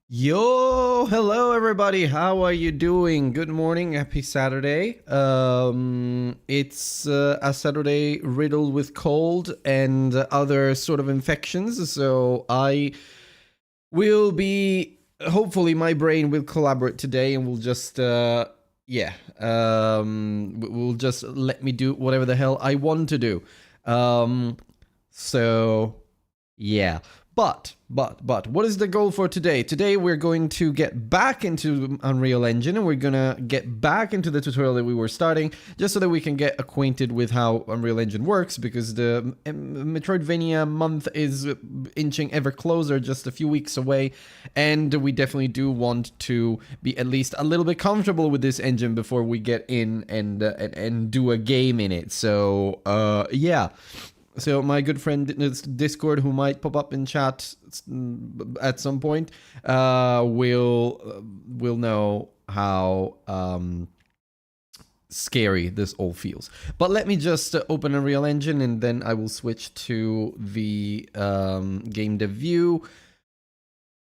Yo, hello everybody. How are you doing? Good morning. Happy Saturday. It's a Saturday riddled with cold and other sort of infections. So I will be hopefully my brain will collaborate today and we'll just we'll just let me do whatever the hell I want to do. Um so yeah. But, what is the goal for today? Today we're going to get back into Unreal Engine and we're gonna get back into the tutorial that we were starting just so that we can get acquainted with how Unreal Engine works because the Metroidvania month is inching ever closer, just a few weeks away, and we definitely do want to be at least a little bit comfortable with this engine before we get in and do a game in it. So, yeah. So my good friend Discord, who might pop up in chat at some point, will know how scary this all feels. But let me just open Unreal Engine, and then I will switch to the game dev view.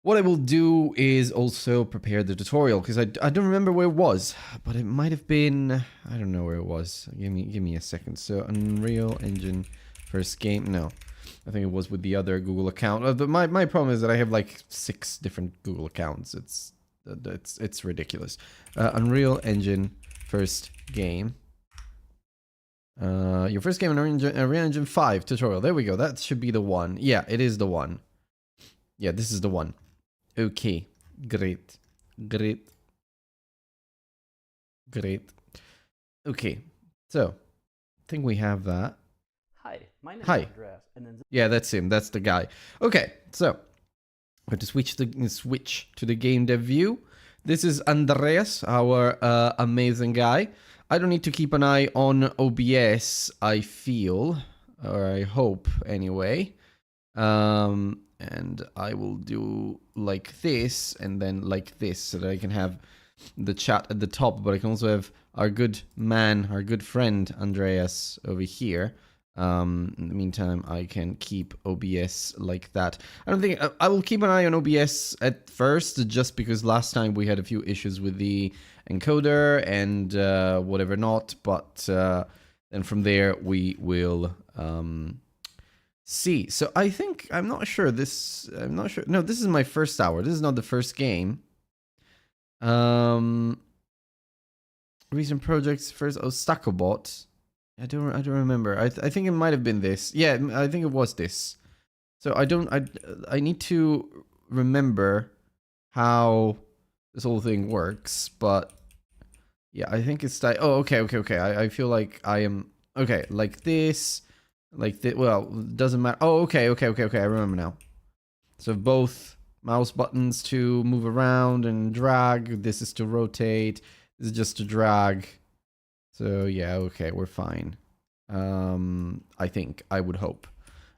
What I will do is also prepare the tutorial because I don't remember where it was, but it might have been, I don't know where it was. Give me a second. So Unreal Engine. First game? No. I think it was with the other Google account. My problem is that I have like 6 different Google accounts. It's ridiculous. Unreal Engine first game. Your first game in Unreal Engine 5 tutorial. There we go. That should be the one. Yeah, it is the one. Yeah, this is the one. Okay. Great. Okay. So, I think we have that. Hi, my name Hi. is Andreas, and then Yeah, that's him. That's the guy. Okay, so I'm going to switch to the game dev view. This is Andreas, our amazing guy. I don't need to keep an eye on OBS, I feel, or I hope anyway. And I will do like this and then like this so that I can have the chat at the top, but I can also have our good man, our good friend Andreas over here. In the meantime, I can keep OBS like that. I don't think I will keep an eye on OBS at first, just because last time we had a few issues with the encoder and whatever not. But then from there we will see. So I think I'm not sure. I'm not sure. No, this is my first hour. This is not the first game. Recent projects first. Oh, Stackobot. I don't remember. I think it might have been this. Yeah, I think it was this. So I need to remember how this whole thing works, but yeah, I think it's like, oh, okay. I feel like I am okay, like this, well, doesn't matter. Oh, okay. I remember now. So both mouse buttons to move around and drag. This is to rotate. This is just to drag. So yeah, okay, we're fine. I think, I would hope.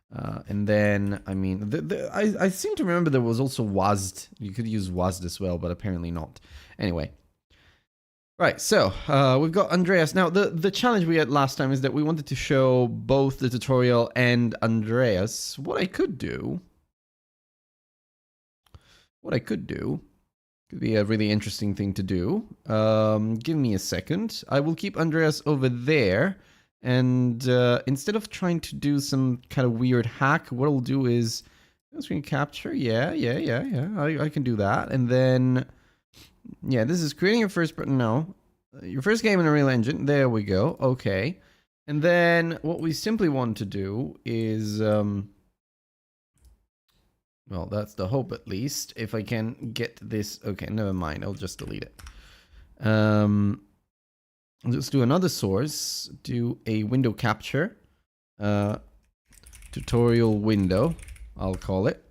And then, I mean, I seem to remember there was also WASD. You could use WASD as well, but apparently not. Anyway. Right, so we've got Andreas. Now, the challenge we had last time is that we wanted to show both the tutorial and Andreas. What I could do could be a really interesting thing to do. Give me a second. I will keep Andreas over there. And instead of trying to do some kind of weird hack, what I'll do is screen capture. Yeah. I can do that. And then, yeah, this is creating your first, no, your first game in Unreal Engine. There we go. Okay. And then what we simply want to do is, well, that's the hope at least. If I can get this, okay, never mind. I'll just delete it. Let's do another source. Do a window capture. Tutorial window, I'll call it.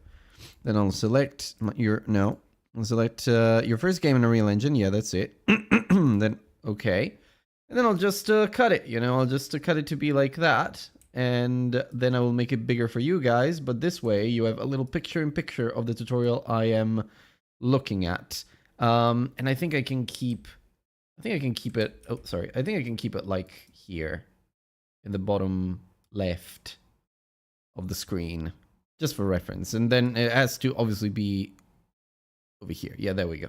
Then I'll select I'll select your first game in Unreal Engine. Yeah, that's it. Then, okay. And then I'll just cut it, I'll just cut it to be like that. And then I will make it bigger for you guys. But this way you have a little picture-in-picture of the tutorial I am looking at. And I think I can keep it, oh, sorry. I think I can keep it like here in the bottom left of the screen, just for reference. And then it has to obviously be over here. Yeah, there we go.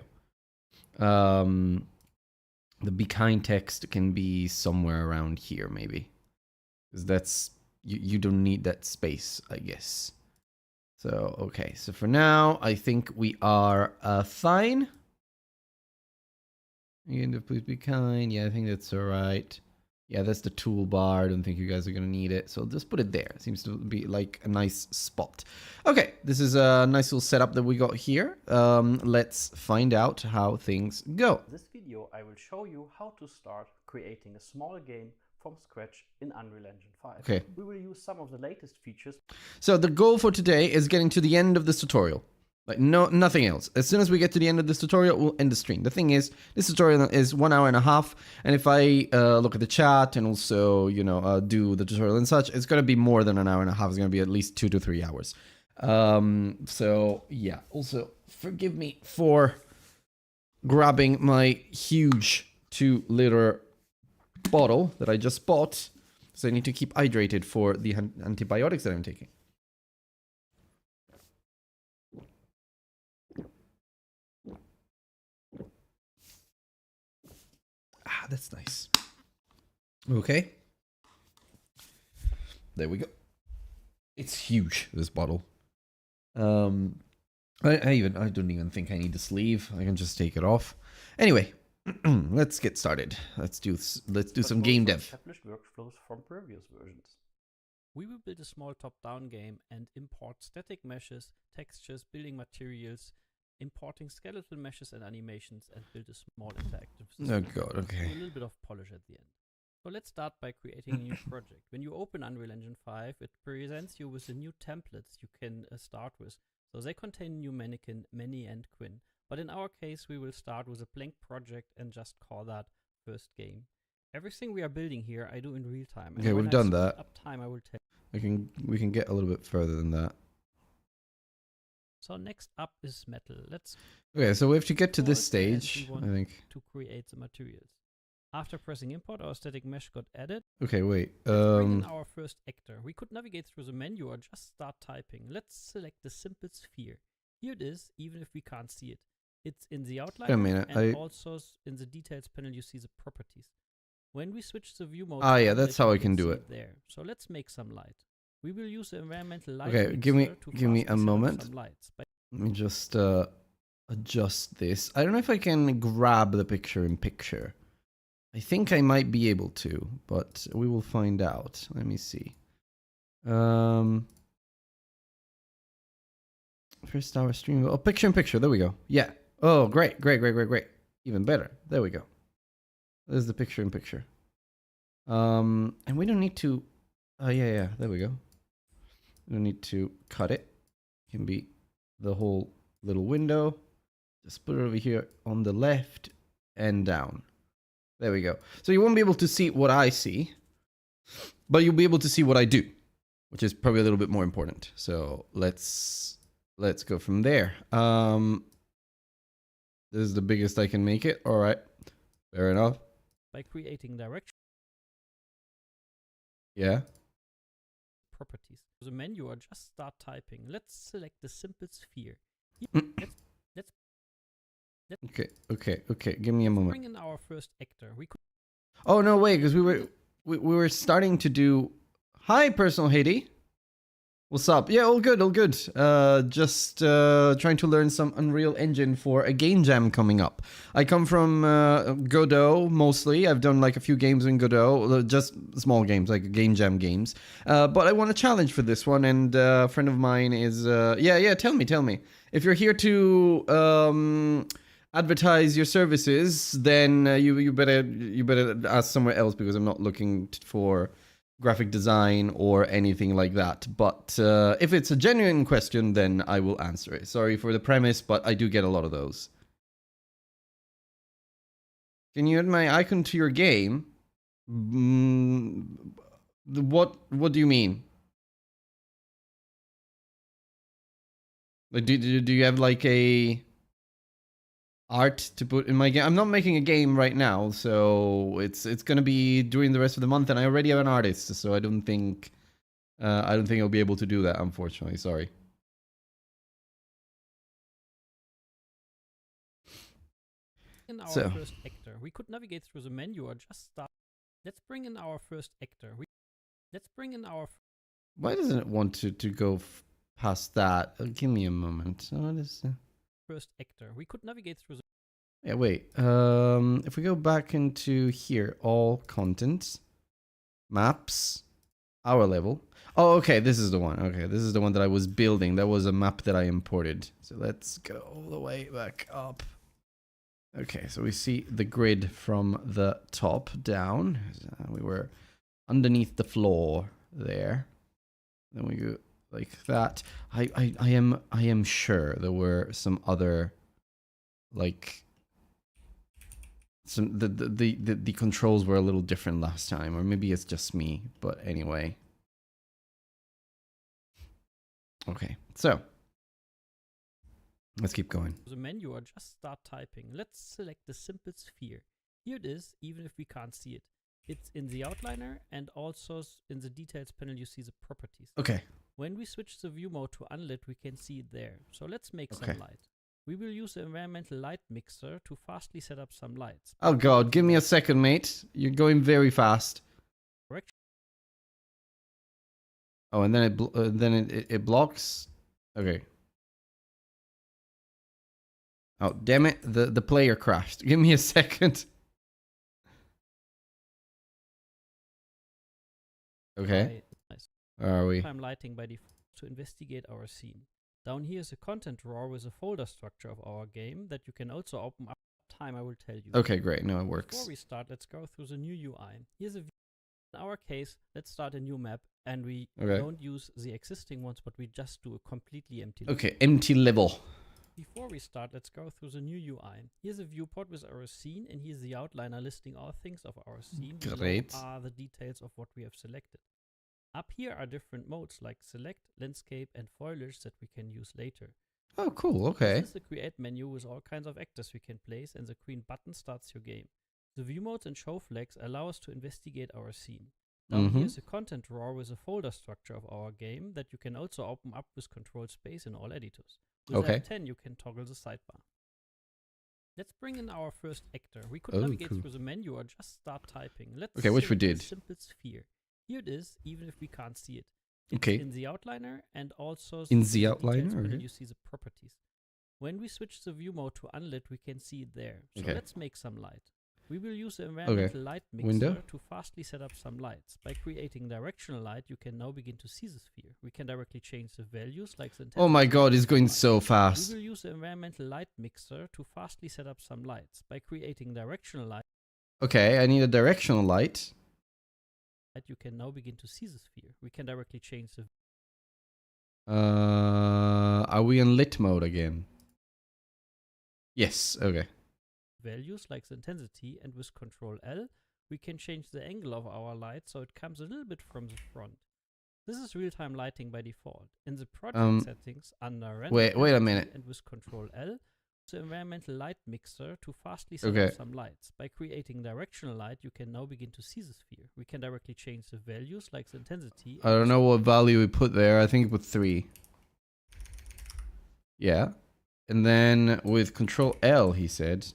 The be kind text can be somewhere around here, maybe. Because that's, you don't need that space, I guess. So, okay. So for now, I think we are fine. Again, please be kind. Yeah, I think that's all right. Yeah, that's the toolbar. I don't think you guys are going to need it. So just put it there. Seems to be like a nice spot. Okay, this is a nice little setup that we got here. Let's find out how things go. In this video, I will show you how to start creating a small game from scratch in Unreal Engine 5. Okay. We will use some of the latest features. So the goal for today is getting to the end of this tutorial. Like nothing else. As soon as we get to the end of this tutorial, we'll end the stream. The thing is, this tutorial is 1 hour and a half, and if I look at the chat and also, you know, do the tutorial and such, it's gonna be more than 1 hour and a half. It's gonna be at least 2 to 3 hours. So yeah. Also, forgive me for grabbing my huge 2-liter bottle that I just bought, so I need to keep hydrated for the antibiotics that I'm taking. Ah, that's nice. Okay. There we go. It's huge, this bottle. I don't even think I need the sleeve. I can just take it off. Anyway, let's get started. Let's do some game dev. Established workflows from previous versions. We will build a small top-down game and import static meshes, textures, building materials, importing skeletal meshes and animations, and build a small interactive system. Oh god, okay. With a little bit of polish at the end. So let's start by creating a new project. When you open Unreal Engine 5, it presents you with the new templates you can start with. So they contain new mannequin, Manny and Quinn. But in our case, we will start with a blank project and just call that first game. Everything we are building here, I do in real time. Okay, we've done that. Up time, I will tell. We can get a little bit further than that. So next up is metal. Let's. Okay, so we have to get to this and stage, we I want think. to create the materials. After pressing import, our static mesh got added. Okay, wait. Let's bring in our first actor. We could navigate through the menu or just start typing. Let's select the simple sphere. Here it is, even if we can't see it. It's in the outline Wait a minute, and also in the details panel you see the properties. When we switch the view mode, yeah, that's how I can do it. There. So let's make some light. We will use the environmental light. Okay, give me a moment. Some lights. Let me just adjust this. I don't know if I can grab the picture in picture. I think I might be able to, but we will find out. Let me see. First hour stream. Oh, picture in picture. There we go. Yeah. Oh, great. Even better. There we go. There's the picture in picture. And we don't need to. Oh, yeah. There we go. We don't need to cut it. It can be the whole little window. Just put it over here on the left and down. There we go. So you won't be able to see what I see, but you'll be able to see what I do, which is probably a little bit more important. So let's go from there. This is the biggest I can make it. All right. Fair enough. By creating direction. Yeah. Properties. The menu or just start typing. Let's select the simple sphere. Okay. Give me a moment. Bring in our first actor. We could. Oh no, wait, because we were starting to do. Hi, personal Haiti. What's up? Yeah, all good. Just trying to learn some Unreal Engine for a game jam coming up. I come from Godot mostly. I've done like a few games in Godot, just small games like game jam games. But I want a challenge for this one, and a friend of mine is. Yeah. Tell me. If you're here to advertise your services, then you better ask somewhere else, because I'm not looking for graphic design or anything like that. But if it's a genuine question, then I will answer it. Sorry for the premise, but I do get a lot of those. Can you add my icon to your game? What do you mean? Like, do you have like a art to put in my game? I'm not making a game right now, so it's gonna be during the rest of the month, and I already have an artist, so I don't think I'll be able to do that, unfortunately. Sorry. in our So. first actor. We could navigate through the menu or just start. Let's bring in our first actor. Let's bring in our Why doesn't it want to go past that? Give me a moment. What is? first actor. We could navigate through the Yeah, wait. If we go back into here, all content, maps, our level. Oh, okay. This is the one. Okay, this is the one that I was building. That was a map that I imported. So let's go all the way back up. Okay, so we see the grid from the top down. We were underneath the floor there. Then we go like that. I am sure there were some other like some the controls were a little different last time, or maybe it's just me, but anyway. Okay, so let's keep going. menu or just start typing. Let's select the simple sphere. Here it is, even if we can't see it. It's in the outliner, and also in the details panel you see the properties. Okay. When we switch the view mode to unlit, we can see it there. So let's make Okay. some light. We will use the environmental light mixer to fastly set up some lights. Oh god, give me a second, mate. You're going very fast. Correct. Oh, and then it blocks. Okay. Oh, damn it. The player crashed. Give me a second. Okay. Nice. Where are we? Time lighting by default to investigate our scene. Down here is a content drawer with a folder structure of our game that you can also open up. Time I will tell you. Okay, great. No, it works. Before we start, let's go through the new UI. Here's a view. In our case, let's start a new map, and we Okay. don't use the existing ones, but we just do a completely empty level. Okay, empty level. Before we start, let's go through the new UI. Here's a viewport with our scene, and here's the outliner listing all things of our scene. Below Great. are the details of what we have selected. Up here are different modes like select, landscape, and foliage that we can use later. Oh, cool. Okay. This is the create menu with all kinds of actors we can place, and the green button starts your game. The view modes and show flags allow us to investigate our scene. Down here is a content drawer with a folder structure of our game that you can also open up with control space in all editors. With Okay. F10 you can toggle the sidebar. Let's bring in our first actor. We could Oh, navigate cool. through the menu or just start typing. Let's Okay, which we select a did. simple sphere. Here it is, even if we can't see it. It's Okay. in the outliner, and also In the details outliner, panel okay. you see the properties. When we switch the view mode to unlit, we can see it there. So Okay. let's make some light. We will use the environmental light mixer Window. to fastly set up some lights. By creating directional light, you can now begin to see the sphere. We can directly change the values like the Oh my intensity god, of it's the going light. so We fast. will use the environmental light mixer to fastly set up some lights. By creating directional light, Okay, I need a directional light. you can now begin to see the sphere. We can directly change the Are we in lit mode again? Yes, okay. values like the intensity, and with Control L, we can change the angle of our light so it comes a little bit from the front. This is real-time lighting by default. In the project settings under render wait a intensity minute. and with Control L, the environmental light mixer to fastly set Okay. up some lights. By creating directional light, you can now begin to see the sphere. We can directly change the values like the intensity. I don't know what value we put there. I think we put 3. Yeah. And then with Control L, he said.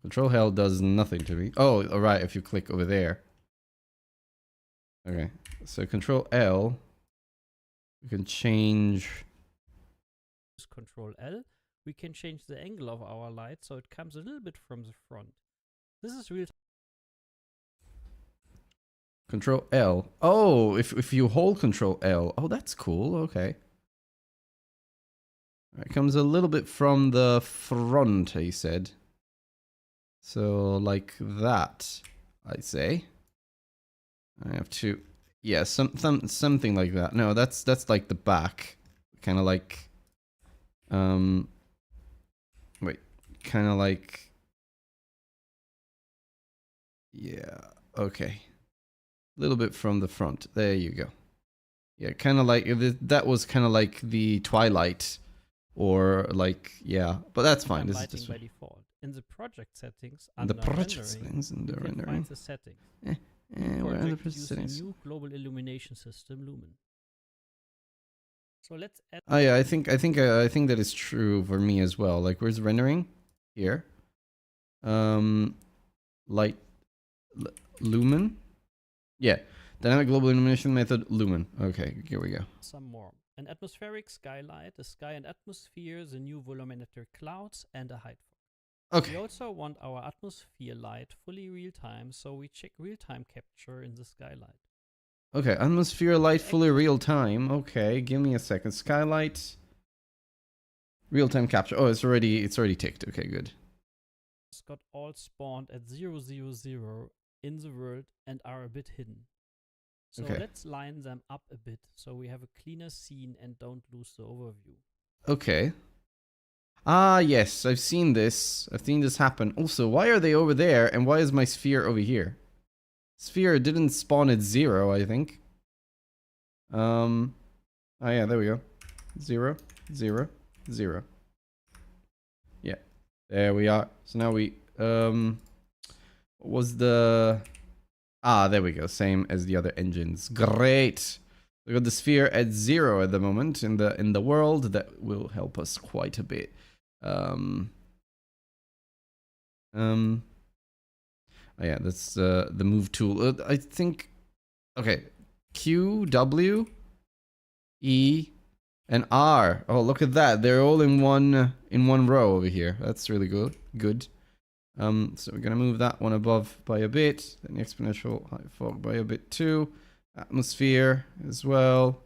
Control L does nothing to me. Oh, alright, if you click over there. Okay. So Control L. We can change. With Control L, we can change the angle of our light so it comes a little bit from the front. This is real. Control L. Oh, if you hold Control L. Oh, that's cool. Okay. It comes a little bit from the front, he said. So like that, I'd say. I have to, yeah, something like that. No, that's like the back, kind of like, wait, kind of like, yeah, okay, a little bit from the front. There you go. Yeah, kind of like that was kind of like the Twilight, or like, yeah, but that's fine. This is Lighting just by default. In the project settings, the under project rendering, settings and the you can rendering. find the settings. Where are the Project uses settings? a new global illumination system, Lumen. So let's add. Oh yeah, I think that is true for me as well. Like, where's rendering? Here. Light lumen. Yeah, dynamic global illumination method lumen. Okay, here we go. Some more. An atmospheric skylight, a sky and atmosphere, the new volumetric clouds, and a height fog. We Okay. also want our atmosphere light fully real time, so we check real time capture in the skylight. Okay, atmosphere light fully real time. Okay, give me a second. Skylight. Real time capture. Oh, it's already ticked. Okay, good. It's got all spawned at 000 in the world and are a bit hidden. So Okay. let's line them up a bit so we have a cleaner scene and don't lose the overview. Okay. Ah, yes, I've seen this. I've seen this happen. Also, why are they over there and why is my sphere over here? Sphere didn't spawn at 0, I think. Oh yeah, there we go. 0, 0, 0. Yeah. There we are. So now we what was the there we go. Same as the other engines. Great. We got the sphere at 0 at the moment in the world. That will help us quite a bit. Oh yeah, that's the move tool. I think. Okay, Q, W, E, and R. Oh, look at that! They're all in one row over here. That's really good. Good. So we're gonna move that one above by a bit. Then the exponential height fog by a bit too. Atmosphere as well,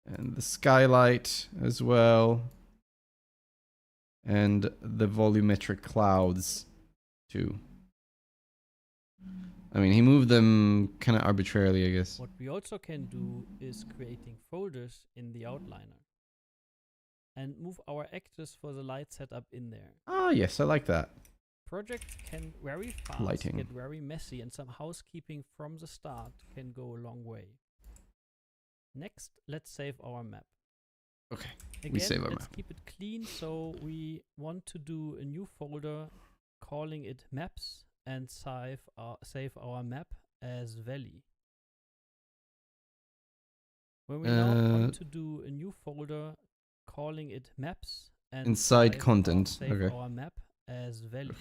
and the skylight as well, and the volumetric clouds too. I mean, he moved them kind of arbitrarily, I guess. What we also can do is creating folders in the outliner and move our actors for the light setup in there. Ah, yes, I like that. Projects can very fast Lighting. get very messy, and some housekeeping from the start can go a long way. Next, let's save our map. Okay, Again, save our let's map. keep it clean, so we want to do a new folder calling it maps and save our map as valley. When we now want to do a new folder calling it maps and Inside save content, save our map as valley.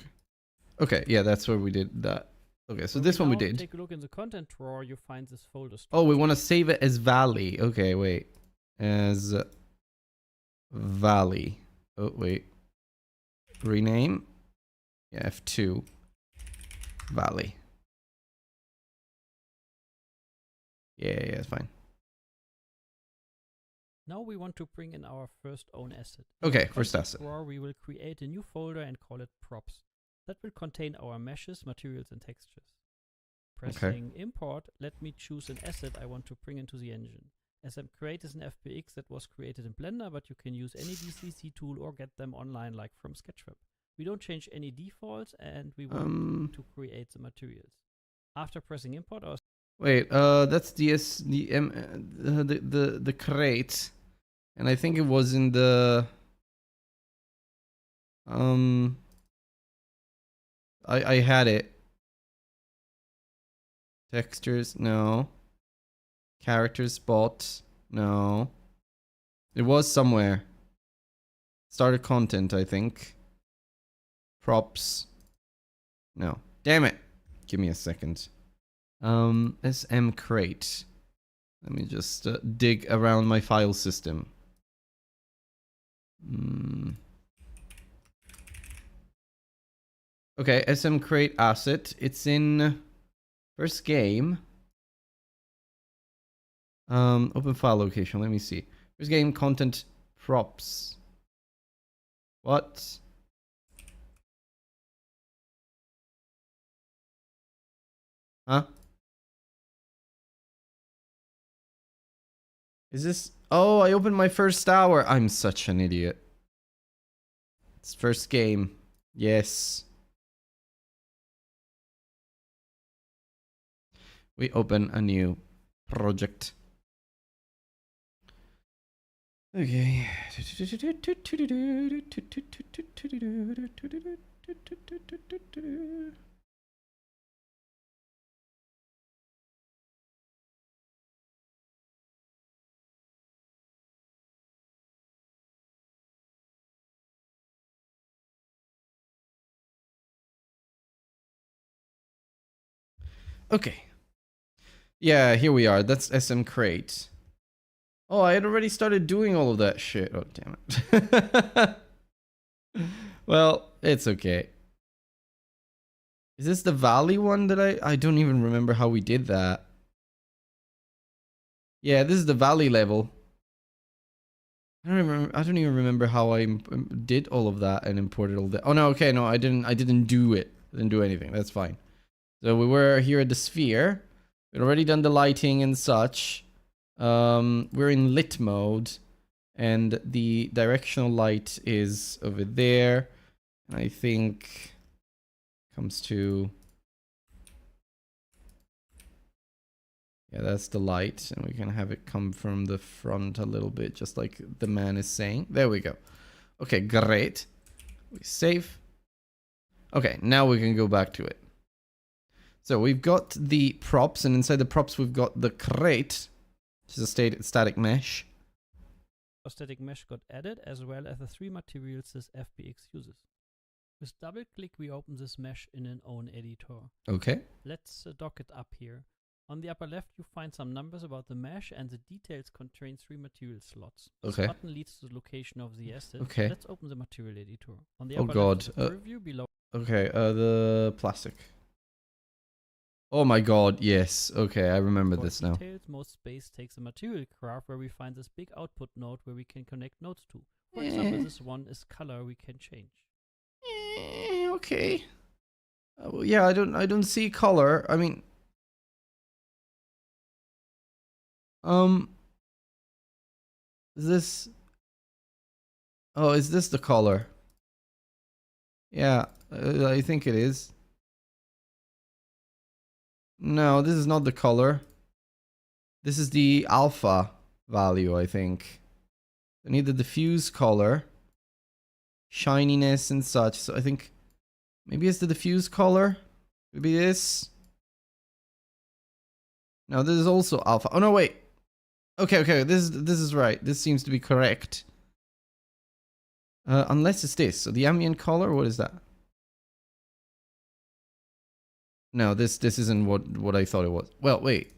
Okay, yeah, that's where we did that. Okay, so When this one we now did. Take a look in the content drawer, you find this folder Oh, we structure. want to save it as Valley. Okay, wait. As Valley. Oh, wait. Rename. Yeah, F2. Valley. Yeah, it's fine. Now we want to bring in our first own asset. In Okay, the first content asset. drawer, we will create a new folder and call it props. That will contain our meshes, materials, and textures. Pressing import, let me choose an asset I want to bring into the engine. SMCreate is an FBX that was created in Blender, but you can use any DCC tool or get them online like from Sketchfab. We don't change any defaults, and we want to create the materials. After pressing import, our Wait, that's the crate, and I think it was in the I had it. Textures, no. Character spot, no. It was somewhere. Started content, I think. Props, no. Damn it. Give me a second. SM crate. Let me just dig around my file system. Okay, SM crate asset. It's in first game. Open file location. Let me see. First game content props. What? Huh? Is this? Oh, I opened my first tower. I'm such an idiot. It's first game. Yes. We open a new project. Okay. Okay. Yeah, here we are. That's SM Crate. Oh, I had already started doing all of that shit. Oh, damn it. Well, it's okay. Is this the valley one that I don't even remember how we did that. Yeah, this is the valley level. I don't even remember how I did all of that and imported all that. Oh no, okay, no, I didn't do it. I didn't do anything. That's fine. So we were here at the sphere. We'd already done the lighting and such. We're in lit mode, and the directional light is over there. And I think comes to, yeah, that's the light, and we can have it come from the front a little bit, just like the man is saying. There we go. Okay, great. We save. Okay, now we can go back to it. So we've got the props, and inside the props we've got the crate, which is a static mesh. A static mesh got added, as well as the 3 materials this FBX uses. With double click we open this mesh in an own editor. Okay. Let's dock it up here. On the upper left you find some numbers about the mesh, and the details contain 3 material slots. This Okay. button leads to the location of the asset. Okay. Let's open the material editor. On the Oh upper god. left preview below. Okay, the plastic. Oh my god, yes. Okay, I remember For this now. details, most space takes a material graph where we find this big output node where we can connect nodes to. For example, this one is color we can change. Okay. Yeah, I don't see color. I mean, is this? Oh, is this the color? Yeah, I think it is. No, this is not the color. This is the alpha value, I think. I need the diffuse color, shininess and such. So I think maybe it's the diffuse color. Maybe this. No, this is also alpha. Oh no, wait. Okay, this is right. This seems to be correct. Unless it's this. So the ambient color, what is that? No, this isn't what I thought it was. Well, wait.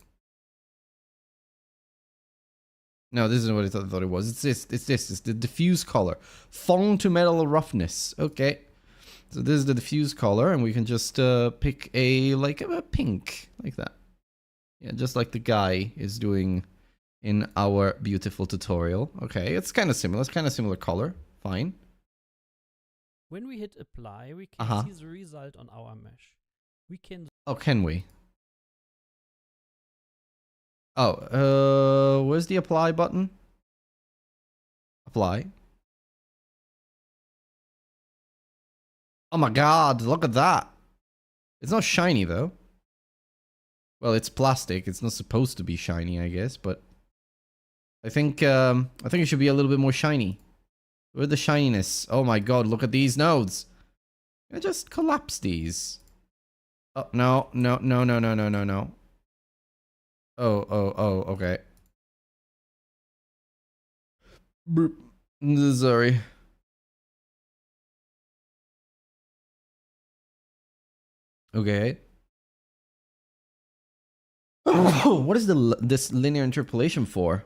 No, this isn't what I thought it was. It's this. It's the diffuse color. Thong to metal roughness. Okay. So this is the diffuse color, and we can just pick a pink like that. Yeah, just like the guy is doing in our beautiful tutorial. Okay, it's kind of similar. It's kind of similar color. Fine. When we hit apply, we can see the result on our mesh. We can. Oh, can we? Oh, where's the apply button? Apply. Oh my god, look at that. It's not shiny though. Well, it's plastic. It's not supposed to be shiny, I guess, but I think it should be a little bit more shiny. Where's the shininess? Oh my god, look at these nodes. Can I just collapse these? Oh, no. Oh, okay. Burp. Sorry. Okay. What is this linear interpolation for?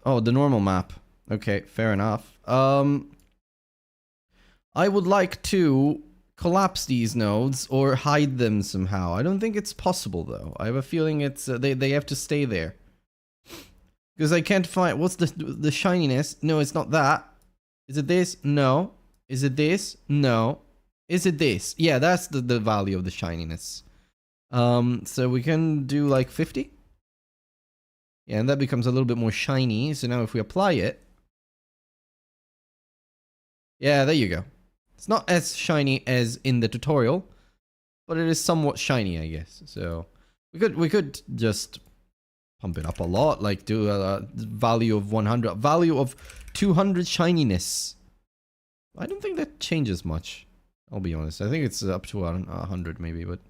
Oh, the normal map. Okay, fair enough. I would like to collapse these nodes or hide them somehow. I don't think it's possible though. I have a feeling it's they have to stay there. Because I can't find what's the shininess? No, it's not that. Is it this? No. Is it this? No. Is it this? Yeah, that's the value of the shininess. So we can do like 50. Yeah, and that becomes a little bit more shiny. So now if we apply it. Yeah, there you go. It's not as shiny as in the tutorial, but it is somewhat shiny, I guess. So we could just pump it up a lot, like do a value of 100, value of 200 shininess. I don't think that changes much. I'll be honest. I think it's up to 100 maybe, but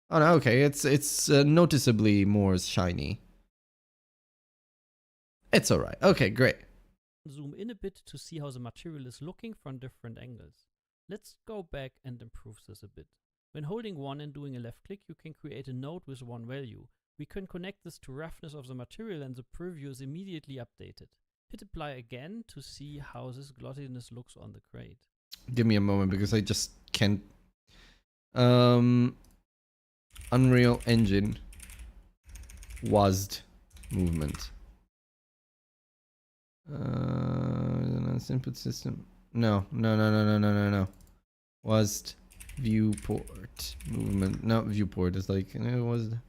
oh no, okay, it's noticeably more shiny. It's all right. Okay, great. Zoom in a bit to see how the material is looking from different angles. Let's go back and improve this a bit. When holding 1 and doing a left click, you can create a node with one value. We can connect this to roughness of the material and the preview is immediately updated. Hit apply again to see how this glossiness looks on the crate. Give me a moment because I just can't. Unreal Engine WASD movement. Input system. No. WASD viewport movement. No, viewport is like WASD.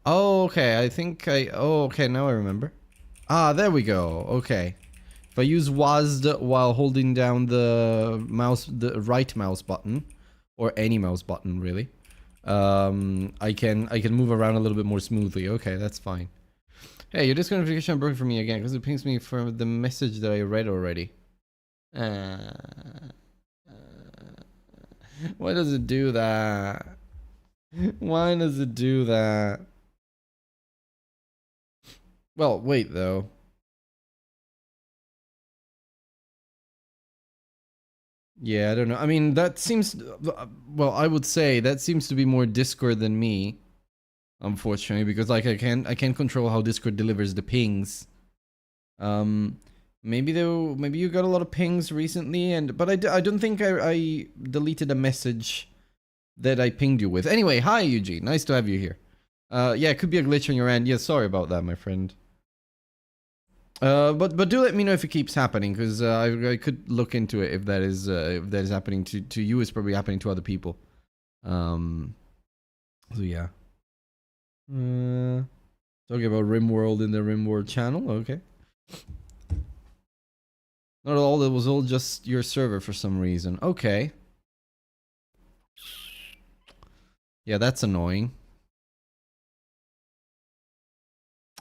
Oh, okay. I think I. Oh, okay. Now I remember. Ah, there we go. Okay. If I use WASD while holding down the mouse, the right mouse button, or any mouse button really, I can move around a little bit more smoothly. Okay, that's fine. Hey, your Discord notification broke for me again because it pings me for the message that I read already. Why does it do that? Why does it do that? Well, wait though. Yeah, I don't know. I mean, that seems... Well, I would say that seems to be more Discord than me. Unfortunately, because like I can't control how Discord delivers the pings. Maybe you got a lot of pings recently, but I don't think I deleted a message that I pinged you with. Anyway, hi Eugene, nice to have you here. Yeah, it could be a glitch on your end. Yeah, sorry about that, my friend. But do let me know if it keeps happening, because I could look into it if that is happening to you. It's probably happening to other people. So yeah. Talking about RimWorld in the RimWorld channel. Okay. Not all. It was all just your server for some reason. Okay. Yeah, that's annoying.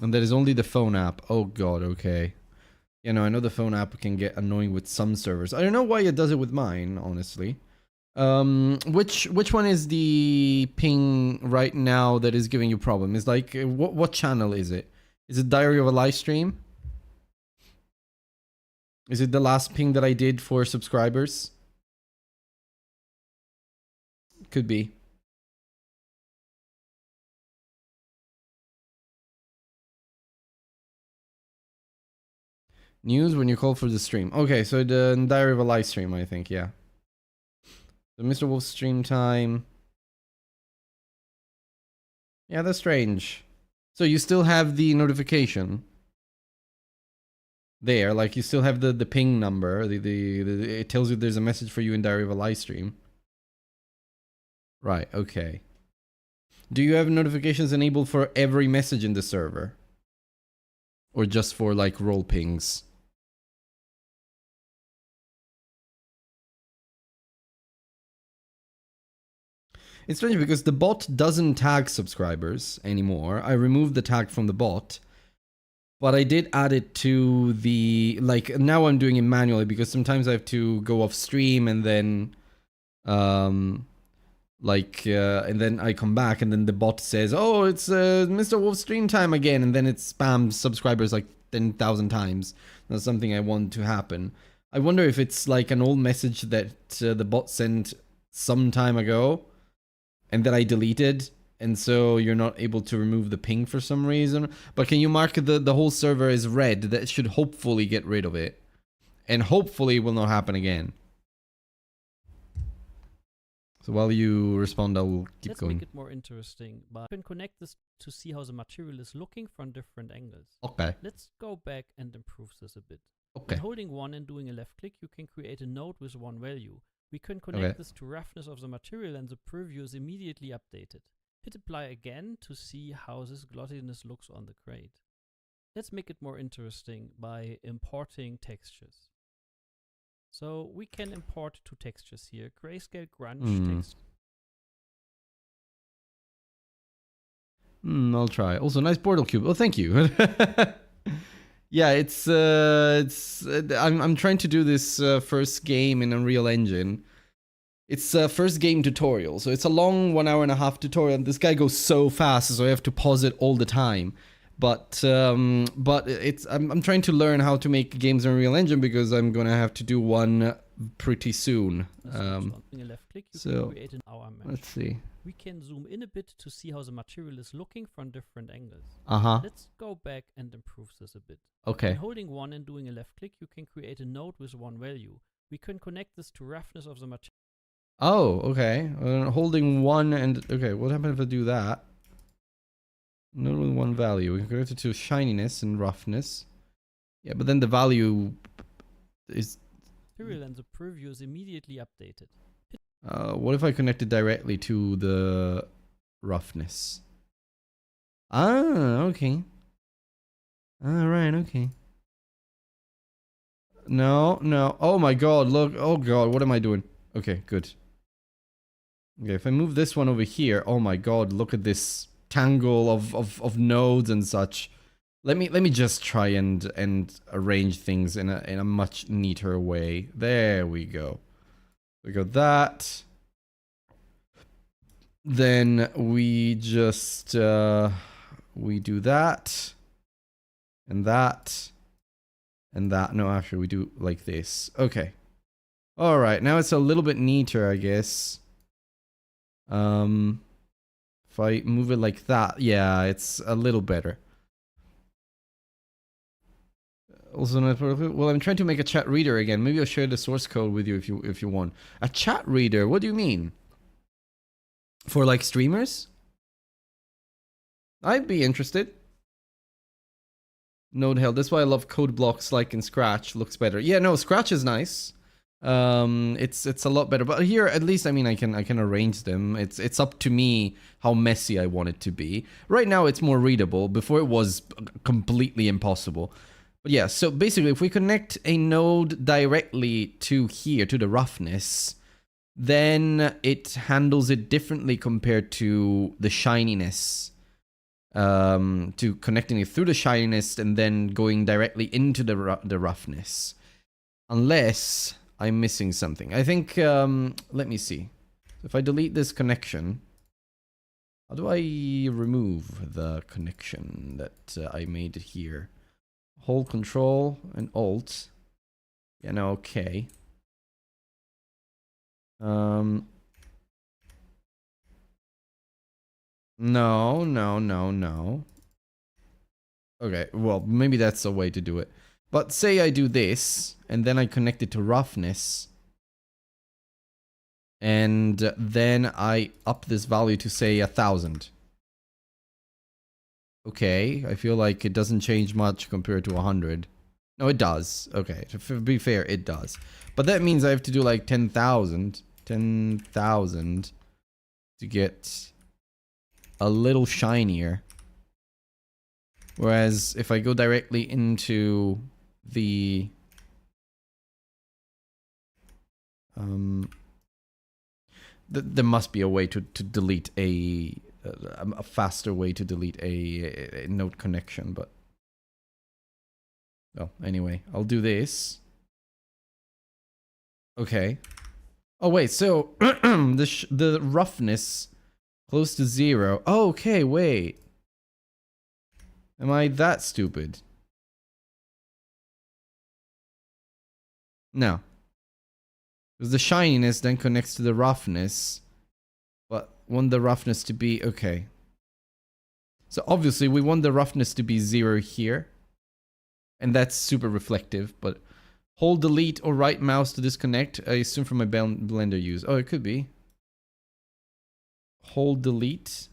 And that is only the phone app. Oh god, okay. Yeah, no, I know the phone app can get annoying with some servers. I don't know why it does it with mine, honestly. Which one is the ping right now that is giving you problem? Is like what channel is it? Is it Diary of a Livestream? Is it the last ping that I did for subscribers? Could be. News when you call for the stream. Okay, so the Diary of a Livestream, I think, yeah. So Mr. Wolf's stream time. Yeah, that's strange. So you still have the notification there, like you still have the ping number. It tells you there's a message for you in Diary of a Livestream. Right, okay. Do you have notifications enabled for every message in the server? Or just for like role pings? It's strange because the bot doesn't tag subscribers anymore. I removed the tag from the bot. But I did add it to the... Like, now I'm doing it manually because sometimes I have to go off stream and then... and then I come back and then the bot says, oh, it's Mr. Wolf stream time again. And then it spams subscribers like 10,000 times. That's something I want to happen. I wonder if it's like an old message that the bot sent some time ago. And that I deleted, and so you're not able to remove the ping for some reason. But can you mark the whole server as red? That should hopefully get rid of it. And hopefully it will not happen again. So while you respond, I will keep going. Let's make it more interesting, but you can connect this to see how the material is looking from different angles. Okay. Let's go back and improve this a bit. Okay. When holding 1 and doing a left click, you can create a node with one value. We can connect this to roughness of the material and the preview is immediately updated. Hit apply again to see how this glossiness looks on the crate. Let's make it more interesting by importing textures. So we can import two textures here. Grayscale grunge text. I'll try. Also, nice portal cube. Oh, thank you. Yeah, I'm trying to do this first game in Unreal Engine. It's a first game tutorial, so it's a long 1 hour and a half tutorial. This guy goes so fast, so I have to pause it all the time. But I'm trying to learn how to make games in Unreal Engine because I'm gonna have to do one pretty soon. Doing a left click, you so can create an hour mesh. let's see. We can zoom in a bit to see how the material is looking from different angles. Uh-huh. Let's go back and improve this a bit. Okay. When holding 1 and doing a left click, you can create a node with one value. We can connect this to roughness of the material. Oh, okay. Holding 1 and... Okay, what happens if I do that? Node with one value. We can connect it to shininess and roughness. Yeah, but then the value is... And the preview is immediately updated. what if I connect it directly to the roughness? Ah, okay. Alright, okay. No, no. Oh my god, look. Oh god, what am I doing? Okay, good. Okay, if I move this one over here, oh my god, look at this tangle of nodes and such. Let me just try and arrange things in a much neater way. There we go. We got that. Then we just we do that and that and that. No, actually we do like this. Okay. All right, now it's a little bit neater, I guess. If I move it like that, yeah, it's a little better. Also, well, I'm trying to make a chat reader again. Maybe I'll share the source code with you if you want. A chat reader? What do you mean? For like streamers? I'd be interested. Node hell. That's why I love code blocks like in Scratch. Looks better. Yeah, no, Scratch is nice. It's a lot better. But here, at least, I mean, I can arrange them. It's up to me how messy I want it to be. Right now, it's more readable. Before, it was completely impossible. But yeah, so basically, if we connect a node directly to here, to the roughness, then it handles it differently compared to the shininess. To connecting it through the shininess and then going directly into the roughness. Unless I'm missing something. I think, let me see. If I delete this connection, how do I remove the connection that I made here? Hold Control and Alt. Yeah, no, okay. No. Okay, well, maybe that's a way to do it. But say I do this, and then I connect it to roughness. And then I up this value to say 1000. Okay, I feel like it doesn't change much compared to 100. No, it does. Okay, to be fair, it does. But that means I have to do like 10,000. 10,000 to get a little shinier. Whereas if I go directly into the... there must be a way to delete a faster way to delete a node connection, but oh, anyway, I'll do this. Okay. Oh wait, so the roughness close to 0. Oh, okay, wait. Am I that stupid? No. Because the shininess then connects to the roughness. But want the roughness to be... Okay. So obviously we want the roughness to be 0 here. And that's super reflective, but... Hold delete or right mouse to disconnect. I assume from my Blender use. Oh, it could be. Hold delete.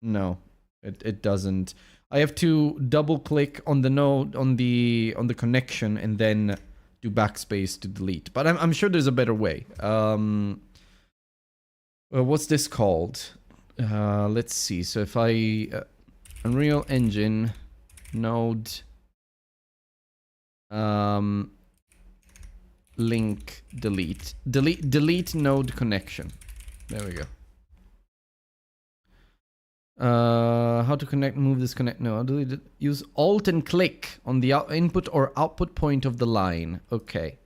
No, it doesn't. I have to double click on the node on the connection and then do backspace to delete. But I'm sure there's a better way. What's this called? Let's see. So if I Unreal Engine node link delete node connection. There we go. How to connect, move this connect. No, delete it. Use Alt and click on the input or output point of the line. Okay.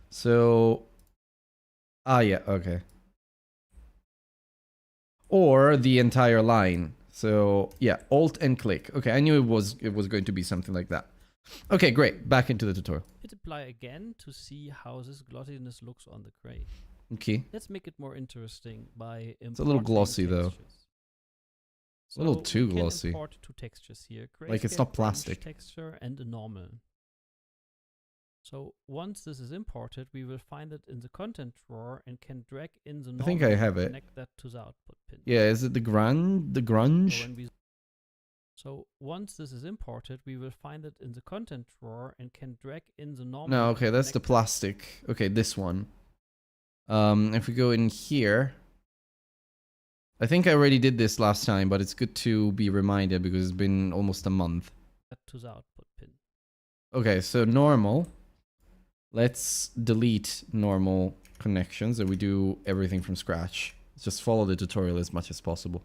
So yeah, okay. Or the entire line. So yeah, Alt and click. Okay, I knew it was going to be something like that. Okay, great. Back into the tutorial. Hit apply again to see how this glossiness looks on the crate. Okay. Let's make it more interesting by importing It's a little glossy, though. textures. A little So too we can glossy. import two textures here. Like it's Grayscale not grunge plastic. texture and a normal. So once this is imported, we will find it in the content drawer and can drag in the normal. I think I have and it. connect that to the output pin. Yeah, is it the So, grunge? when we so once this is imported, we will find it in the content drawer and can drag in the normal. No, okay, and that's the connect plastic. Okay, this one. If we go in here, I think I already did this last time, but it's good to be reminded because it's been almost a month. that to the output pin. Okay, so normal. Let's delete normal connections and we do everything from scratch. Just follow the tutorial as much as possible.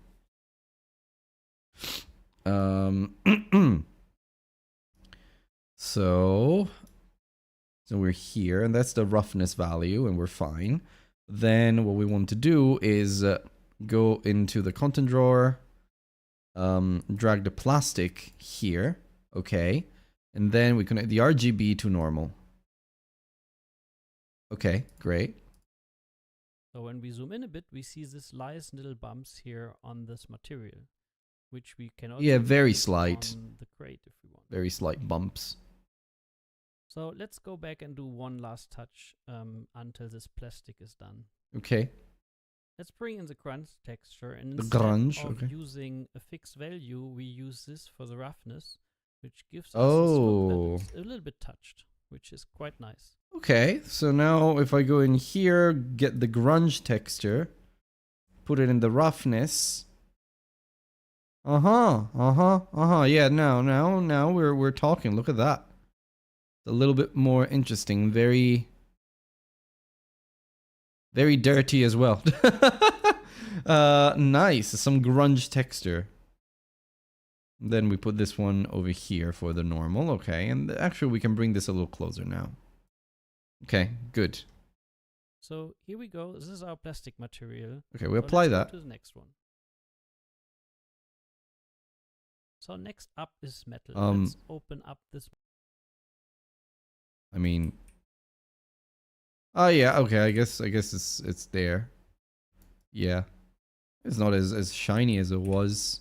So we're here, and that's the roughness value, and we're fine. Then what we want to do is go into the content drawer, drag the plastic here, okay, and then we connect the RGB to normal. Okay, great. So when we zoom in a bit, we see this nice little bumps here on this material, which we can also Yeah, very use slight. on the crate if we want. Very slight bumps. So let's go back and do one last touch until this plastic is done. Okay. Let's bring in the grunge texture, and The instead grunge, of okay. using a fixed value, we use this for the roughness, which gives us Oh. a little bit touched, which is quite nice. Okay, so now if I go in here, get the grunge texture, put it in the roughness. Yeah, now we're talking. Look at that. It's a little bit more interesting. Very dirty as well. Nice. Some grunge texture. Then we put this one over here for the normal. Okay, and actually we can bring this a little closer now. Okay, good. So here we go. This is our plastic material. Okay, we So apply let's that. go to the next one. So next up is metal. Let's open up this. I mean, oh yeah, okay. I guess it's there. Yeah, it's not as shiny as it was.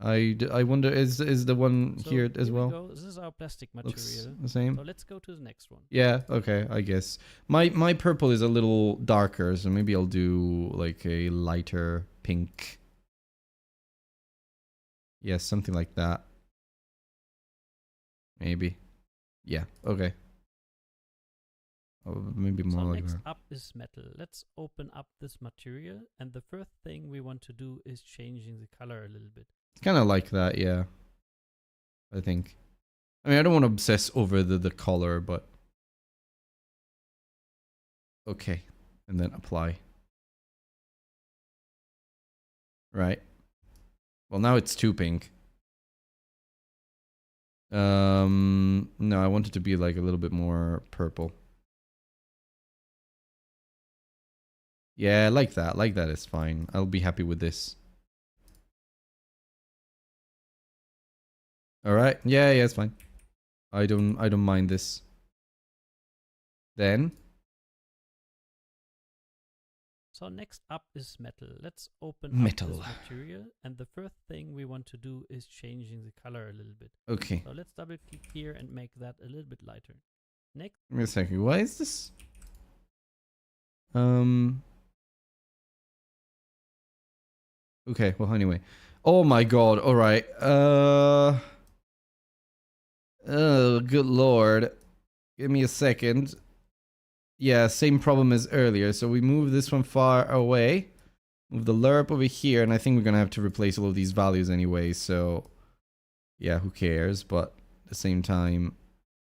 I wonder is the one So here as we well? go. This is our plastic Looks material. the same. So let's go to the next one. Yeah, okay, I guess. My purple is a little darker, so maybe I'll do like a lighter pink. Yeah, something like that. Maybe. Yeah, okay. Oh, maybe more So like next that. up is metal. Let's open up this material, and the first thing we want to do is changing the color a little bit. It's kind of like that, yeah. I think. I mean, I don't want to obsess over the color, but... Okay. And then apply. Right. Well, now it's too pink. No, I want it to be like a little bit more purple. Yeah, like that. Like that is fine. I'll be happy with this. All right. Yeah, it's fine. I don't mind this. Then So next up is metal. Let's open Metal. up this material, and the first thing we want to do is changing the color a little bit. okay. So let's double click here and make that a little bit lighter. Next, Give me a second. Why is this? Okay, well anyway. Oh my god, alright. Oh, good lord. Give me a second. Yeah, same problem as earlier. So we move this one far away. Move the lerp over here, and I think we're gonna have to replace all of these values anyway, so yeah, who cares? But at the same time,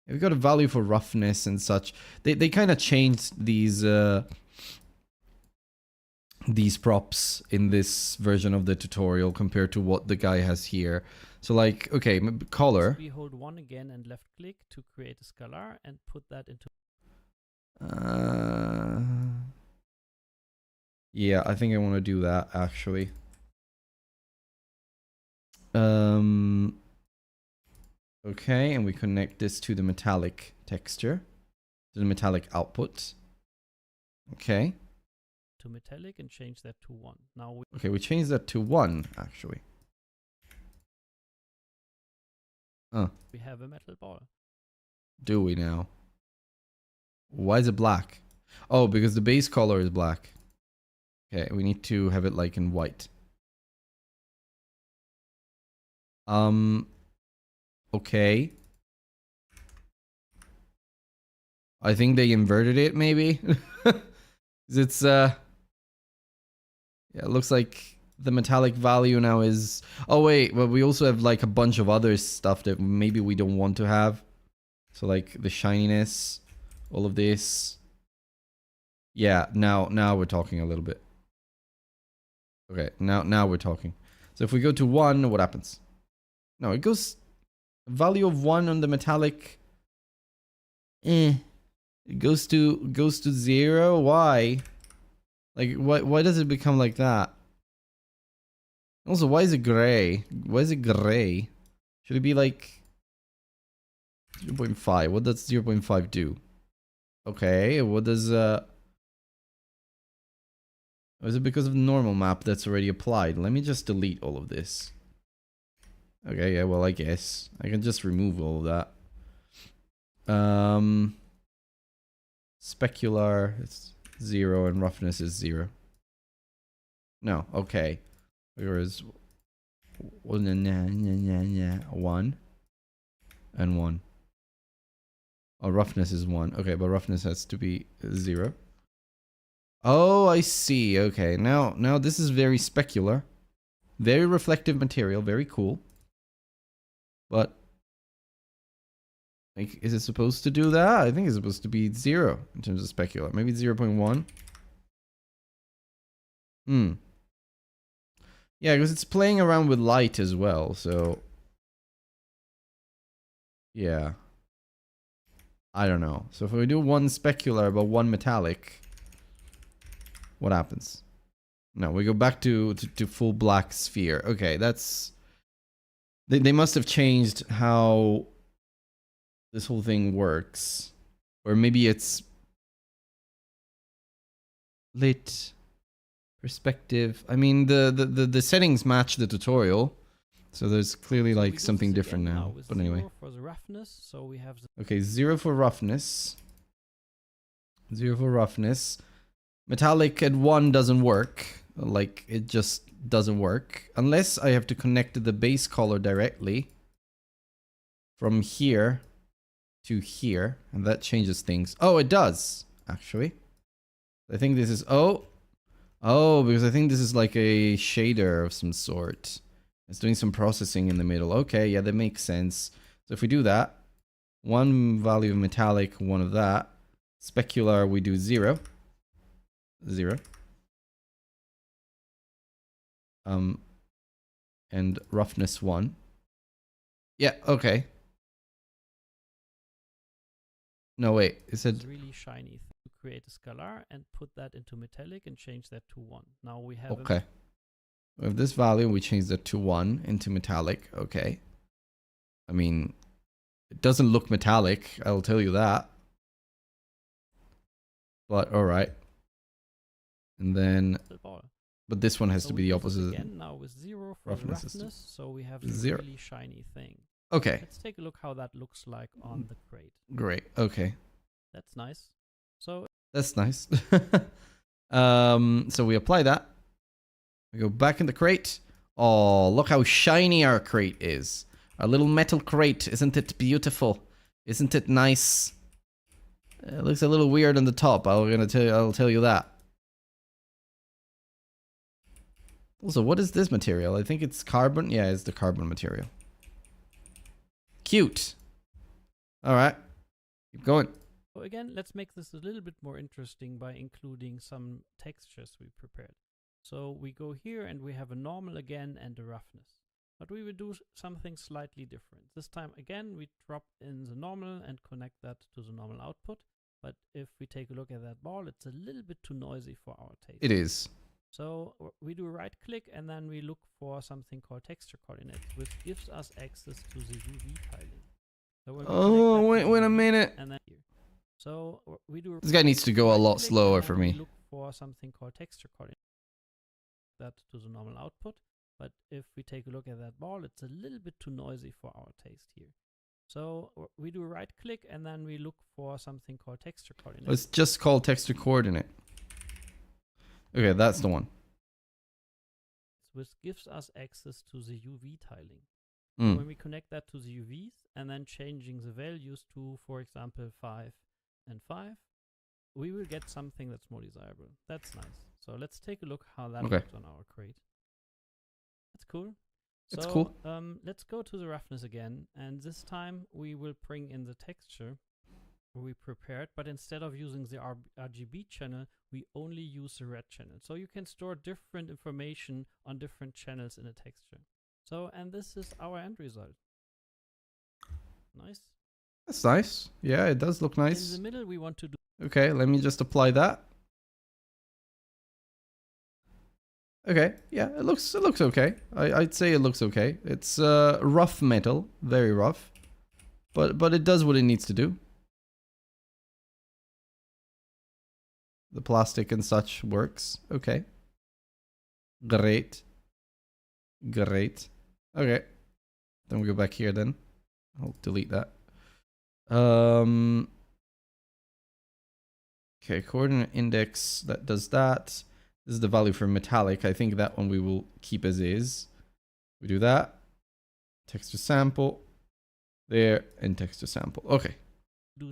we've got a value for roughness and such. They kind of changed these props in this version of the tutorial compared to what the guy has here. So like, okay, color. we hold 1 again and left click to create a scalar and put that into. Yeah, I think I want to do that actually. Okay, and we connect this to the metallic texture, to the metallic output. Okay. To metallic and change that to 1. Now Okay, we changed that to 1, actually. we have a metal ball. Do we now? Why is it black? Oh, because the base color is black. Okay, we need to have it like in white. Okay. I think they inverted it, maybe. 'Cause it's yeah, it looks like the metallic value now is. Oh wait, well we also have like a bunch of other stuff that maybe we don't want to have. So like the shininess, all of this. Yeah, now we're talking a little bit. Okay, now we're talking. So if we go to 1, what happens? No, it goes value of 1 on the metallic. It goes to 0. Why? Like why does it become like that? Also, why is it gray? Why is it gray? Should it be like 0.5? What does 0.5 do? Okay, what does is it because of the normal map that's already applied? Let me just delete all of this. Okay, yeah, well, I guess I can just remove all of that. Specular is 0 and roughness is 0. No, okay. Whereas 1 and 1. Oh, roughness is 1. Okay, but roughness has to be 0. Oh, I see. Okay, now this is very specular. Very reflective material, very cool. But like, is it supposed to do that? I think it's supposed to be 0 in terms of specular. Maybe 0.1. Yeah, because it's playing around with light as well, so yeah. I don't know. So if we do 1 specular but 1 metallic, what happens? No, we go back to full black sphere. Okay, that's... They must have changed how this whole thing works. Or maybe it's... lit... perspective. I mean, the settings match the tutorial. So there's clearly like something different now. But anyway. 0 for the roughness, so we have Okay, 0 for roughness. 0 for roughness. Metallic at 1 doesn't work. Like, it just doesn't work. Unless I have to connect the base color directly. From here to here. And that changes things. Oh, it does, actually. I think this is... Oh, because I think this is like a shader of some sort. It's doing some processing in the middle. Okay, yeah, that makes sense. So if we do that, 1 value of metallic, 1 of that. Specular, we do 0. 0. And roughness 1. Yeah, okay. No, wait. It said... really shiny to create a scalar and put that into metallic and change that to 1. Now we have Okay. We have this value, we change that to 1 into metallic. Okay. I mean, it doesn't look metallic, I'll tell you that. But alright. And then... But this one has to be the opposite. Again, now with 0 for Roughness roughness, so we have this 0. really shiny thing. Okay. Let's take a look how that looks like on the crate. Great. Okay. That's nice. So that's nice. So we apply that. We go back in the crate. Oh, look how shiny our crate is. Our little metal crate. Isn't it beautiful? Isn't it nice? It looks a little weird on the top. I'll tell you that. Also, what is this material? I think it's carbon. Yeah, it's the carbon material. Cute. All right. Keep going. So again, let's make this a little bit more interesting by including some textures we prepared. So we go here and we have a normal again and a roughness. But we will do something slightly different. This time again, we drop in the normal and connect that to the normal output. But if we take a look at that ball, it's a little bit too noisy for our taste. It is. So we do right click and then we look for something called texture coordinates, which gives us access to the UV tiling. So when we Oh, connect that to wait the a UV, minute. and then here. So we do. This guy needs to go a lot right-click, slower and for then we me. look for something called texture coordinate. That to the normal output. But if we take a look at that ball, it's a little bit too noisy for our taste here. So we do right click and then we look for something called texture coordinate. It's just called texture coordinate. Okay, that's the one. Which gives us access to the UV tiling. Mm. When we connect that to the UVs and then changing the values to, for example, 5 and 5, we will get something that's more desirable. That's nice. So let's take a look how that Okay. looks on our crate. That's cool. That's So, cool. let's go to the roughness again, and this time we will bring in the texture we prepared, but instead of using the RGB channel, we only use the red channel. So you can store different information on different channels in a texture. So, and this is our end result. Nice. That's nice. Yeah, it does look In nice. the middle, we want to do Okay, let me just apply that. Okay, yeah, it looks okay. I'd say it looks okay. It's rough metal, very rough, but it does what it needs to do. The plastic and such works. Okay. Great. Great. Okay. Then we go back here then. I'll delete that. Okay, coordinate index, that does that. This is the value for metallic. I think that one we will keep as is. We do that. Texture sample. There, and texture sample. Okay.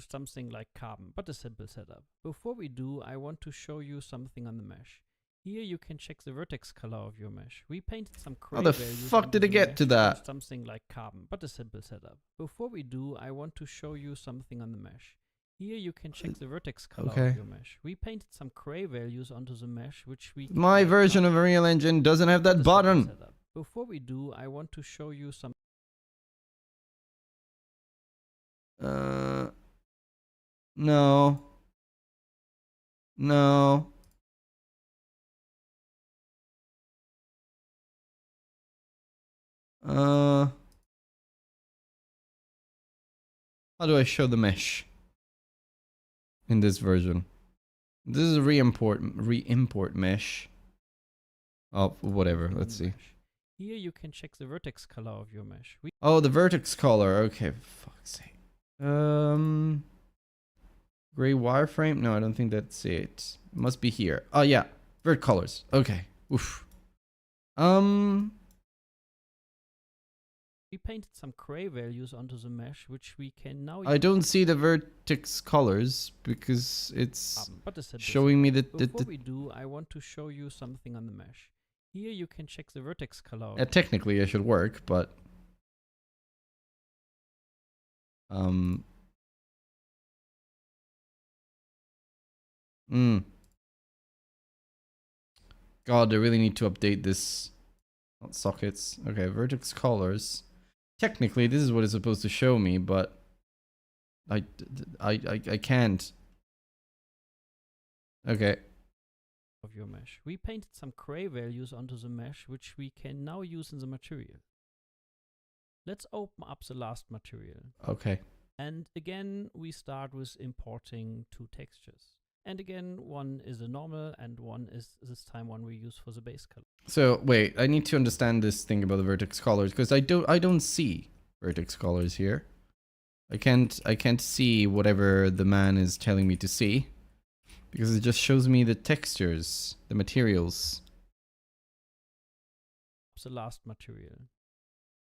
something like carbon, but a simple setup. Before we do, I want to show you something on the mesh. Here you can check the vertex color of your mesh. We painted some gray How the values fuck onto did it the get mesh to that? something like carbon, but a simple setup. Before we do, I want to show you something on the mesh. Here you can check the vertex color okay. of your mesh. We painted some gray values onto the mesh, which we My version of Unreal Engine doesn't have that button. setup. Before we do, I want to show you some. No. No. How do I show the mesh in this version? This is a re-import mesh. Oh, whatever. Let's see. Here you can check the vertex color of your mesh. Oh, the vertex color. Okay, for fuck's sake. Gray wireframe? No, I don't think that's it. It must be here. Oh yeah, vert colors. Okay. Oof. We painted some gray values onto the mesh, which we can now. I don't see the vertex colors because it's showing me that. Before we do, I want to show you something on the mesh. Here you can check the vertex color. Technically, it should work, but God, they really need to update this. Not sockets. Okay, vertex colors. Technically, this is what it's supposed to show me, but I can't. Okay. Of your mesh. We painted some gray values onto the mesh, which we can now use in the material. Let's open up the last material. Okay. And again, we start with importing two textures. And again, one is a normal and one is this time one we use for the base color. So wait, I need to understand this thing about the vertex colors because I don't see vertex colors here. I can't see whatever the man is telling me to see because it just shows me the textures, the materials. The last material.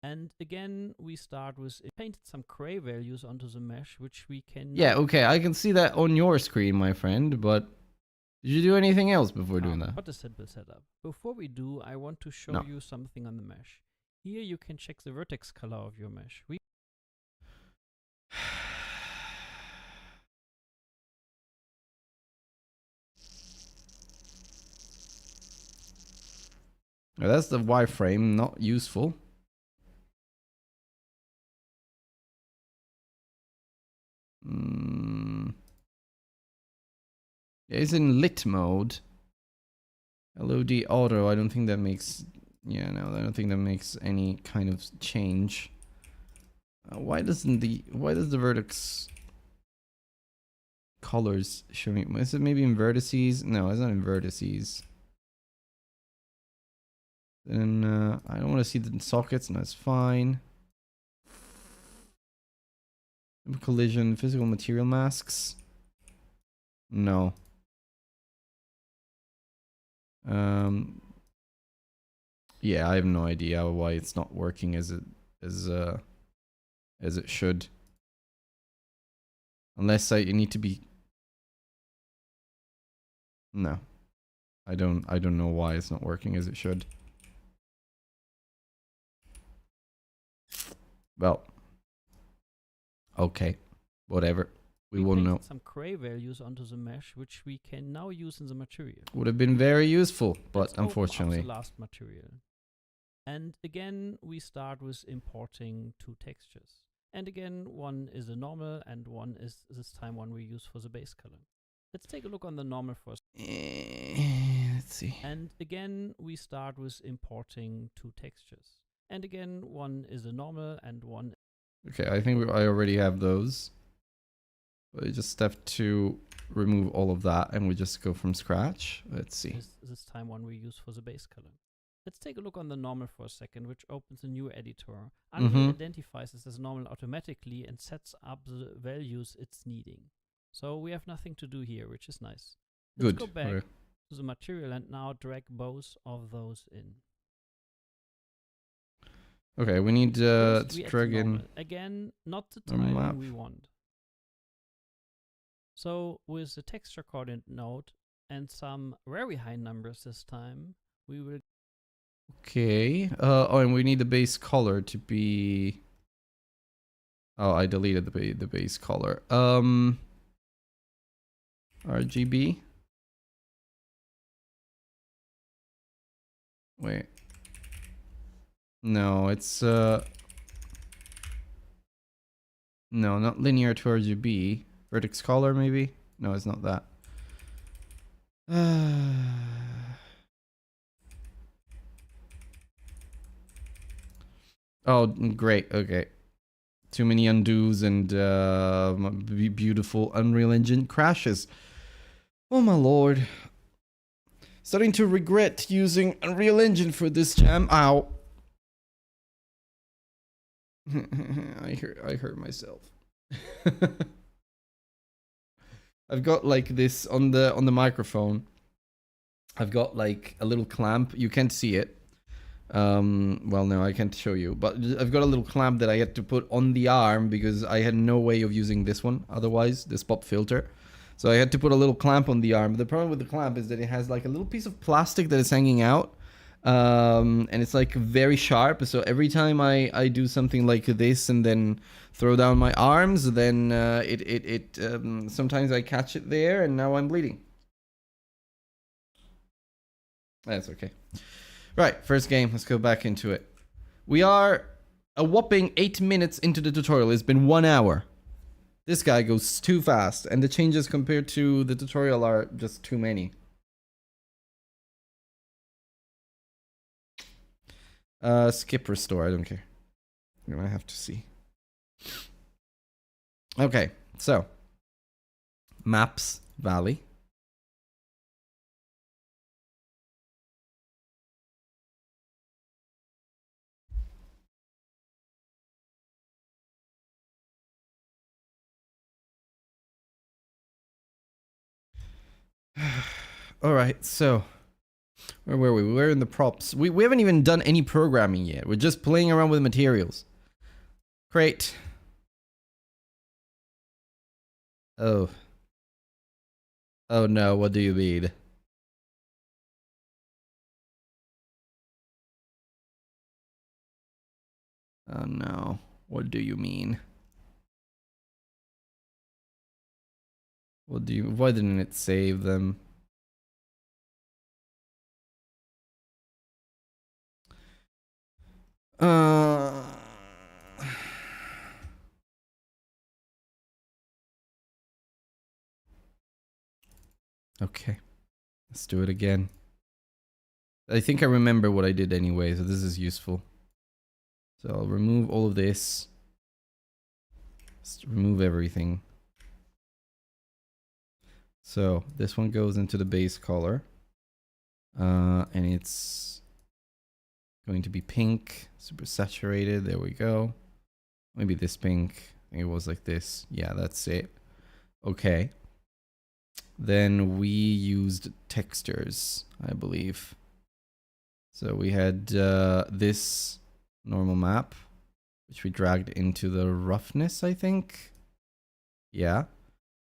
And again, we start with painted some gray values onto the mesh, which we can. Yeah, okay, I can see that on your screen, my friend, but did you do anything else before doing that? But a simple setup. Before we do, I want to show you something on the mesh. Here you can check the vertex color of your mesh. Now, that's the wireframe, not useful. It's in lit mode. LOD auto, I don't think that makes... Yeah, no, I don't think that makes any kind of change. Why does the vertex colors show me? Is it maybe in vertices? No, it's not in vertices. Then I don't want to see the sockets. No, it's fine. Collision, physical material masks. No. Yeah, I have no idea why it's not working as it should. Unless I need to be. No, I don't know why it's not working as it should. Well, okay, whatever. We won't know. Some gray values onto the mesh, which we can now use in the material. Would have been very useful, but Let's open up unfortunately. the last material. And again, we start with importing two textures. And again, one is a normal, and one is this time one we use for the base color. Let's take a look on the normal first. Let's see. And again, we start with importing two textures. And again, one is a normal, and one. Okay, I think I already have those. But I just have to remove all of that, and we just go from scratch. Let's see. This time one we use for the base color. Let's take a look on the normal for a second, which opens a new editor. Unreal identifies this as normal automatically and sets up the values it's needing. So we have nothing to do here, which is nice. Let's go back to the material and now drag both of those in. Okay, we need to drag in. Again, not the timing we want. So with the texture coordinate node and some very high numbers this time, we will. Okay. Oh, and we need the base color to be. Oh, I deleted the base color. RGB. Wait. No, it's no, not linear to RGB. Vertex color, maybe? No, it's not that. Oh, great. Okay. Too many undos and beautiful Unreal Engine crashes. Oh my lord. Starting to regret using Unreal Engine for this jam. Ow. I hurt myself. I've got like this on the microphone. I've got like a little clamp. You can't see it. Well, no, I can't show you. But I've got a little clamp that I had to put on the arm because I had no way of using this one otherwise, this pop filter. So I had to put a little clamp on the arm. But the problem with the clamp is that it has like a little piece of plastic that is hanging out. And it's like very sharp. So every time I do something like this and then throw down my arms, then sometimes I catch it there and now I'm bleeding. That's okay. Right, first game. Let's go back into it. We are a whopping 8 minutes into the tutorial. It's been 1 hour. This guy goes too fast, and the changes compared to the tutorial are just too many. Skip restore, I don't care. You might have to see. Okay, so Maps Valley. All right, so where were we? We were in the props. We haven't even done any programming yet. We're just playing around with materials. Great. Oh. Oh no, what do you mean? Oh no, what do you mean? Why didn't it save them? Okay, let's do it again. I think I remember what I did anyway, so this is useful. So I'll remove all of this. Just remove everything. So this one goes into the base color. And it's going to be pink, super saturated. There we go. Maybe this pink. I think it was like this. Yeah, that's it. Okay. Then we used textures, I believe. So we had this normal map, which we dragged into the roughness, I think. Yeah.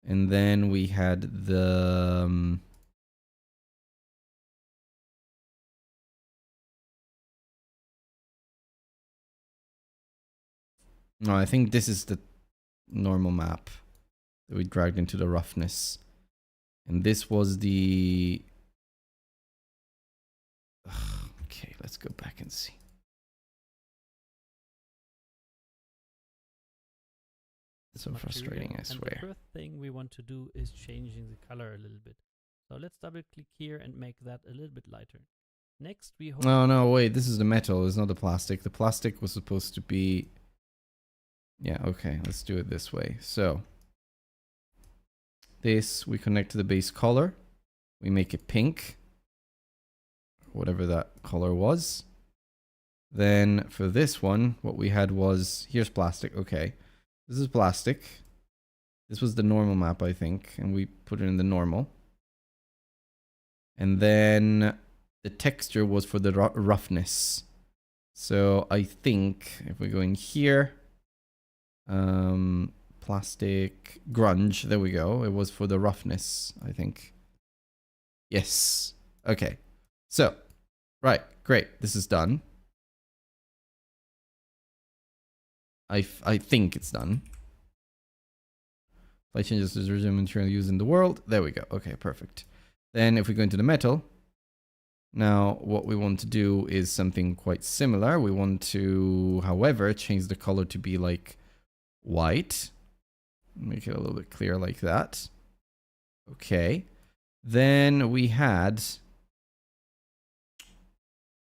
And then we had the... no, I think this is the normal map that we dragged into the roughness. And this was the... okay, let's go back and see. It's so material. frustrating, I And swear. the first thing we want to do is changing the color a little bit. So let's double click here and make that a little bit lighter. Next we hold Oh, no, wait, this is the metal, it's not the plastic. The plastic was supposed to be... yeah, okay, let's do it this way. So, this we connect to the base color. We make it pink. Whatever that color was. Then for this one, what we had was... here's plastic, okay. This is plastic. This was the normal map, I think, and we put it in the normal. And then the texture was for the roughness. So I think if we go in here, plastic grunge, there we go. It was for the roughness, I think. Yes. Okay. So, right, great. This is done. I think it's done. Apply changes to the original material used in the world. There we go. Okay, perfect. Then if we go into the metal, now what we want to do is something quite similar. We want to, however, change the color to be like white. Make it a little bit clearer like that. Okay. Then we had...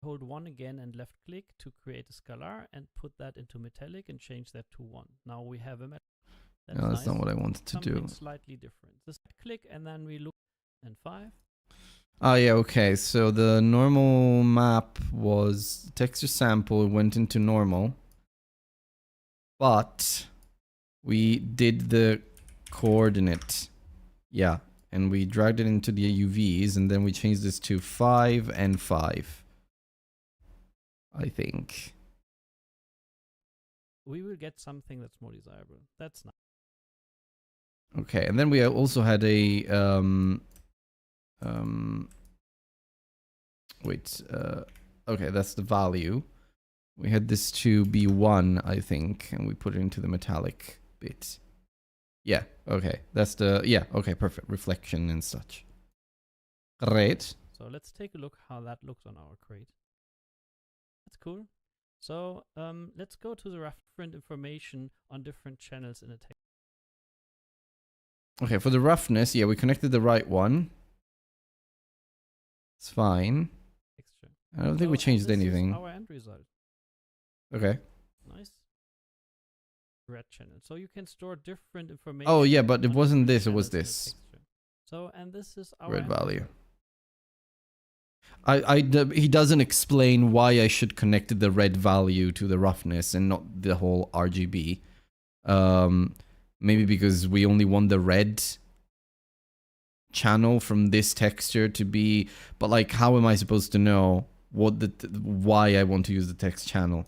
hold 1 again and left click to create a scalar and put that into metallic and change that to 1. Now we have a metal. no, that's not what I wanted to do. Something slightly different. Just click and then we look and 5. Oh yeah, okay. So the normal map was texture sample, it went into normal. But we did the coordinate. Yeah, and we dragged it into the UVs and then we changed this to 5 and 5. I think. We will get something that's more desirable. That's nice. Okay, and then we also had a okay, that's the value. We had this to be 1, I think, and we put it into the metallic bit. Yeah, okay, that's the, yeah, okay, perfect, reflection and such. Great. So let's take a look how that looks on our crate. That's cool. So let's go to the different information on different channels in a text. Okay, for the roughness, yeah, we connected the right one. It's fine. Texture. I don't think we changed this anything. Is our end result. Okay. Nice. Red channel. So you can store different information. Oh yeah, but it on wasn't different this, it was channels in a this. texture. So, and this is our Red end value. result. He doesn't explain why I should connect the red value to the roughness and not the whole RGB. Maybe because we only want the red channel from this texture to be, but like, how am I supposed to know what why I want to use the text channel?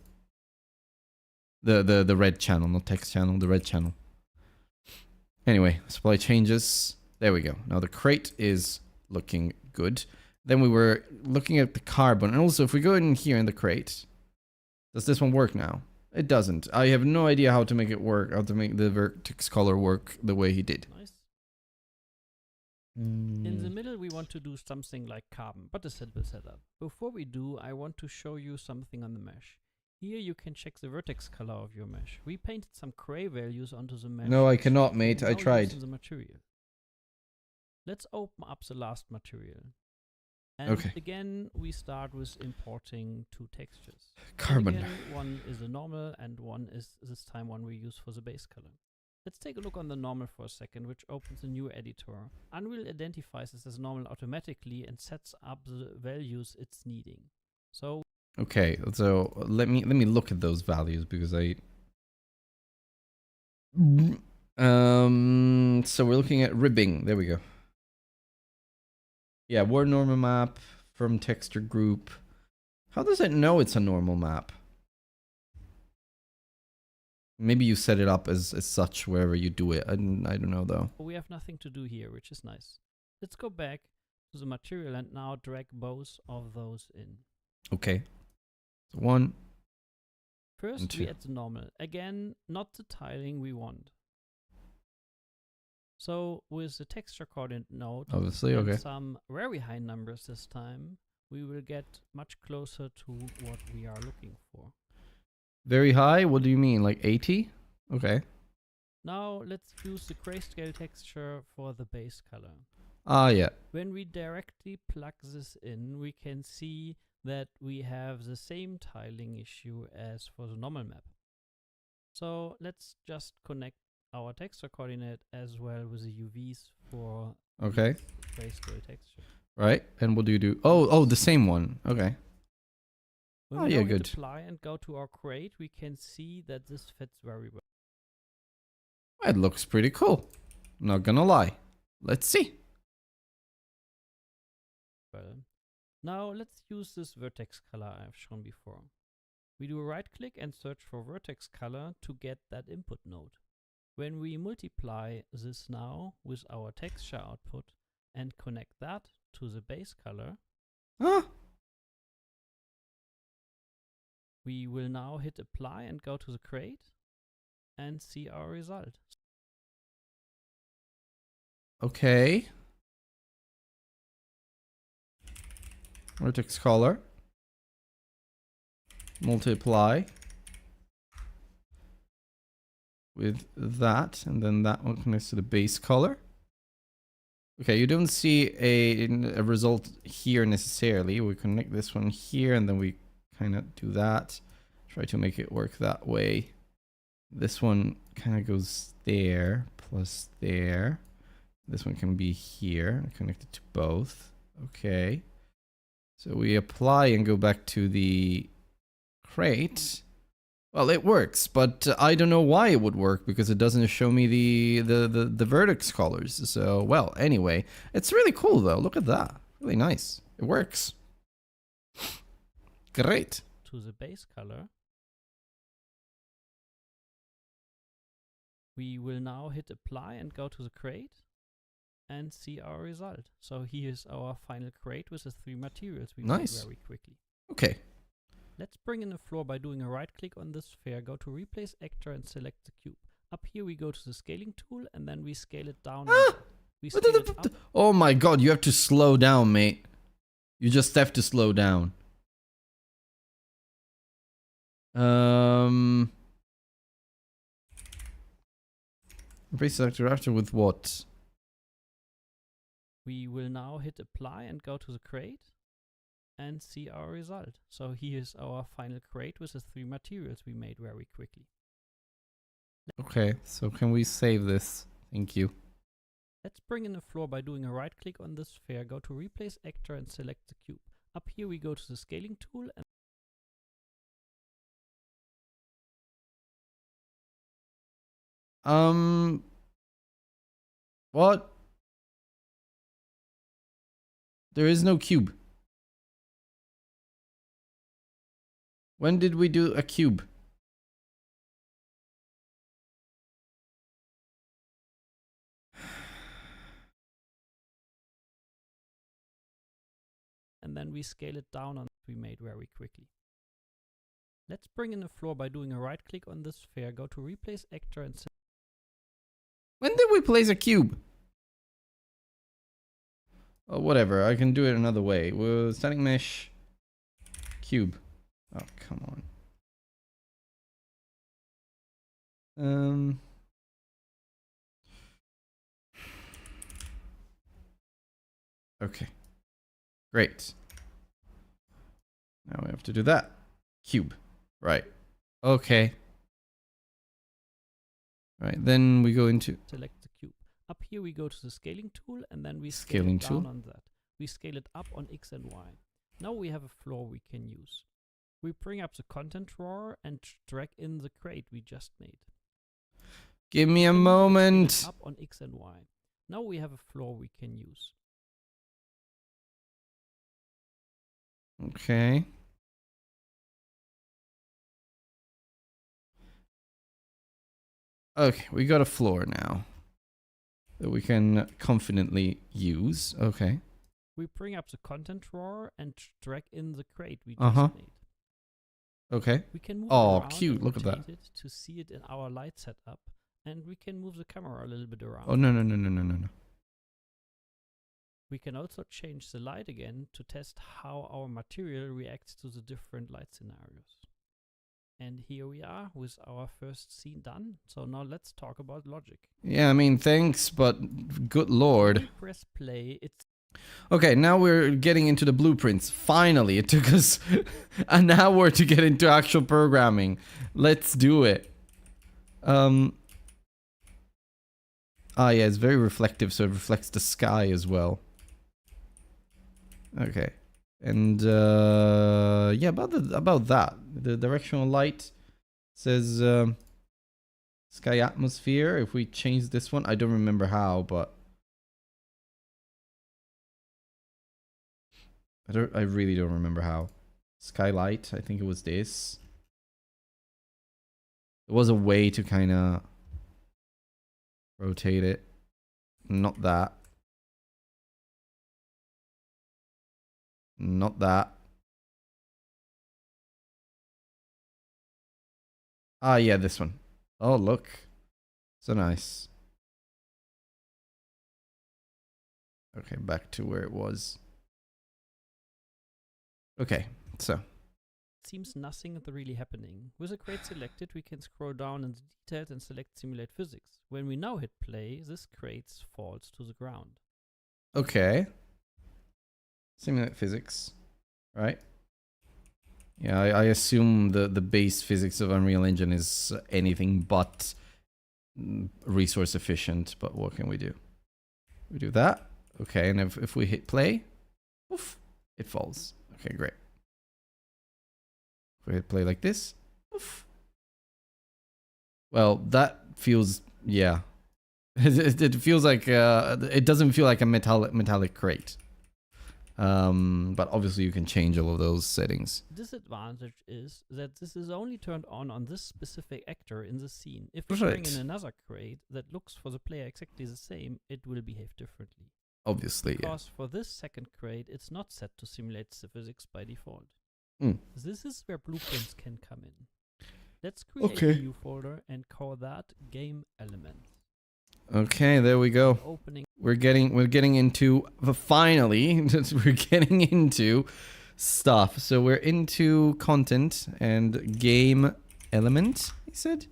The red channel, not text channel, the red channel. Anyway, supply changes. There we go. Now the crate is looking good. Then we were looking at the carbon. And also, if we go in here in the crate, does this one work now? It doesn't. I have no idea how to make it work, how to make the vertex color work the way he did. Nice. In the middle, we want to do something like carbon, but a simple setup. Before we do, I want to show you something on the mesh. Here you can check the vertex color of your mesh. We painted some gray values onto the mesh. No, I cannot, mate. I tried. The material. Let's open up the last material. And Okay. again, we start with importing 2 textures. Carbon. Again, one is a normal and one is this time one we use for the base color. Let's take a look on the normal for a second, which opens a new editor. Unreal identifies this as normal automatically and sets up the values it's needing. So Okay, so let me look at those values because I so we're looking at ribbing. There we go. Yeah, war normal map from texture group. How does it know it's a normal map? Maybe you set it up as such wherever you do it. I don't know though. we have nothing to do here, which is nice. Let's go back to the material and now drag both of those in. Okay. So 1. First, And we 2. add the normal. Again, not the tiling we want. So with the texture coordinate node Obviously, and okay. some very high numbers this time, we will get much closer to what we are looking for. Very high? What do you mean? Like 80? Okay. Now let's use the grayscale texture for the base color. Ah, yeah. When we directly plug this in, we can see that we have the same tiling issue as for the normal map. So let's just connect our texture coordinate as well with the UVs for Okay. grayscale texture. Right. And what do you do? Oh, the same one. Okay. When Oh, we yeah, now hit good. apply and go to our crate, we can see that this fits very well. It looks pretty cool. Not gonna lie. Let's see. Now let's use this vertex color I've shown before. We do a right click and search for vertex color to get that input node. When we multiply this now with our texture output and connect that to the base color, Huh? we will now hit apply and go to the crate and see our result. Okay. Vertex color. Multiply with that, and then that one connects to the base color. Okay, you don't see a result here necessarily. We connect this one here, and then we kind of do that. Try to make it work that way. This one kind of goes there, plus there. This one can be here, connected to both. Okay. So we apply and go back to the crate. Well, it works, but I don't know why it would work because it doesn't show me the vertex colors. So, well, anyway, it's really cool though. Look at that. Really nice. It works. Great. To the base color, we will now hit apply and go to the crate and see our result. So here's our final crate with the 3 materials we made Nice. very quickly. Okay. Let's bring in a floor by doing a right click on this sphere, go to replace actor and select the cube. Up here we go to the scaling tool and then we scale it down. Ah! We scale it up. Oh my god, you have to slow down, mate. You just have to slow down. Replace selector after with what? We will now hit apply and go to the crate and see our result. So here's our final crate with the 3 materials we made very quickly. Okay, so can we save this? Thank you. Let's bring in a floor by doing a right click on this sphere, go to replace actor and select the cube. Up here we go to the scaling tool and What? There is no cube. When did we do a cube? then we scale it down on we made very quickly. Let's bring in a floor by doing a right click on this sphere, go to replace actor and When did we place a cube? Oh, whatever. I can do it another way. Well, static mesh cube. Oh, come on. Okay. Great. Now we have to do that. Cube. Right. Okay. Right, then we go into select the cube. Up here we go to the scaling tool and then we Scaling scale it down tool. on that. We scale it up on X and Y. Now we have a floor we can use. We bring up the content drawer and drag in the crate we just made. give me a Then we will scale it moment. up on X and Y. Now we have a floor we can use. Okay. Okay, we got a floor now that we can confidently use. Okay. We bring up the content drawer and drag in the crate we just Uh-huh. made. Okay. We can move Oh, it around cute, and look at that. rotate it to see it in our light setup, and we can move the camera a little bit around. Oh, no, no, no, no, no, no, no. We can also change the light again to test how our material reacts to the different light scenarios. And here we are with our first scene done. So now let's talk about logic. Yeah, I mean, thanks, but good When lord. we press play, it's Okay, now we're getting into the blueprints. Finally, it took us an hour to get into actual programming. Let's do it. Ah, yeah, it's very reflective, so it reflects the sky as well. Okay, and yeah, about that, the directional light says sky atmosphere. If we change this one, I don't remember how, but I really don't remember how. Skylight, I think it was this. There was a way to kind of rotate it. Not that. Not that. Ah, yeah, this one. Oh, look. So nice. Okay, back to where it was. Okay, so. seems nothing is really happening. With a crate selected, we can scroll down in the details and select simulate physics. When we now hit play, this crate falls to the ground. Okay. Simulate physics, right? Yeah, I assume the base physics of Unreal Engine is anything but resource efficient, but what can we do? We do that. Okay, and if we hit play, oof, it falls. Okay, great. If we hit play like this, oof. Well, that feels, yeah. It feels like, it doesn't feel like a metallic crate. But obviously you can change all of those settings. Disadvantage is that this is only turned on this specific actor in the scene. If we bring in another crate that looks for the player exactly the same, it will behave differently. Obviously, because for this second crate, it's not set to simulate the physics by default. Mm. This is where blueprints can come in. Let's create a new folder and call that game element. Okay, there we go. Opening. We're getting into finally we're getting into stuff. So we're into content and game element, he said.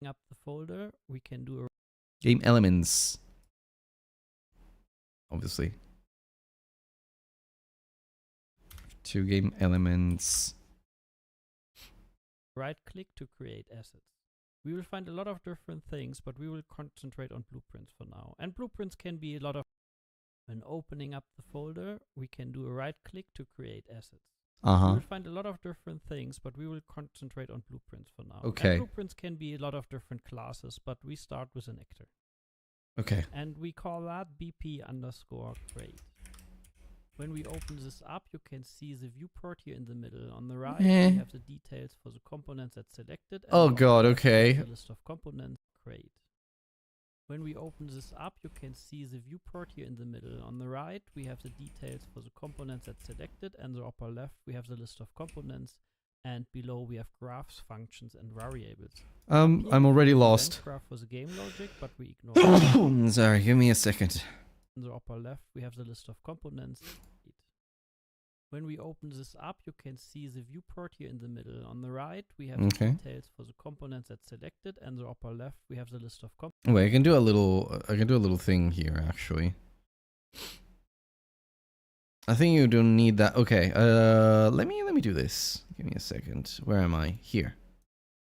Up the folder, we can do a game elements. Obviously. 2 game elements. right click to create assets. We will find a lot of different things, but we will concentrate on blueprints for now. And blueprints can be a lot of... When opening up the folder, we can do a right click to create assets. We will find a lot of different things, but we will concentrate on blueprints for now. Okay. And blueprints can be a lot of different classes, but we start with an actor. Okay. And we call that BP_crate. When we open this up, you can see the viewport here in the middle. On the right, we have the details for the components that's selected. And oh god, okay. the list of components crate. When we open this up, you can see the viewport here in the middle. On the right, we have the details for the components that's selected, and the upper left, we have the list of components. And below, we have graphs, functions, and variables. I'm already lost. Graph for the game logic, but we ignore. Sorry, give me a second. In the upper left, we have the list of components. When we open this up, you can see the viewport here in the middle. On the right, we have the details for the components that's selected, and the upper left, we have the list of components. Wait, I can do a little thing here actually. I think you don't need that. Okay, let me do this. Give me a second. Where am I? Here.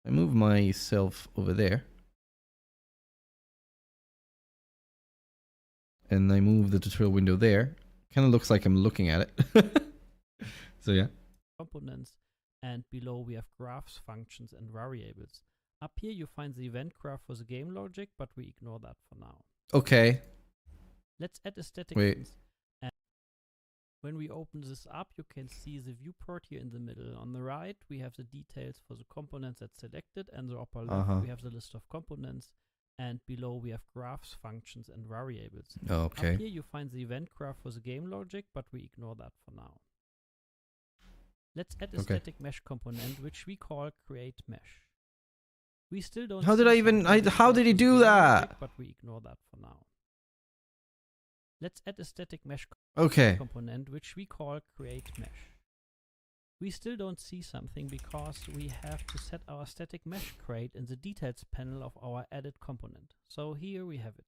I move myself over there. and I move the tutorial window there. Kind of looks like I'm looking at it. So yeah. components, and below we have graphs, functions, and variables. Up here you find the event graph for the game logic, but we ignore that for now. Okay. Let's add a static Wait. instance. And when we open this up, you can see the viewport here in the middle. On the right, we have the details for the components that's selected, and the upper left, we have the list of components, and below we have graphs, functions, and variables. Okay. Up here you find the event graph for the game logic, but we ignore that for now. Let's add a static mesh component, which we call create mesh. We still don't. How did see I even? something How did he for the do game logic, that? but we ignore that for now. Let's add a static mesh Okay. component, which we call create mesh. We still don't see something because we have to set our static mesh crate in the details panel of our added component. So here we have it.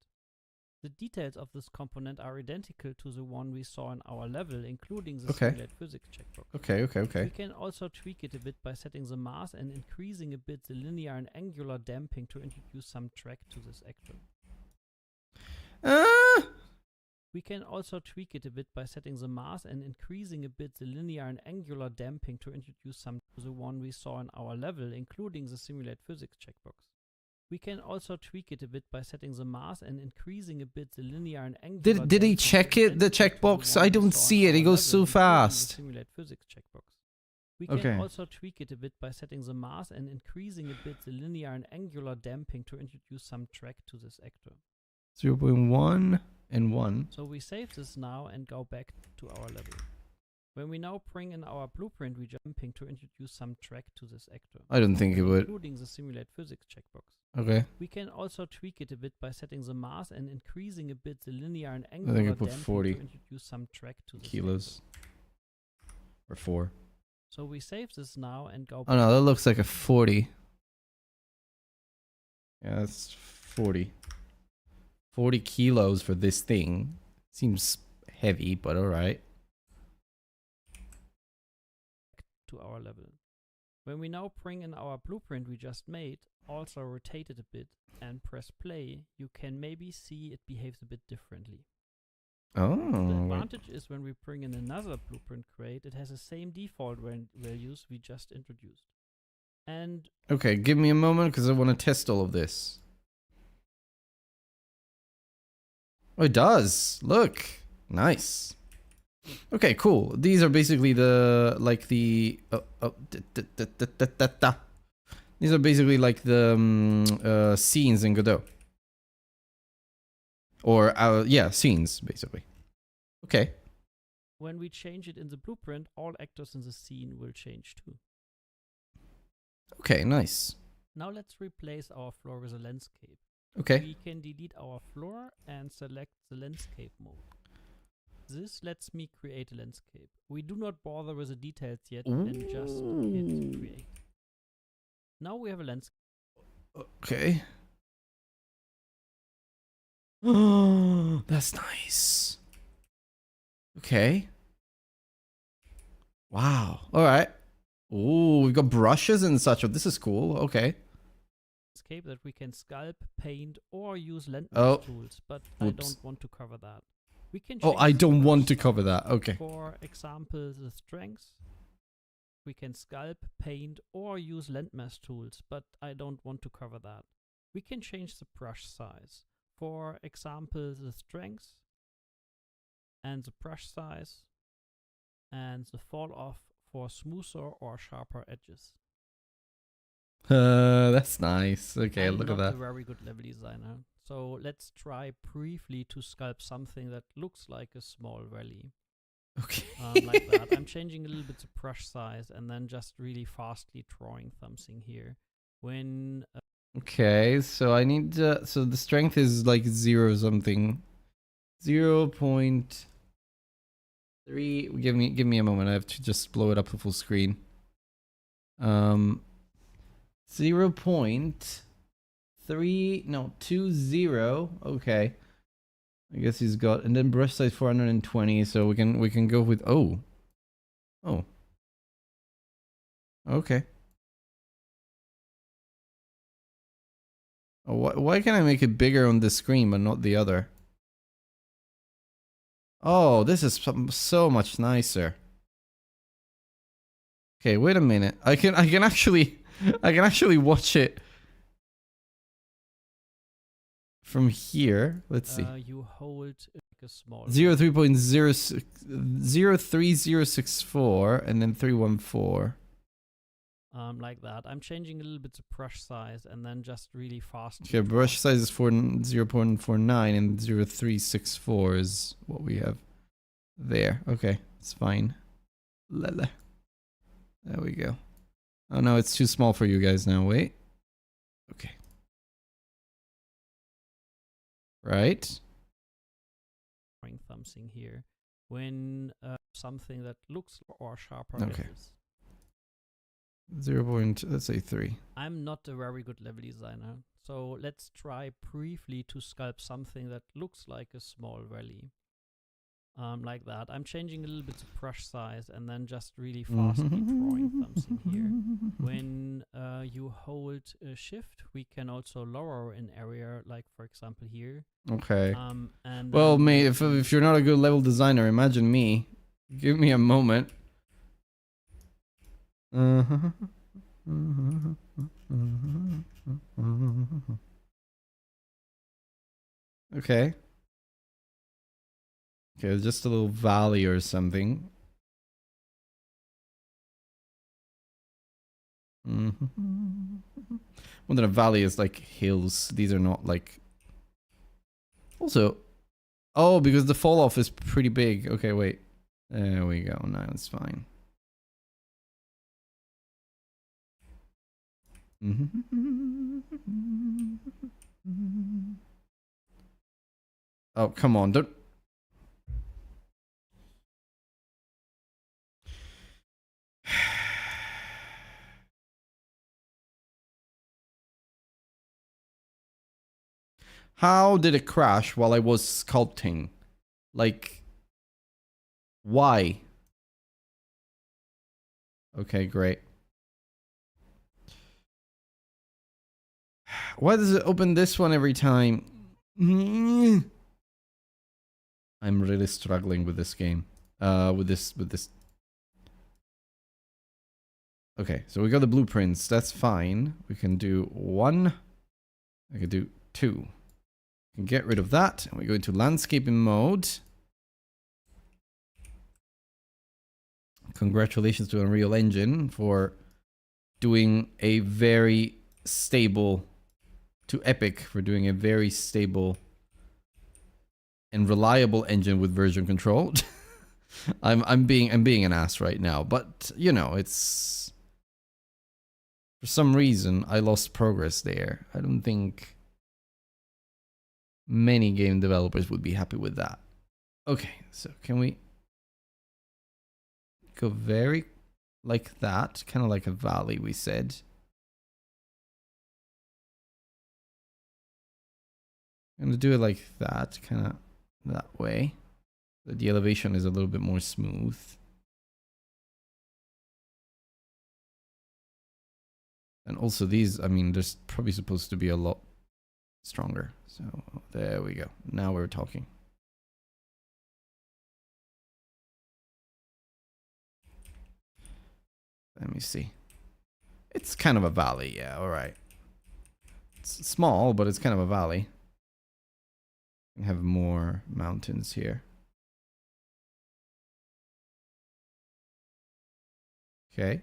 The details of this component are identical to the one we saw in our level, including the simulate physics checkbox. Okay. We can also tweak it a bit by setting the mass and increasing a bit the linear and angular damping to introduce some track to this actor. We can also tweak it a bit by setting the mass and increasing a bit the linear and angular damping to introduce some to the one we saw in our level, including the simulate physics checkbox. We can also tweak it a bit by setting the mass and increasing a bit the linear and angular. Did he check it? The checkbox? I don't see it. It goes so fast. Simulate physics checkbox. We can also tweak it a bit by setting the mass and increasing a bit the linear and angular damping to introduce some track to this actor. 0.1 and 1. So we save this now and go back to our level. When we now bring in our blueprint, we jumping to introduce some track to this actor. I don't think it would. Including the simulate physics checkbox. Okay. We can also tweak it a bit by setting the mass and increasing a bit the linear and I angular think I put damping 40 to introduce some track to this kilos. Or 4. So we save this now and go Oh no, that looks like a 40. Yeah, that's 40. 40 kilos for this thing. Seems heavy, but alright. to our level. When we now bring in our blueprint we just made, also rotate it a bit and press play, you can maybe see it behaves a bit differently. Oh. The advantage is when we bring in another blueprint crate, it has the same default values we just introduced. And okay, give me a moment because I want to test all of this. Oh, it does. Look. Nice. Okay, cool. These are basically the, like the, these are basically like the scenes in Godot. Or, yeah, scenes, basically. Okay. when we change it in the blueprint, all actors in the scene will change too. Okay, nice. Now let's replace our floor with a landscape. Okay. We can delete our floor and select the landscape mode. This lets me create a landscape. We do not bother with the details yet and just hit create. Now we have a landscape. Okay. Oh, that's nice. Okay. Wow. All right. Ooh, we've got brushes and such. This is cool. Okay. Landscape that we can sculpt, paint, or use landmass tools, but I don't want to cover that. We can. Oh, I don't want to cover that. Okay. For example, the strength. We can sculpt, paint, or use landmass tools, but I don't want to cover that. We can change the brush size. For example, the strength and the brush size and the fall off for smoother or sharper edges. That's nice. Okay, I'm look at not that. a very good level designer. So let's try briefly to sculpt something that looks like a small valley. Okay. Like that. I'm changing a little bit the brush size and then just really fastly drawing something here. When Okay, so I need to, so the strength is like 0 something. 0.3. Give me a moment. I have to just blow it up to full screen. 0.3, no, 20. Okay. I guess he's got, and then brush size 420, so we can go with, oh. Okay. Oh, why can I make it bigger on this screen but not the other? Oh, this is so much nicer. Okay, wait a minute. I can actually watch it from here. Let's see. You hold like a small 0.03064 and then 314. like that. I'm changing a little bit the brush size and then just really fast. Okay, brush size is 0.49 and 0.364 is what we have there. Okay, it's fine. Lele. There we go. Oh no, it's too small for you guys now. Wait. Okay. Right. Something here when something that looks or sharper. Okay. Is. 0. Let's say 3. I'm not a very good level designer, so let's try briefly to sculpt something that looks like a small valley. Like that. I'm changing a little bit the brush size and then just really fastly drawing something here. When you hold shift, we can also lower an area, like for example here. Okay. And well, mate, if you're not a good level designer, imagine me. Give me a moment. Okay. Okay, just a little valley or something. More than a valley is like hills. These are not like... Also... Oh, because the fall off is pretty big. Okay, wait. There we go. Now it's fine. Oh, come on. Don't... How did it crash while I was sculpting? Like, why? Okay, great. Why does it open this one every time? I'm really struggling with this game. With this. Okay, so we got the blueprints. That's fine. We can do 1. I can do 2. We can get rid of that. And we go into landscaping mode. Congratulations to Unreal Engine for doing a very stable... To Epic for doing a very stable and reliable engine with version control. I'm being an ass right now, but you know, it's for some reason I lost progress there. I don't think many game developers would be happy with that. Okay, so can we go very like that, kind of like a valley we said. I'm going to do it like that, kind of that way. So the elevation is a little bit more smooth. And also these, I mean, there's probably supposed to be a lot stronger. So there we go. Now we're talking. Let me see. It's kind of a valley, yeah, all right. It's small, but it's kind of a valley. Have more mountains here. Okay.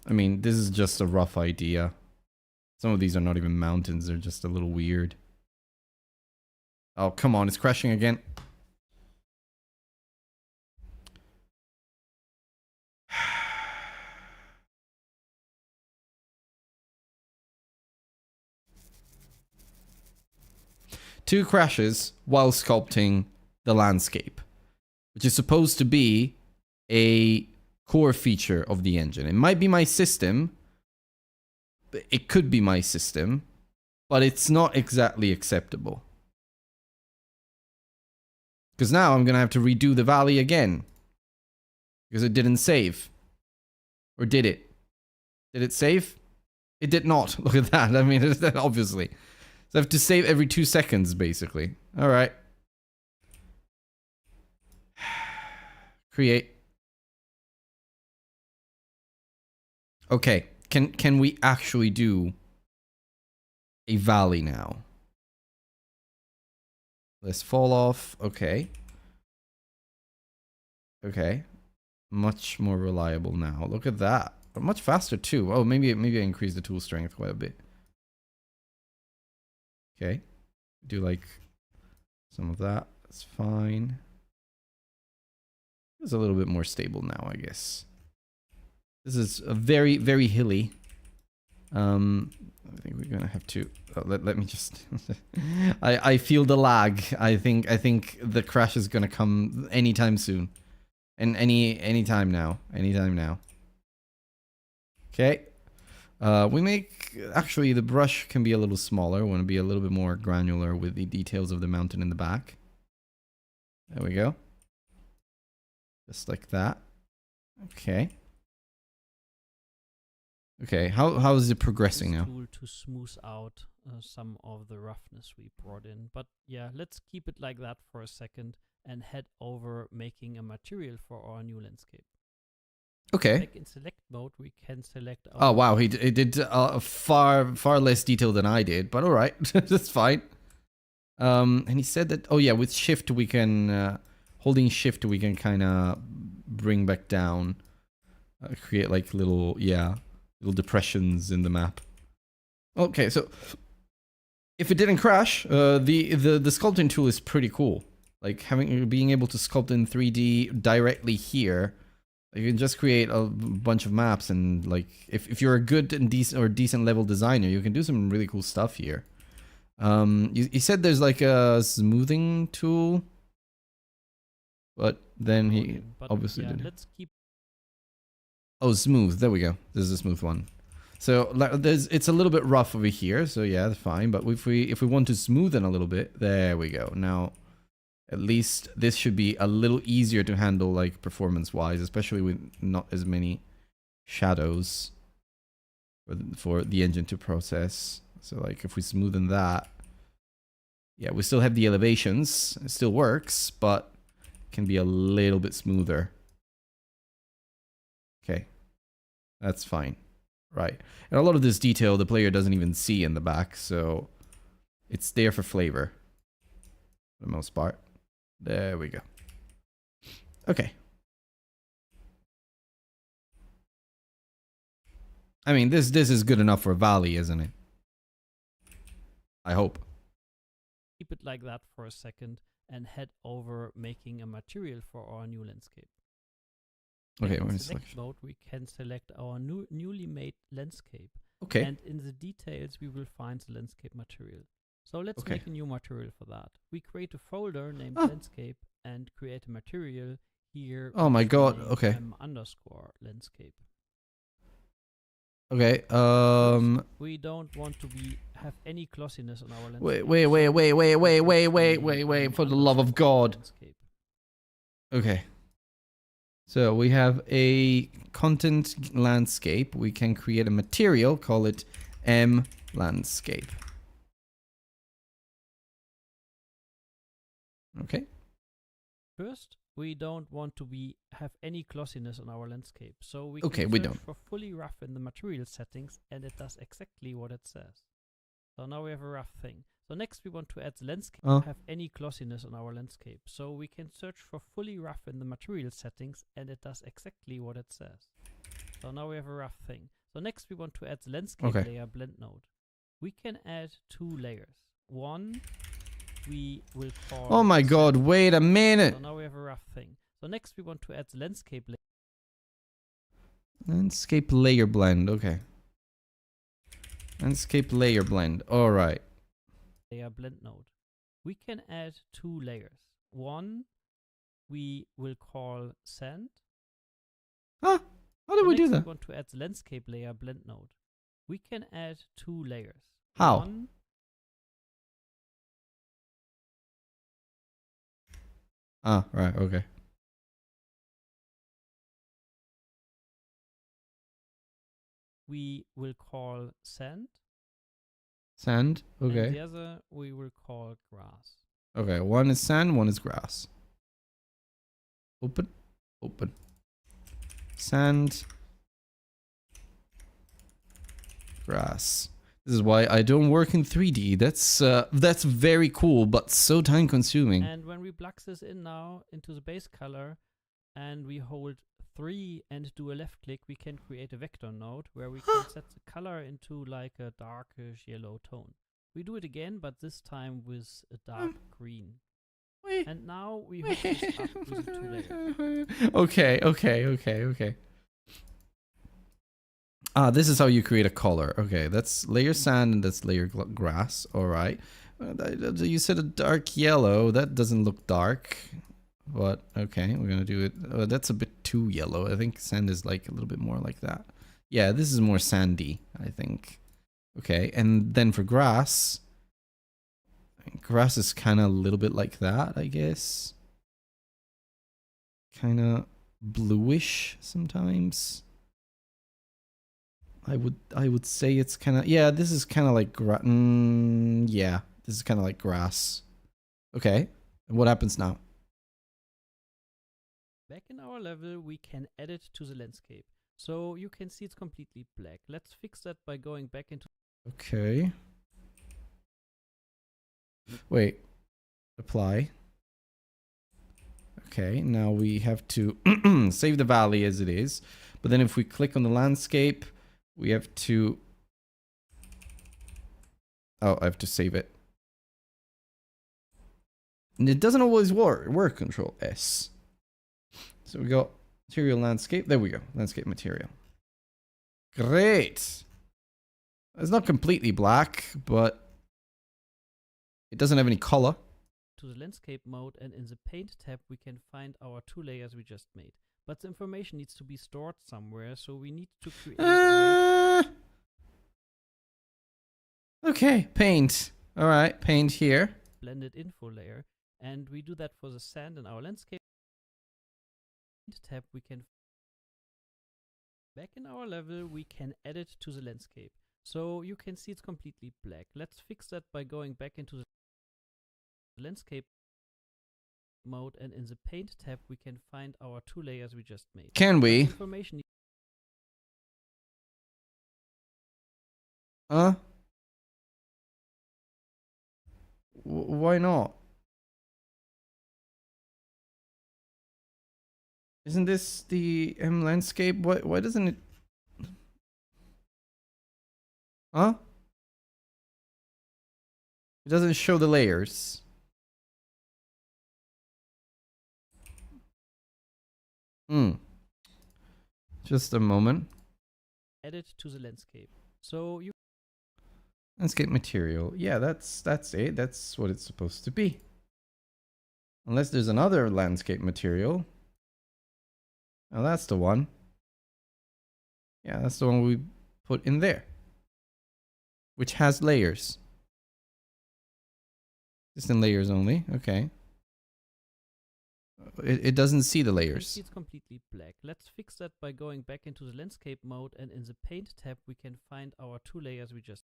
I mean, this is just a rough idea. Some of these are not even mountains, they're just a little weird. Oh, come on, it's crashing again. Two crashes while sculpting the landscape, which is supposed to be a core feature of the engine. It might be my system, it could be my system, but it's not exactly acceptable. Because now I'm going to have to redo the valley again. Because it didn't save. Or did it? Did it save? It did not. Look at that. I mean, obviously. So I have to save every 2 seconds, basically. Alright. Create. Okay. Can we actually do a valley now? Let's fall off. Okay. Okay. Much more reliable now. Look at that. But much faster too. Oh, maybe I increased the tool strength quite a bit. Okay. Do like some of that. That's fine. It's a little bit more stable now, I guess. This is a very, very hilly. I think we're gonna have to let me just I feel the lag. I think the crash is gonna come anytime soon. And anytime now. Anytime now. Okay. We make actually the brush can be a little smaller. We want to be a little bit more granular with the details of the mountain in the back. There we go. Just like that. Okay. Okay, how is it progressing now? Tool to smooth out some of the roughness we brought in. But yeah, let's keep it like that for a second and head over making a material for our new landscape. Okay. Like in select mode, we can select Oh wow, he did far less detail than I did, but all right, that's fine. And he said that with shift we can holding shift we can kind of bring back down, create like little depressions in the map. Okay, so if it didn't crash, the sculpting tool is pretty cool. Like being able to sculpt in 3D directly here. You can just create a bunch of maps, and like if you're a good and decent level designer, you can do some really cool stuff here. You said there's like a smoothing tool, but then he obviously didn't. Let's keep. Oh, smooth. There we go. This is a smooth one. So it's a little bit rough over here. So yeah, that's fine. But if we want to smoothen a little bit, there we go. Now, at least this should be a little easier to handle, like performance-wise, especially with not as many shadows for the engine to process. So like if we smoothen that, yeah, we still have the elevations. It still works, but it can be a little bit smoother. Okay, that's fine. Right. And a lot of this detail the player doesn't even see in the back, so it's there for flavor for the most part. There we go. Okay. I mean, this is good enough for Valley, isn't it? I hope. Keep it like that for a second and head over making a material for our new landscape. Okay, we're in select selection mode. We can select our newly made landscape. Okay. And in the details, we will find the landscape material. So let's make a new material for that. We create a folder named landscape and create a material here. Oh my god, okay. Underscore landscape. Okay, we don't want to have any glossiness on our landscape. Wait, for the love of God. Landscape. Okay. So we have a content landscape. We can create a material, call it M landscape. Okay. First, we don't want to have any glossiness on our landscape, so we can search for fully rough in the material settings, and it does exactly what it says. So now we have a rough thing. So next we want to add the landscape, have any glossiness on our landscape, so we can search for fully rough in the material settings, and it does exactly what it says. So now we have a rough thing. So next we want to add the landscape layer blend node. We can add 2 layers. One we will call... Oh my god, wait a minute! So now we have a rough thing. So next we want to add the landscape layer. Landscape layer blend, okay. Landscape layer blend, alright. Layer blend node. We can add 2 layers. One we will call sand. Huh? How did we do that? We want to add the landscape layer blend node. We can add 2 layers. How? One right, okay. we will call sand. Sand, okay. And the other we will call grass. Okay, one is sand, one is grass. Open. Open. Sand. Grass. This is why I don't work in 3D. That's very cool, but so time consuming. And when we plug this in now into the base color and we hold 3 and do a left click, we can create a vector node where we can set the color into like a darkish yellow tone. We do it again, but this time with a dark green. And now we hook this up with the 2 layers. Okay. Ah, this is how you create a color. Okay, that's layer sand and that's layer grass. All right. You said a dark yellow. That doesn't look dark. But okay, we're gonna do it. That's a bit too yellow. I think sand is like a little bit more like that. Yeah, this is more sandy, I think. Okay, and then for grass is kind of a little bit like that, I guess. Kind of bluish sometimes. I would say it's kind of, yeah, this is kind of like yeah, this is kind of like grass. Okay, and what happens now? Back in our level, we can add it to the landscape. So you can see it's completely black. Let's fix that by going back into... Okay. Wait. Apply. Okay, now we have to save the valley as it is. But then if we click on the landscape, we have to... Oh, I have to save it. And it doesn't always work. Control S. So we got material landscape. There we go. Landscape material. Great. It's not completely black, but it doesn't have any color. To the landscape mode, and in the paint tab we can find our 2 layers we just made. But the information needs to be stored somewhere, so we need to create okay, paint. All right, paint here. Blended info layer, and we do that for the sand in our landscape tab. We can back in our level, we can add it to the landscape. So you can see it's completely black. Let's fix that by going back into the landscape mode, and in the paint tab we can find our 2 layers we just made. Can we? Information. Huh? Why not? Isn't this the landscape? Why doesn't it? Huh? It doesn't show the layers. Just a moment. Add it to the landscape. So you Landscape material. Yeah, that's it. That's what it's supposed to be. Unless there's another landscape material. Oh, that's the one. Yeah, that's the one we put in there. Which has layers. Just in layers only. Okay. It doesn't see the layers. It's completely black. Let's fix that by going back into the landscape mode, and in the paint tab we can find our 2 layers we just...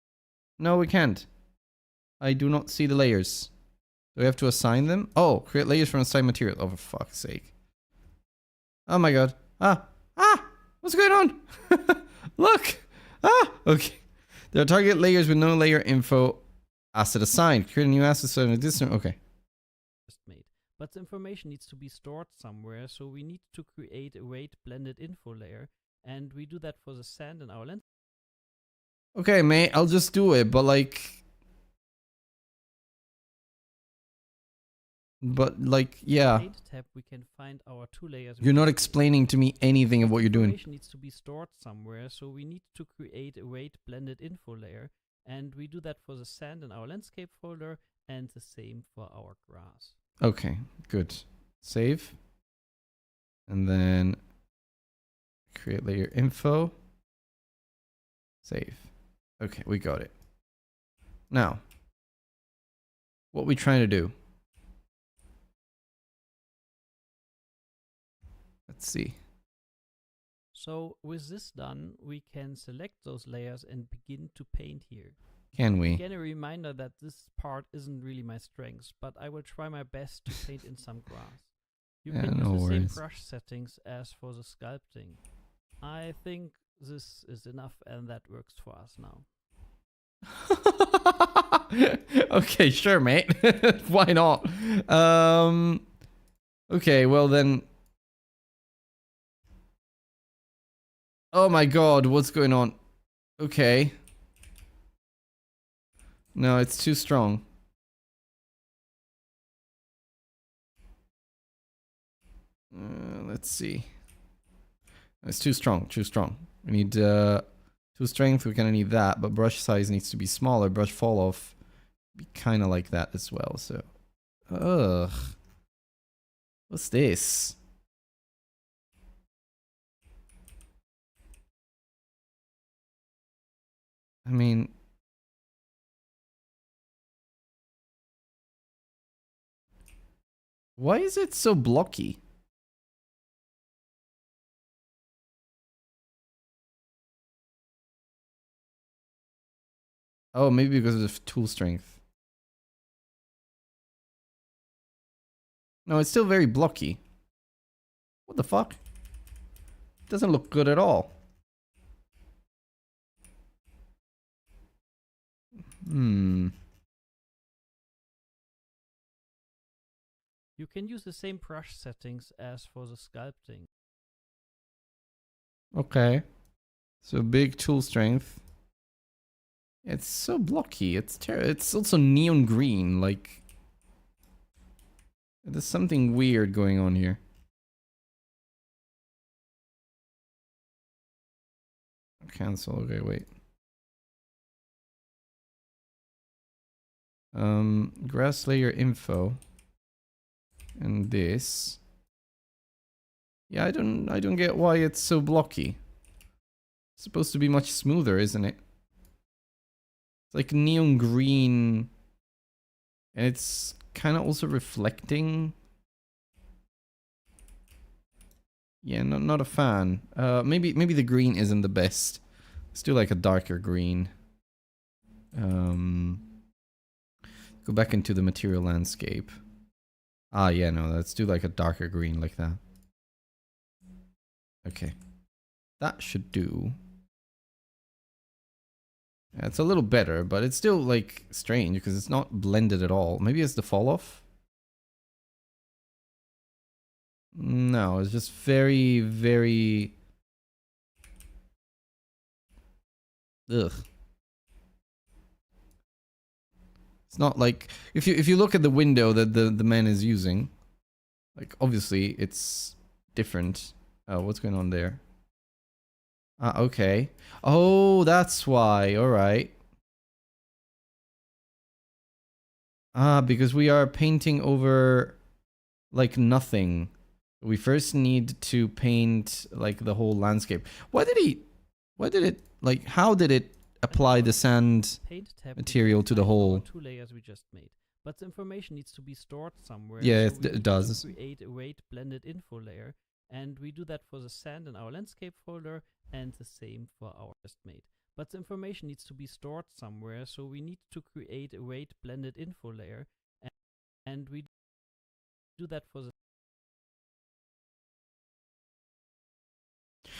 No, we can't. I do not see the layers. Do we have to assign them? Oh, create layers from assigned material. Oh, for fuck's sake. Oh my god. What's going on? Look. Okay. There are target layers with no layer info. Asset assigned. Create a new asset so in a distant. Okay. Just made. But the information needs to be stored somewhere, so we need to create a weight blended info layer, and we do that for the sand in our landscape. Okay, mate. I'll just do it, but like. Yeah. Paint tab we can find our 2 layers. You're not explaining to me anything of what you're doing. Information needs to be stored somewhere, so we need to create a weight blended info layer, and we do that for the sand in our landscape folder, and the same for our grass. Okay, good. Save. And then create layer info. Save. Okay, we got it. Now, what we trying to do? Let's see. So with this done, we can select those layers and begin to paint here. Can we? Again, a reminder that this part isn't really my strength, but I will try my best to paint in some grass. You Yeah, can no use the same worries. brush settings as for the sculpting. I think this is enough and that works for us now. Okay, sure, mate. Why not? Okay, well then. Oh my god, what's going on? Okay. No, it's too strong. Let's see. It's too strong, too strong. We need 2 strength, we kinda need that, but brush size needs to be smaller. Brush fall off be kinda like that as well, so. Ugh. What's this? I mean, why is it so blocky? Oh, maybe because of the tool strength. No, it's still very blocky. What the fuck? Doesn't look good at all. Hmm. You can use the same brush settings as for the sculpting. Okay. So big tool strength. It's so blocky. It's also neon green. Like, there's something weird going on here. Cancel. Okay, wait. Grass layer info. And this. Yeah, I don't get why it's so blocky. It's supposed to be much smoother, isn't it? It's like neon green. And it's kind of also reflecting. Yeah, not a fan. Maybe the green isn't the best. Let's do like a darker green. Go back into the material landscape. Ah, yeah, no, let's do like a darker green like that. Okay. That should do. Yeah, it's a little better, but it's still like strange because it's not blended at all. Maybe it's the fall off. No, it's just very, very... Ugh. It's not like... If you look at the window that the man is using, like, obviously, it's different. Oh, what's going on there? Okay. Oh, that's why. Alright. Because we are painting over, like, nothing. We first need to paint, like, the whole landscape. Why did it, like, how did it apply the sand Paint tab material to the whole? 2 layers we just made. But the information needs to be stored somewhere. Yeah, so we it need does. to create a weight blended info layer. And we do that for the sand in our landscape folder and the same for our just made. But the information needs to be stored somewhere. So we need to create a weight blended info layer. And we do that for the...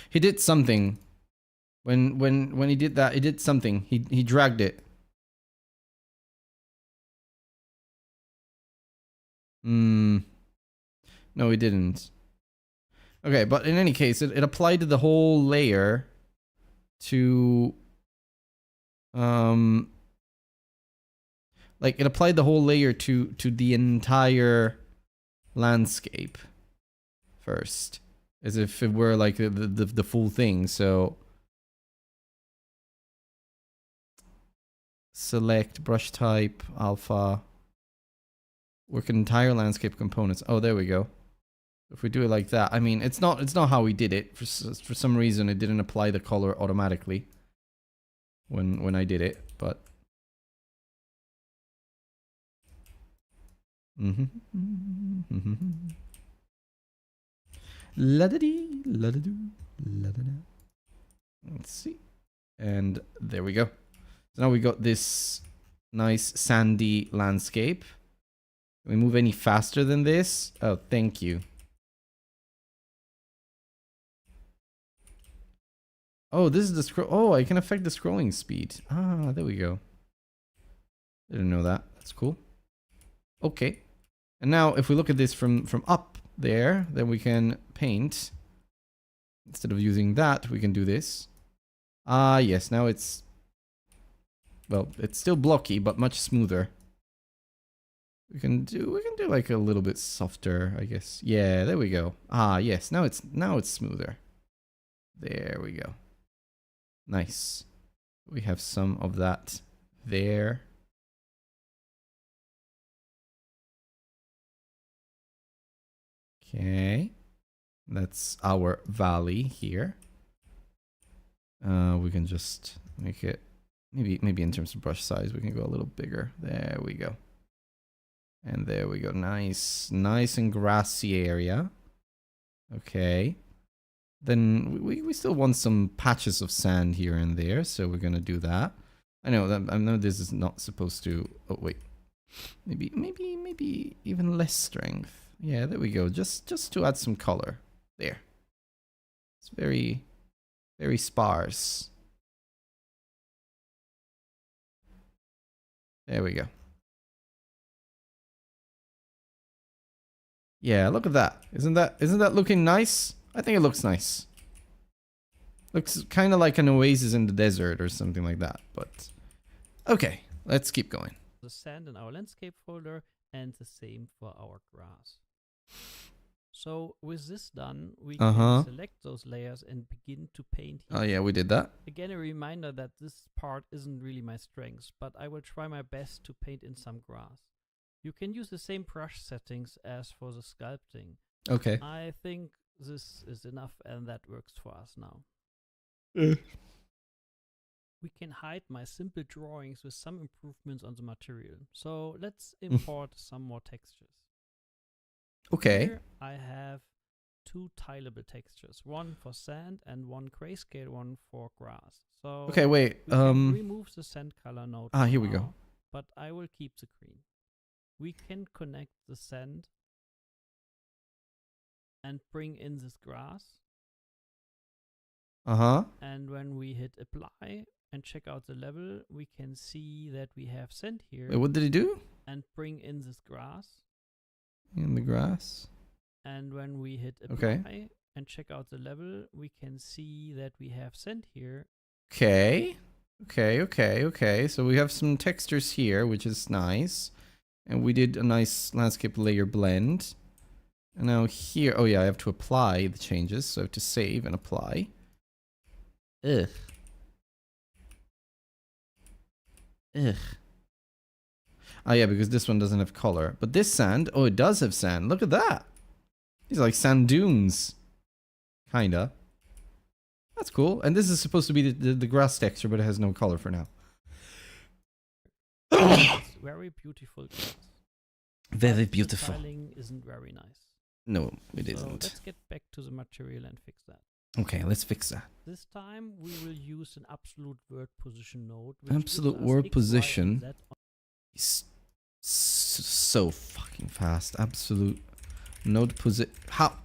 He did something. When he did that, he did something. He dragged it. No, he didn't. Okay, but in any case, it applied to the whole layer to like it applied the whole layer to the entire landscape first, as if it were like the full thing. So select brush type alpha, work entire landscape components. Oh, there we go. If we do it like that, I mean, it's not how we did it. For some reason, it didn't apply the color automatically when I did it, but la da dee, la da do, la da da. Let's see, and there we go. So now we got this nice sandy landscape. Can we move any faster than this? Oh, thank you. Oh, this is the scroll. Oh, I can affect the scrolling speed. Ah, there we go. Didn't know that. That's cool. Okay. And now if we look at this from up there, then we can paint. Instead of using that, we can do this. Ah, yes. Now it's, well, it's still blocky, but much smoother. We can do like a little bit softer, I guess. Yeah, there we go. Ah, yes. Now it's smoother. There we go. Nice. We have some of that there. Okay. That's our valley here. We can just make it maybe in terms of brush size we can go a little bigger. There we go. And there we go. Nice and grassy area. Okay. Then we still want some patches of sand here and there, so we're gonna do that. I know this is not supposed to. Oh wait, maybe even less strength. Yeah, there we go. Just to add some color. There. It's very sparse. There we go. Yeah, look at that. Isn't that looking nice? I think it looks nice. Looks kind of like an oasis in the desert or something like that, but okay, let's keep going. The sand in our landscape folder and the same for our grass. So with this done, we can select those layers and begin to paint here. Oh yeah, we did that. Again, a reminder that this part isn't really my strength, but I will try my best to paint in some grass. You can use the same brush settings as for the sculpting. Okay. I think this is enough and that works for us now. We can hide my simple drawings with some improvements on the material. So let's import some more textures. Okay. Here I have two tileable textures, one for sand and one grayscale one for grass. So okay, wait. we can remove the sand color node. Here we go. But I will keep the green. We can connect the sand and bring in this grass. And when we hit apply and check out the level, we can see that we have sand here. Wait, what did he do? And bring in this grass. In the grass. And when we hit apply and check out the level, we can see that we have sand here. Okay. So we have some textures here, which is nice. And we did a nice landscape layer blend. And now here, oh yeah, I have to apply the changes. So I have to save and apply. Ugh. Oh yeah, because this one doesn't have color. But this sand, oh, it does have sand. Look at that. These are like sand dunes. Kinda. That's cool. And this is supposed to be the grass texture, but it has no color for now. It's very beautiful grass. Very But beautiful. The styling isn't very nice. No, it So isn't. let's get back to the material and fix that. Okay, let's fix that. This time we will use an absolute word position node. Absolute word position. It's so fucking fast. Absolute node position. How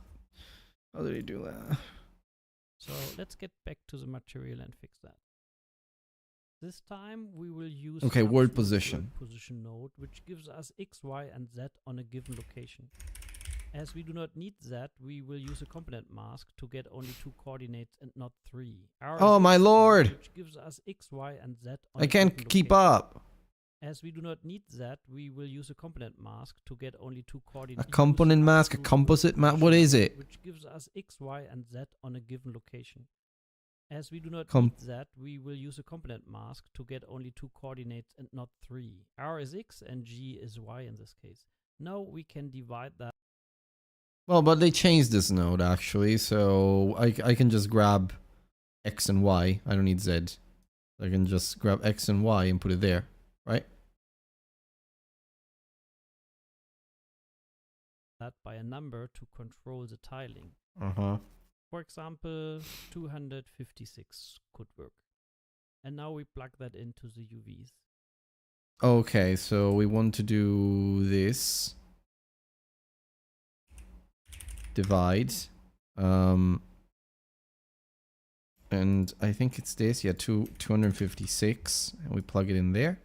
did he do that? So let's get back to the material and fix that. This time we will use okay, an word absolute position. Word position node, which gives us x, y, and z on a given location. As we do not need that, we will use a component mask to get only 2 coordinates and not 3. Oh my lord! Which gives us x, y, and z on I a can't given keep location. up. As we do not need that, we will use a component mask to get only 2 coordinates. A component mask, a composite mask. What is it? Which gives us x, y, and z on a given location. As we do not Com- need that, we will use a component mask to get only 2 coordinates and not 3. R is x and G is y in this case. Now we can divide that. Well, but they changed this node actually, so I can just grab X and Y. I don't need Z. I can just grab X and Y and put it there, right? That by a number to control the tiling. Uh-huh. For example, 256 could work. And now we plug that into the UVs. Okay, so we want to do this. Divide. And I think it's this, yeah, 256. And we plug it in there.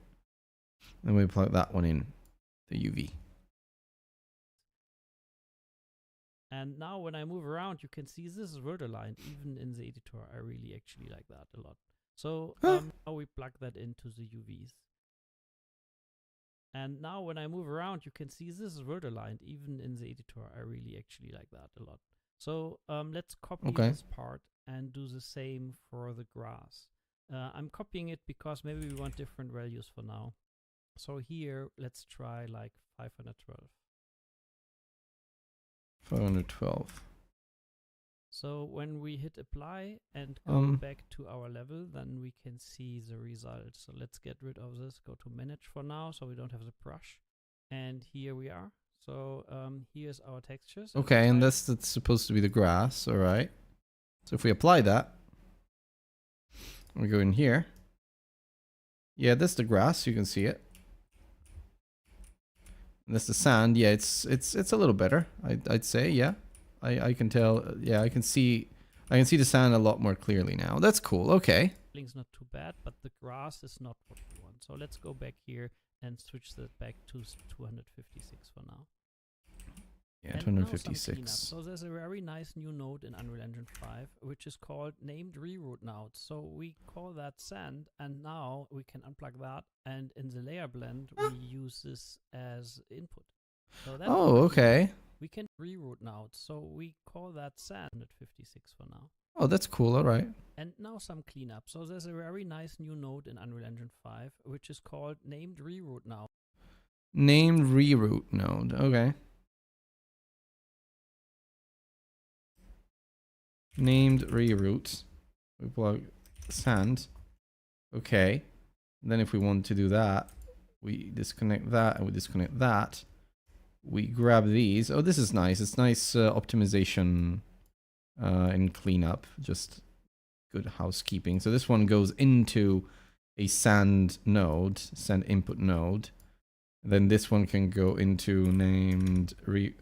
And we plug that one in, the UV. And now when I move around, you can see this is word aligned, even in the editor. I really actually like that a lot. So now we plug that into the UVs. And now when I move around, you can see this is word aligned, even in the editor. I really actually like that a lot. So let's copy this part and do the same for the grass. I'm copying it because maybe we want different values for now. So here, let's try like 512. 512. So when we hit apply and go back to our level, then we can see the result. So let's get rid of this, go to manage for now, so we don't have the brush. And here we are. So here's our textures. Okay, and that's supposed to be the grass, all right. So if we apply that, we go in here. Yeah, that's the grass, you can see it. And that's the sand. Yeah, it's a little better, I'd say, yeah. I can tell, yeah, I can see the sand a lot more clearly now. That's cool, okay. Link's not too bad, but the grass is not what we want. So let's go back here and switch that back to 256 for now. Yeah, and 256. So there's a very nice new node in Unreal Engine 5, which is called named reroute node. So we call that sand, and now we can unplug that, and in the layer blend, we use this as input. So that's okay. We can reroute node, so we call that sand 156 for now. Oh, that's cool, all right. And now some cleanup. So there's a very nice new node in Unreal Engine 5, which is called named reroute node. Named reroute node, okay. Named reroute. We plug sand. Okay. And then if we want to do that, we disconnect that and we disconnect that. We grab these. Oh, this is nice. It's nice optimization and cleanup. Just good housekeeping. So this one goes into a sand node, sand input node. Then this one can go into named reroute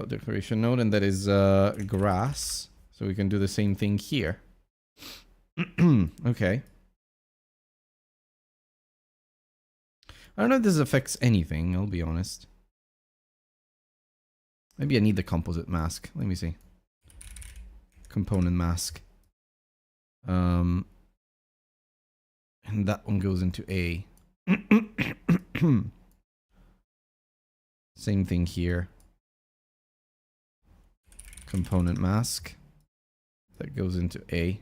declaration node, and that is grass. So we can do the same thing here. Okay. I don't know if this affects anything, I'll be honest. Maybe I need the composite mask. Let me see. Component mask. And that one goes into A. Same thing here. Component mask. That goes into A.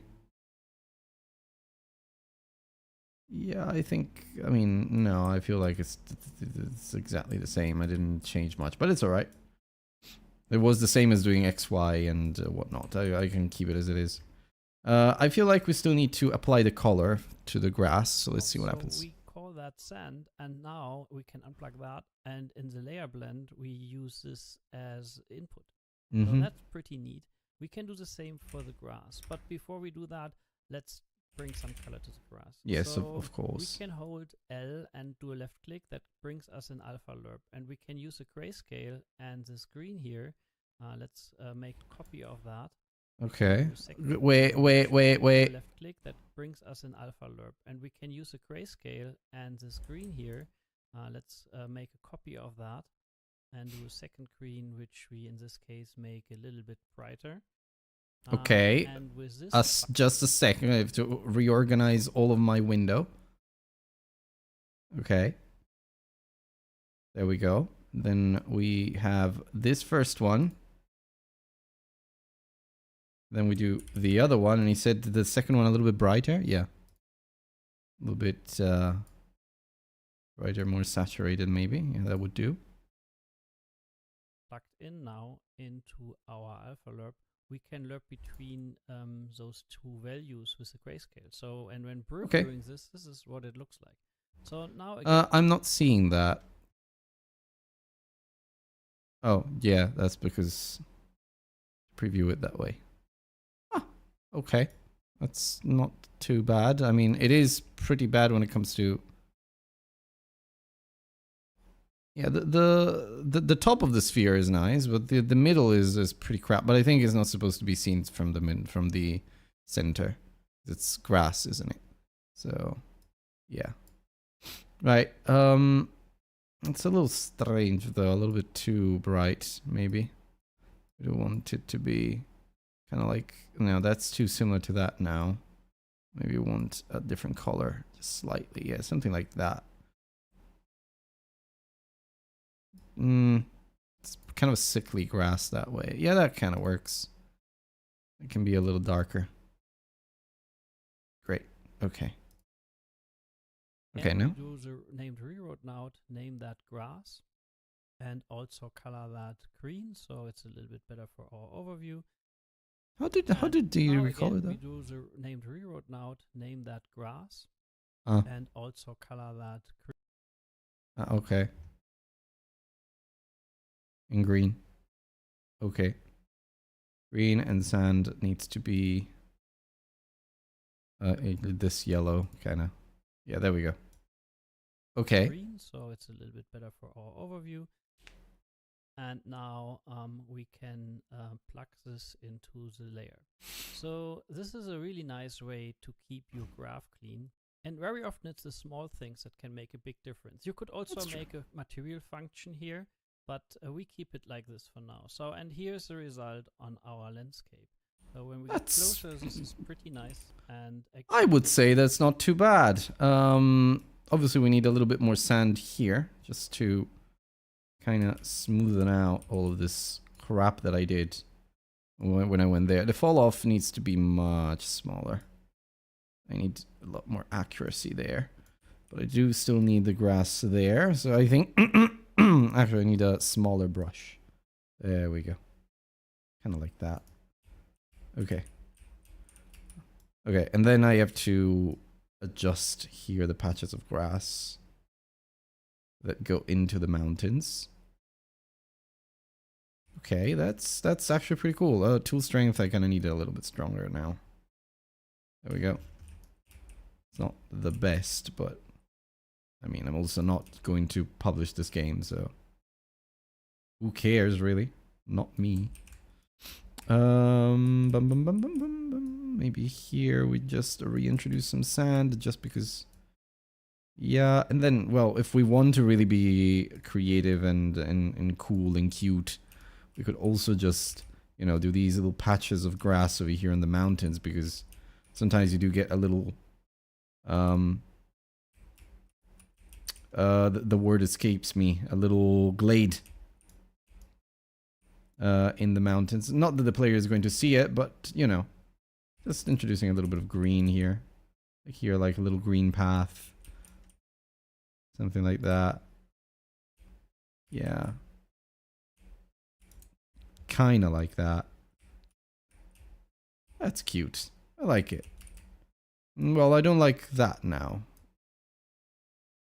Yeah, I mean, no, I feel like it's exactly the same. I didn't change much, but it's alright. It was the same as doing X, Y, and whatnot. I can keep it as it is. I feel like we still need to apply the color to the grass, so let's see what happens. We call that sand, and now we can unplug that, and in the layer blend, we use this as input. So that's pretty neat. We can do the same for the grass, but before we do that, let's bring some color to the grass. Yes, so of course. We can hold L and do a left click. That brings us an alpha lerp, and we can use a grayscale and the screen here. Let's make a copy of that. Okay. Wait. Left click. That brings us an alpha lerp, and we can use a grayscale and the screen here. Let's make a copy of that and do a second screen, which we in this case make a little bit brighter. Okay, and with this just a second, I have to reorganize all of my window. Okay. There we go. Then we have this first one. Then we do the other one, and he said the second one a little bit brighter. Yeah. A little bit brighter, more saturated maybe. Yeah, that would do. Plugged in now into our alpha lerp. We can lerp between those two values with the grayscale. So, and when previewing this is what it looks like. So now again, I'm not seeing that. Oh, yeah, that's because preview it that way. Ah, okay. That's not too bad. I mean, it is pretty bad when it comes to Yeah, the top of the sphere is nice, but the middle is pretty crap. But I think it's not supposed to be seen from the center. It's grass, isn't it? So, yeah. Right. It's a little strange though, a little bit too bright, maybe. We don't want it to be kind of like, no, that's too similar to that now. Maybe we want a different color, just slightly. Yeah, something like that. It's kind of a sickly grass that way. Yeah, that kind of works. It can be a little darker. Great. Okay. Okay, And now? do the named reroute node, name that grass, and also color that green, so it's a little bit better for our overview. How did you now recolor again, that? we do the named reroute node, name that grass, Ah, and also color that green. okay. In green. Okay. Green and sand needs to be this yellow kind of. Yeah, there we go. Okay. Green, so it's a little bit better for our overview. And now we can plug this into the layer. So this is a really nice way to keep your graph clean. And very often it's the small things that can make a big difference. You could also make a material function here, but we keep it like this for now. So, and here's the result on our landscape. So when we get closer, this is pretty nice. And I would say that's not too bad. Obviously we need a little bit more sand here, just to kind of smoothen out all of this crap that I did when I went there. The fall off needs to be much smaller. I need a lot more accuracy there. But I do still need the grass there. So I think actually I need a smaller brush. There we go. Kind of like that. Okay. Okay, and then I have to adjust here the patches of grass that go into the mountains. Okay, that's actually pretty cool. Tool strength, I kind of need it a little bit stronger now. There we go. It's not the best, but I mean, I'm also not going to publish this game, so who cares, really? Not me. Maybe here we just reintroduce some sand, just because. Yeah, and then, well, if we want to really be creative and cool and cute, we could also just, you know, do these little patches of grass over here in the mountains, because sometimes you do get a little, the word escapes me, a little glade in the mountains. Not that the player is going to see it, but, you know, just introducing a little bit of green here. Like here, like a little green path. Something like that. Yeah. Kind of like that. That's cute. I like it. Well, I don't like that now.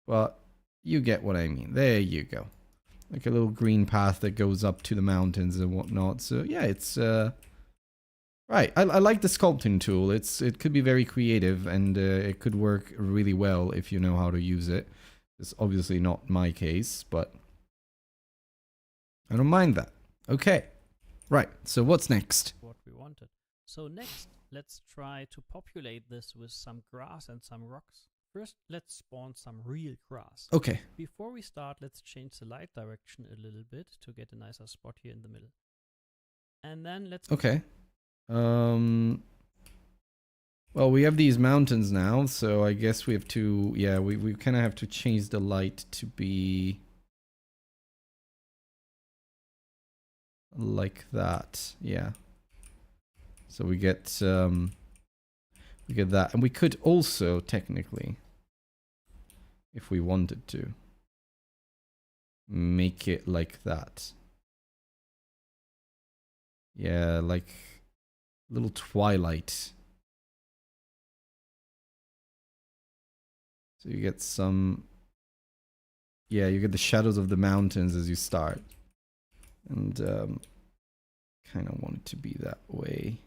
But you get what I mean. There you go. Like a little green path that goes up to the mountains and whatnot. So yeah, it's right. I like the sculpting tool. It could be very creative, and it could work really well if you know how to use it. It's obviously not my case, but I don't mind that. Okay. Right. So what's next? What we wanted. So next, let's try to populate this with some grass and some rocks. First, let's spawn some real grass. Okay. Before we start, let's change the light direction a little bit to get a nicer spot here in the middle. And then let's... Okay. Well, we have these mountains now, so I guess we have to... Yeah, we kind of have to change the light to be... like that. Yeah. So we get that. And we could also, technically, if we wanted to, make it like that. Yeah, like little twilight. So you get some... Yeah, you get the shadows of the mountains as you start. And kind of want it to be that way.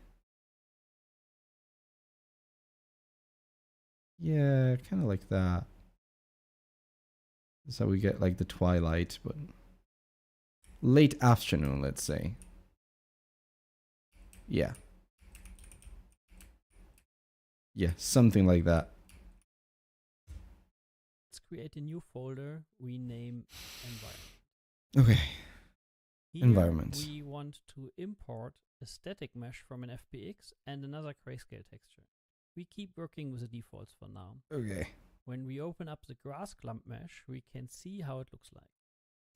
Yeah, kind of like that. So we get like the twilight, but late afternoon, let's say. Yeah. Yeah, something like that. Let's create a new folder we name environment. Okay. Here Environment. we want to import a static mesh from an FBX and another grayscale texture. We keep working with the defaults for now. Okay. When we open up the grass clump mesh, we can see how it looks like.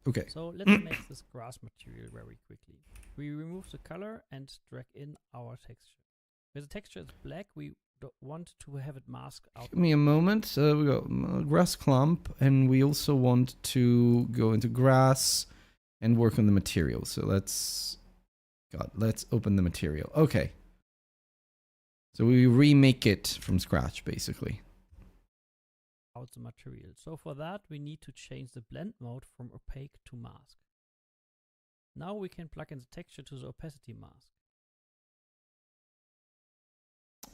Okay. So let's make this grass material very quickly. We remove the color and drag in our texture. Where the texture is black, we want to have it masked out. Give me a moment. We got grass clump, and we also want to go into grass and work on the material. So let's open the material. Okay. So we remake it from scratch, basically. Out the material. So for that, we need to change the blend mode from opaque to mask. Now we can plug in the texture to the opacity mask.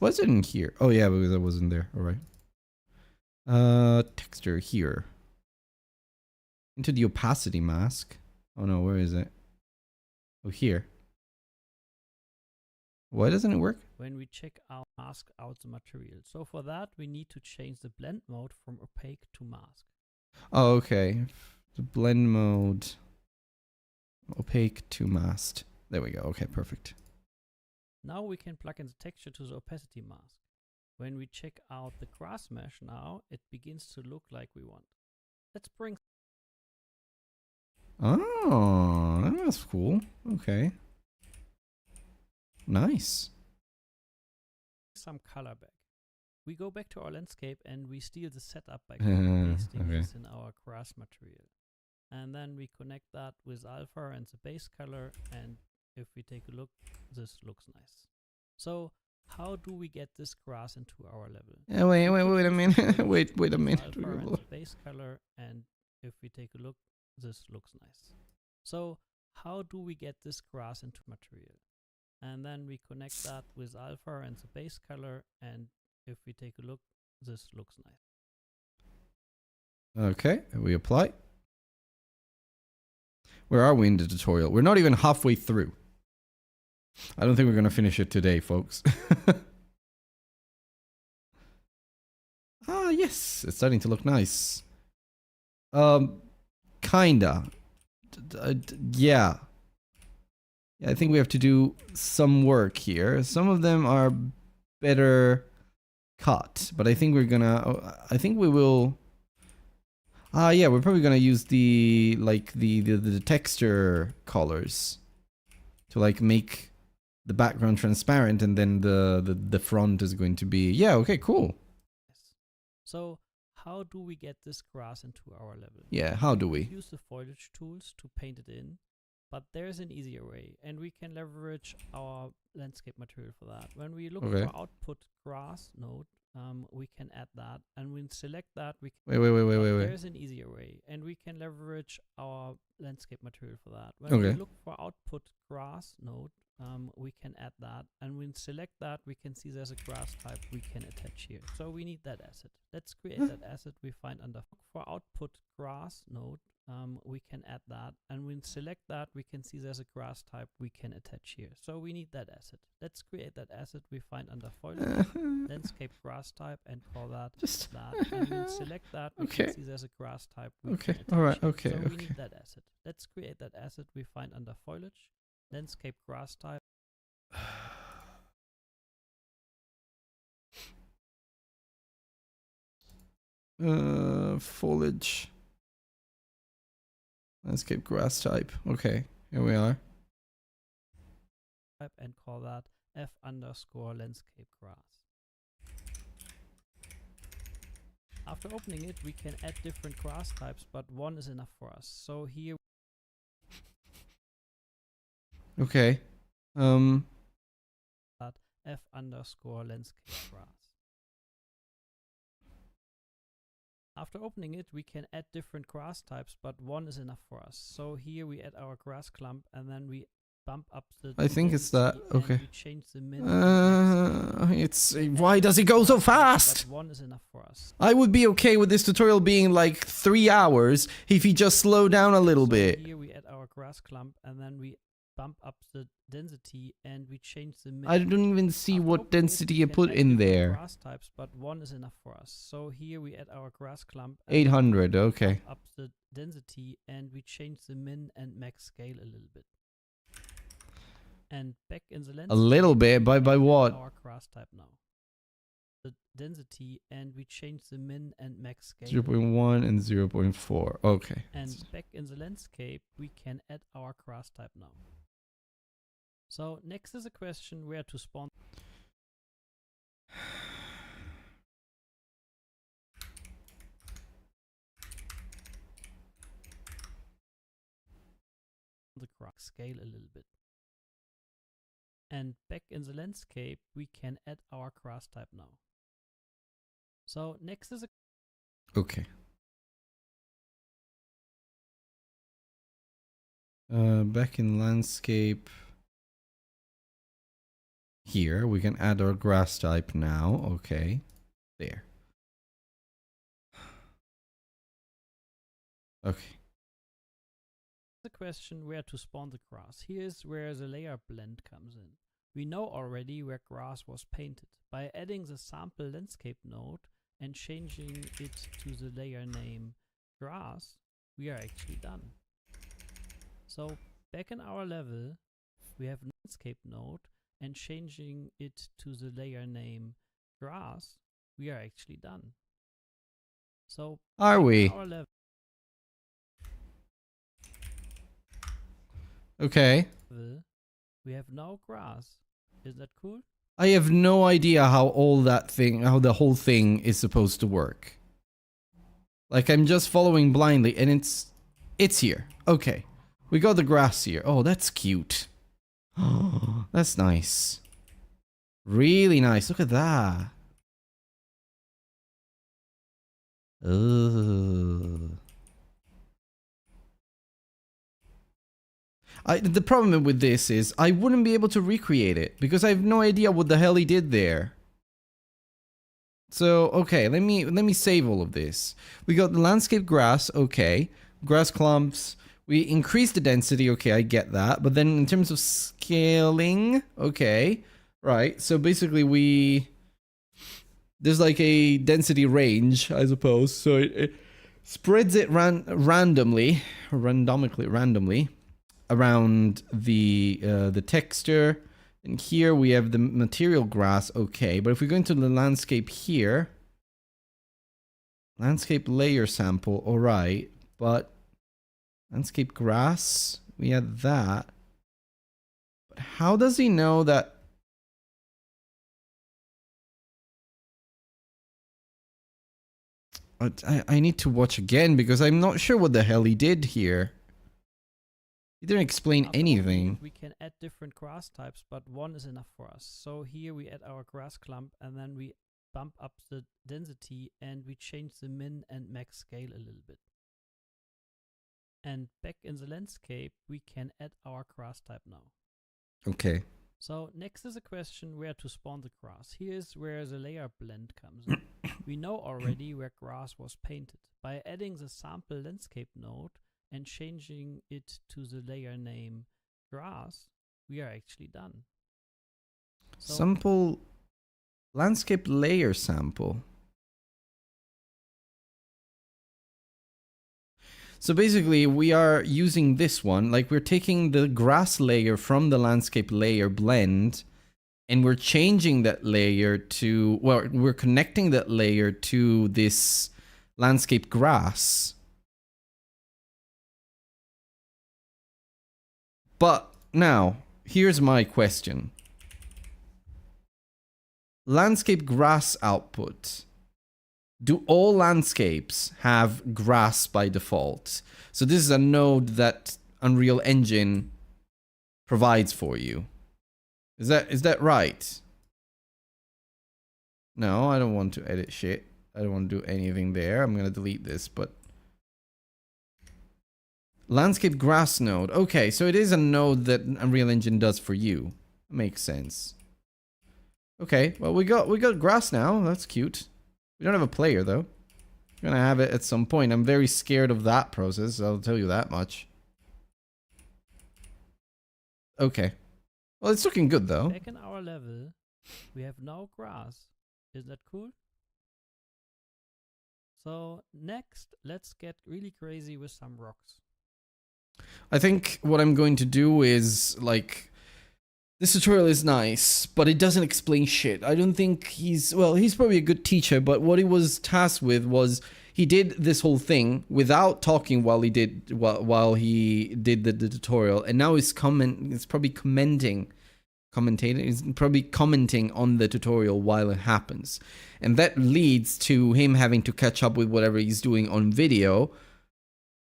Was it in here? Oh yeah, because I wasn't there. All right. Texture here. Into the opacity mask. Oh no, where is it? Oh, here. Why doesn't it work? When we check out mask out the material. So for that, we need to change the blend mode from opaque to mask. Oh, okay. The blend mode. Opaque to masked. There we go. Okay, perfect. Now we can plug in the texture to the opacity mask. When we check out the grass mesh now, it begins to look like we want. Let's bring Oh, that's cool. Okay. Nice. some color back. We go back to our landscape and we steal the setup by Okay. pasting this in our grass material. And then we connect that with alpha and the base color, and if we take a look, this looks nice. So how do we get this grass into our level? Wait a minute. wait a With minute. alpha and the base color, and if we take a look, this looks nice. So how do we get this grass into material? And then we connect that with alpha and the base color, and if we take a look, this looks nice. Okay, we apply. Where are we in the tutorial? We're not even halfway through. I don't think we're going to finish it today, folks. Ah, yes. It's starting to look nice. Kinda. Yeah. I think we have to do some work here. Some of them are better cut, but I think we're gonna... I think we will... yeah, we're probably gonna use the texture colors to like make the background transparent, and then the front is going to be... Yeah, okay, cool. So how do we get this grass into our level? Yeah, how do we? Use the foliage tools to paint it in, but there's an easier way, and we can leverage our landscape material for that. When we look for output grass node, we can add that, and when select that, we can Wait. There's an easier way, and we can leverage our landscape material for that. When we look for output grass node, we can add that, and when select that, we can see there's a grass type we can attach here. So we need that asset. Let's create that asset we find under for output grass node. We can add that, and when select that, we can see there's a grass type we can attach here. So we need that asset. Let's create that asset we find under foliage, landscape grass type, and call that Just that. And when select that, we can see there's a grass type we can attach alright, here. okay, So we okay. need that asset. Let's create that asset we find under foliage, landscape grass type. Foliage. Landscape grass type. Okay, here we are. And call that f_landscape grass. After opening it, we can add different grass types, but one is enough for us. So here Okay. that f_landscape grass. After opening it, we can add different grass types, but one is enough for us. So here we add our grass clump, and then we bump up the I think it's that. density and Okay. we change the min and max scale. It's why does it go so fast? But 1 is enough for us. I would be okay with this tutorial being like 3 hours if he just slowed down a little So bit. here we add our grass clump and then we bump up the density and we change the min. I don't even see After what opening it, density we you can put add in different there. Grass types, but 1 is enough for us. So here we add our grass clump. and 800, okay. Bump up the density and we change the min and max scale a little bit. And back in the landscape, A little bit, by we add what? Our grass type now. The density and we change the min and max scale. 0.1 and 0.4, okay. And back in the landscape, we can add our grass type now. So next is a question where to spawn the grass scale a little bit. And back in the landscape, we can add our grass type now. So next is a Okay. Back in landscape. Here, we can add our grass type now. Okay. There. Okay. the question where to spawn the grass. Here's where the layer blend comes in. We know already where grass was painted. By adding the sample landscape node and changing it to the layer name grass, we are actually done. So back in our level, we have landscape node and changing it to the layer name grass, we are actually done. So Are back in we? our level, Okay. we have now grass. Is that cool? I have no idea how how the whole thing is supposed to work. Like, I'm just following blindly, and it's here. Okay. We got the grass here. Oh, that's cute. Oh, that's nice. Really nice. Look at that. Ugh. The problem with this is I wouldn't be able to recreate it because I have no idea what the hell he did there. So, okay, let me save all of this. We got the landscape grass, okay. Grass clumps. We increased the density, okay, I get that. But then in terms of scaling, okay. Right, so basically there's like a density range, I suppose. So it spreads it randomly around the texture. And here we have the material grass, okay. But if we go into the landscape here, landscape layer sample, all right. But landscape grass, we had that. But how does he know that? I need to watch again because I'm not sure what the hell he did here. He didn't explain After anything. opening it, we can add different grass types, but 1 is enough for us. So here we add our grass clump and then we bump up the density and we change the min and max scale a little bit. And back in the landscape, we can add our grass type now. Okay. So next is a question where to spawn the grass. Here's where the layer blend comes in. We know already where grass was painted. By adding the sample landscape node and changing it to the layer name grass, we are actually done. So Sample landscape layer sample. So basically we are using this one, like we're taking the grass layer from the landscape layer blend and we're changing that layer to, well, we're connecting that layer to this landscape grass. But now, here's my question. Landscape grass output. Do all landscapes have grass by default? So this is a node that Unreal Engine provides for you. Is that right? No, I don't want to edit shit. I don't want to do anything there. I'm gonna delete this, but Landscape grass node. Okay, so it is a node that Unreal Engine does for you. Makes sense. Okay, well we got grass now. That's cute. We don't have a player though. We're gonna have it at some point. I'm very scared of that process, I'll tell you that much. Okay. Well, it's looking good though. Back in our level, we have now grass. Isn't that cool? So next, let's get really crazy with some rocks. I think what I'm going to do is, like, this tutorial is nice, but it doesn't explain shit. I don't think he's probably a good teacher, but what he was tasked with was he did this whole thing without talking while he did the tutorial, and now he's probably commenting on the tutorial while it happens. And that leads to him having to catch up with whatever he's doing on video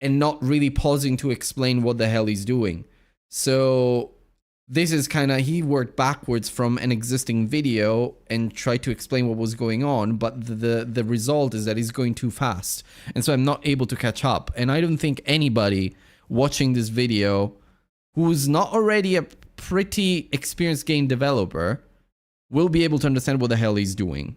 and not really pausing to explain what the hell he's doing. So this is kind of, he worked backwards from an existing video and tried to explain what was going on, but the result is that he's going too fast. And so I'm not able to catch up. And I don't think anybody watching this video who's not already a pretty experienced game developer will be able to understand what the hell he's doing.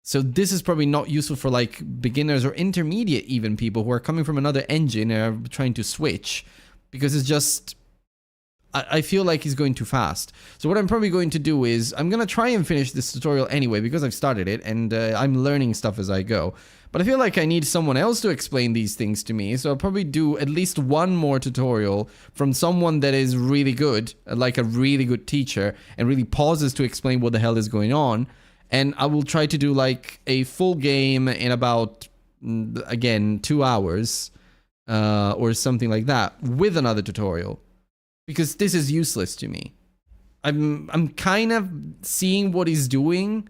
So this is probably not useful for like beginners or intermediate even people who are coming from another engine and are trying to switch, because it's just, I feel like he's going too fast. So what I'm probably going to do is I'm going to try and finish this tutorial anyway, because I've started it and I'm learning stuff as I go. But I feel like I need someone else to explain these things to me. So I'll probably do at least one more tutorial from someone that is really good, like a really good teacher, and really pauses to explain what the hell is going on. And I will try to do like a full game in about, again, 2 hours or something like that with another tutorial. Because this is useless to me. I'm kind of seeing what he's doing,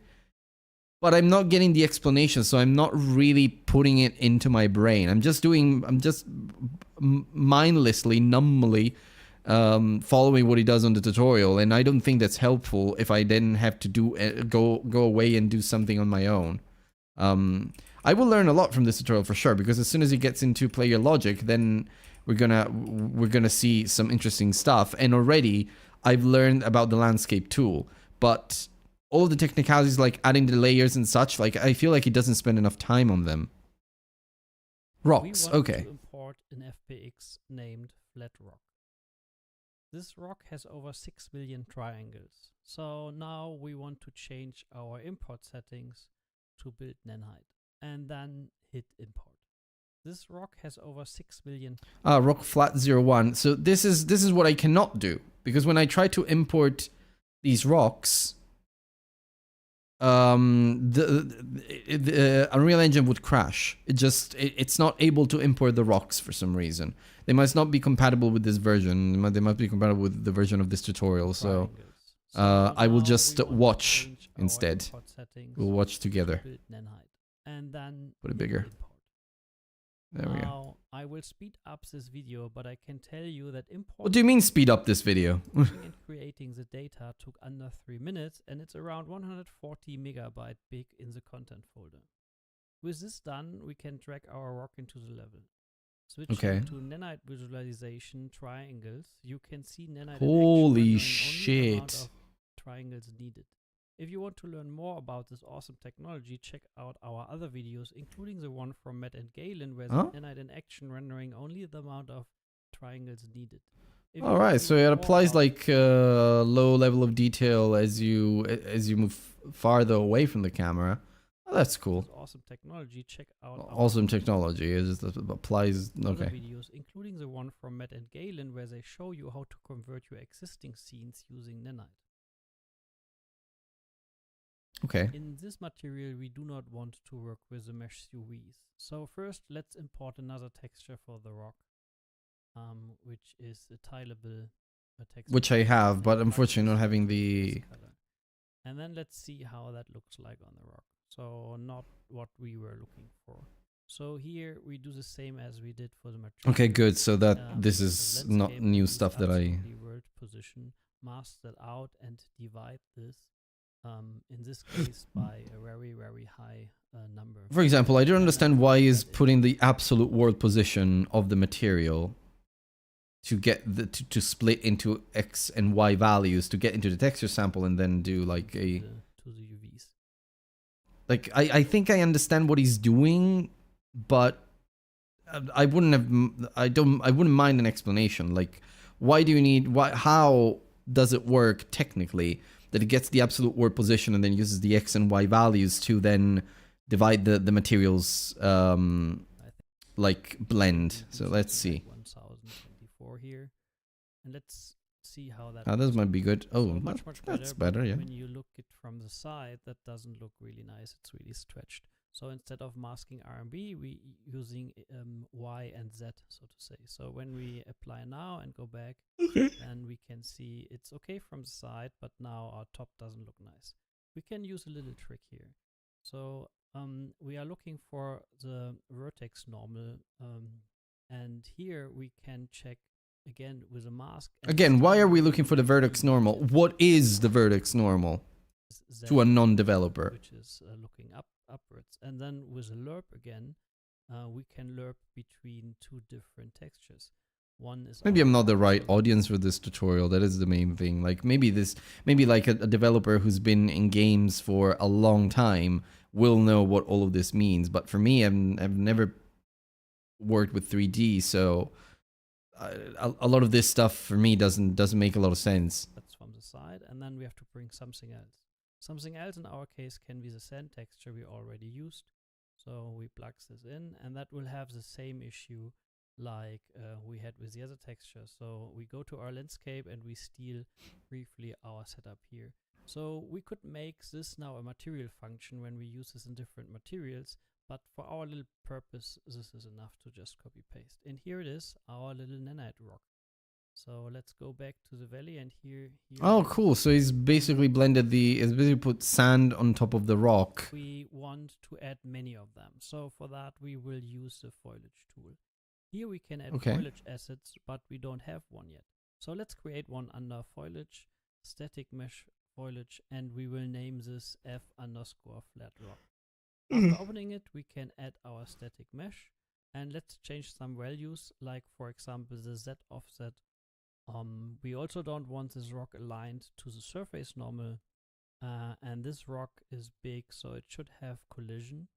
but I'm not getting the explanation, so I'm not really putting it into my brain. I'm just mindlessly, numbly following what he does on the tutorial, and I don't think that's helpful if I then have to go away and do something on my own. I will learn a lot from this tutorial for sure, because as soon as he gets into player logic, then we're gonna see some interesting stuff. And already I've learned about the landscape tool, but all of the technicalities like adding the layers and such, like I feel like he doesn't spend enough time on them. Rocks, We want okay. to import an FBX named Flat Rock. This rock has over 6 million triangles. So now we want to change our import settings to build Nanhide and then hit import. This rock has over 6 million. Rock flat 01. So this is what I cannot do, because when I try to import these rocks, the Unreal Engine would crash. It's not able to import the rocks for some reason. They must not be compatible with this version. They must be compatible with the version of this tutorial. So I will just watch instead. We'll watch together. Build Nanhide and then Put it bigger. import. There we go. Now, I will speed up this video, but I can tell you that What importing do you mean speed up this video? and creating the data took under 3 minutes, and it's around 140 megabyte big in the content folder. With this done, we can drag our rock into the level. Switching Okay. to Nanite visualization triangles, you can see Nanite in action Holy rendering only the amount shit. of triangles needed. If you want to learn more about this awesome technology, check out our other videos, including the one from Matt and Galen, where Huh? the Nanite in action rendering only the amount of triangles needed. If you All want right, to so learn it more applies about like low level of detail as you move farther away from the camera. Oh, that's cool. this awesome technology, check out our Awesome technology. It just applies. other Okay. videos, including the one from Matt and Galen, where they show you how to convert your existing scenes using Nanite. Okay. In this material, we do not want to work with the mesh UVs. So first, let's import another texture for the rock, which is a tileable texture. Which I have, but And unfortunately not having this the. color. And then let's see how that looks like on the rock. So not what we were looking for. So here we do the same as we did for the material. Okay, good. So that this the is not landscape new is stuff that I. absolutely world position, mask that out and divide this. In this case, by a very, very high number. For example, I don't And understand then why put is that in. putting the absolute world position of the material to get to split into X and Y values to get into the texture sample and then do like a to the UVs. like I think I understand what he's doing, but I wouldn't mind an explanation. Like, why do you need how does it work technically that it gets the absolute warp position and then uses the X and Y values to then divide the materials like blend. So let's see. 1024 here, and let's see how that. This works. might be good. Oh, So much that's better. better. Yeah. When you look it from the side, that doesn't look really nice. It's really stretched. So instead of masking RMB, we using Y and Z, so to say. So when we apply now and go back, then we can see it's okay from the side, but now our top doesn't look nice. We can use a little trick here. So we are looking for the vertex normal, and here we can check again with a mask. Again, why are we looking for the vertex normal? What is the vertex normal to a non-developer? Which is looking upwards. And then with a lerp again, we can lerp between two different textures. One is Maybe I'm not the right audience for this tutorial. That is the main thing. Like maybe like a developer who's been in games for a long time will know what all of this means. But for me, I've never worked with 3D, so a lot of this stuff for me doesn't make a lot of sense. That's from the side, and then we have to bring something else. Something else in our case can be the sand texture we already used. So we plug this in, and that will have the same issue like we had with the other texture. So we go to our landscape and we steal briefly our setup here. So we could make this now a material function when we use this in different materials, but for our little purpose, this is enough to just copy paste. And here it is, our little nanite rock. So let's go back to the valley, and here Oh, cool. So he's basically put sand on top of the rock. We want to add many of them. So for that, we will use the foliage tool. Here we can add foliage assets, but we don't have one yet. So let's create one under foliage, static mesh foliage, and we will name this f_flat rock. After opening it, we can add our static mesh, and let's change some values, like for example the Z offset. We also don't want this rock aligned to the surface normal, and this rock is big, so it should have collision.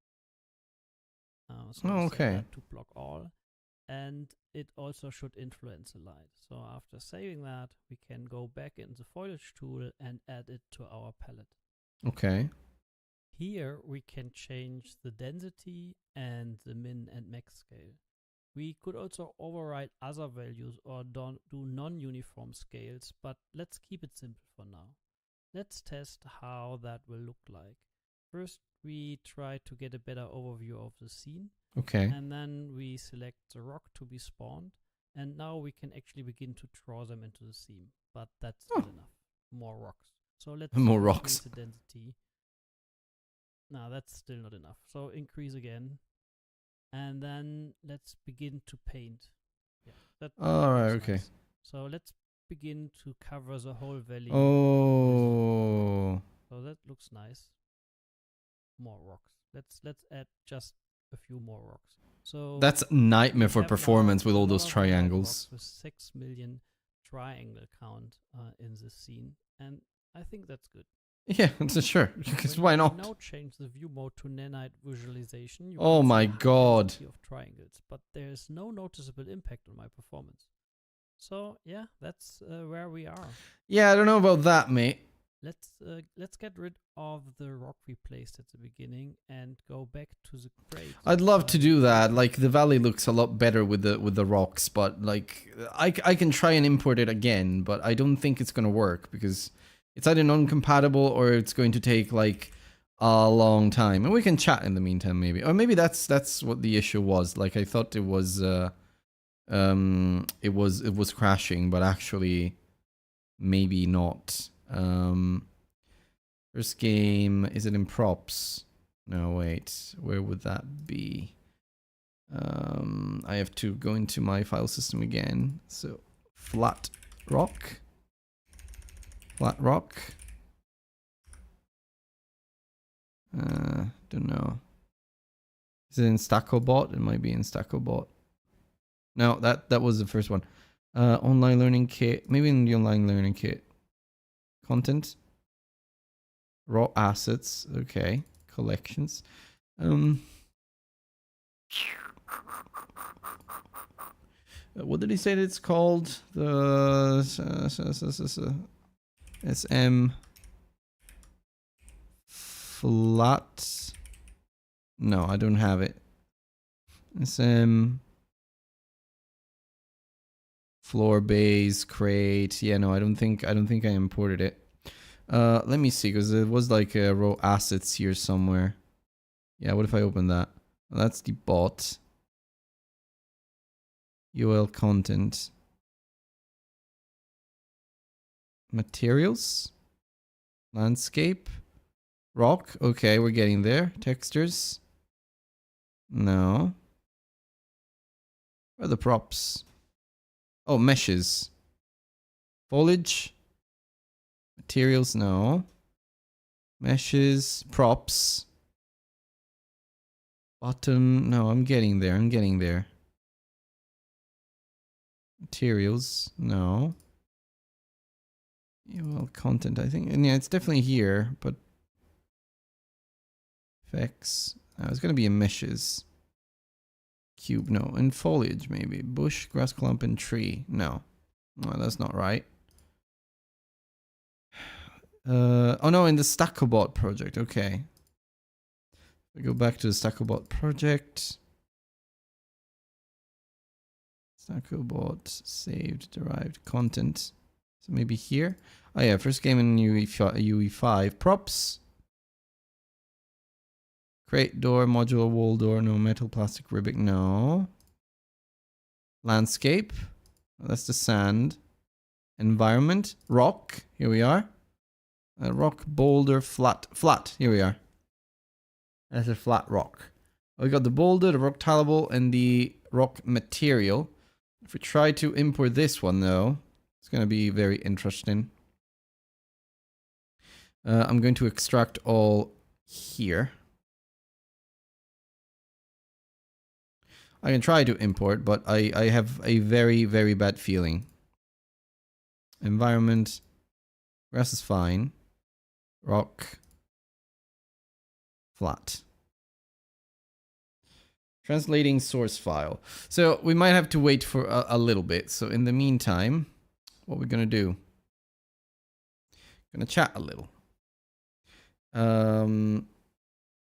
So to block all, and it also should influence the light. So after saving that, we can go back in the foliage tool and add it to our palette. Okay. Here we can change the density and the min and max scale. We could also override other values or do non-uniform scales, but let's keep it simple for now. Let's test how that will look like. First, we try to get a better overview of the scene. Okay. And then we select the rock to be spawned. And now we can actually begin to draw them into the scene. But that's not enough. More rocks. So let's more rocks. increase the density. No, that's still not enough. So increase again. And then let's begin to paint. Yeah, that Alright, okay. nice. So let's begin to cover the whole valley. Oh. So that looks nice. More rocks. Let's add just a few more rocks. So that's a nightmare for have performance now with all a those lot of triangles. with 6 million triangle count in this scene, and I think that's good. Yeah, sure. Because When why we not? now change the view mode to nanite visualization. You Oh can my see the god. density of triangles, but there is no noticeable impact on my performance. So yeah, that's where we are. Yeah, I don't know about that, mate. Let's get rid of the rock we placed at the beginning and go back to the crate. I'd love to do that. Like the valley looks a lot better with the rocks, but like I can try and import it again, but I don't think it's gonna work because it's either non-compatible or it's going to take like a long time. And we can chat in the meantime, maybe, or maybe that's what the issue was. Like I thought it was crashing, but actually maybe not. First game, is it in props? No, wait, where would that be? I have to go into my file system again. So flat rock. Don't know. Is it in StackoBot? It might be in StackoBot. No, that was the first one. Online learning kit. Maybe in the online learning kit. Content. Raw assets. Okay. Collections. What did he say that it's called? The SM flat. No, I don't have it. SM floor base crate. Yeah, no, I don't think I imported it. Let me see, because it was like raw assets here somewhere. Yeah, what if I open that? Well, that's the bot. UL content. Materials. Landscape. Rock. Okay, we're getting there. Textures. No. Where are the props? Oh, meshes. Foliage. Materials. No. Meshes. Props. Bottom. No, I'm getting there. I'm getting there. Materials. No. Well, content, I think. And yeah, it's definitely here, but effects. Oh, it's gonna be in meshes. Cube, no. And foliage, maybe. Bush, grass clump, and tree. No. No, that's not right. Oh no, in the Stackobot project. Okay. We go back to the Stackobot project. Stackobot saved derived content. So maybe here. Oh yeah, first game in UE5. Props. Crate door, modular wall door, no. Metal, plastic, ribbon, no. Landscape. Oh, that's the sand. Environment. Rock. Here we are. Rock, boulder, flat. Flat. Here we are. That's a flat rock. We got the boulder, the rock tillable, and the rock material. If we try to import this one, though, it's going to be very interesting. I'm going to extract all here. I can try to import, but I have a very, very bad feeling. Environment. Grass is fine. Rock. Flat. Translating source file. So we might have to wait for a little bit. So in the meantime, what we're gonna do? Gonna chat a little. Oh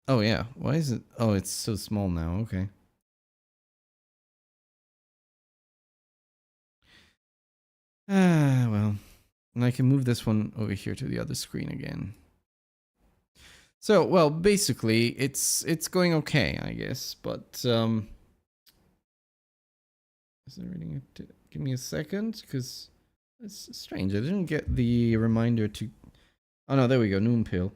yeah. Why is it? Oh, it's so small now. Okay. Well, and I can move this one over here to the other screen again. So, well, basically, it's going okay, I guess, but is it reading it? Give me a second, because it's strange. I didn't get the reminder to. Oh no, there we go. Noon pill.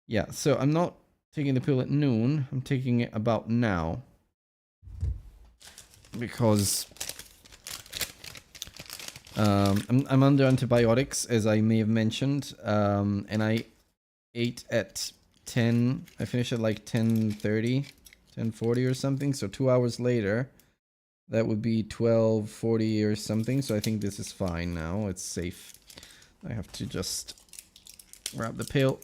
Yeah, so I'm not taking the pill at noon. I'm taking it about now, because I'm under antibiotics, as I may have mentioned, and I ate at 10. I finished at like 10:30, 10:40 or something. So 2 hours later, that would be 12:40 or something. So I think this is fine now. It's safe. I have to just grab the pill.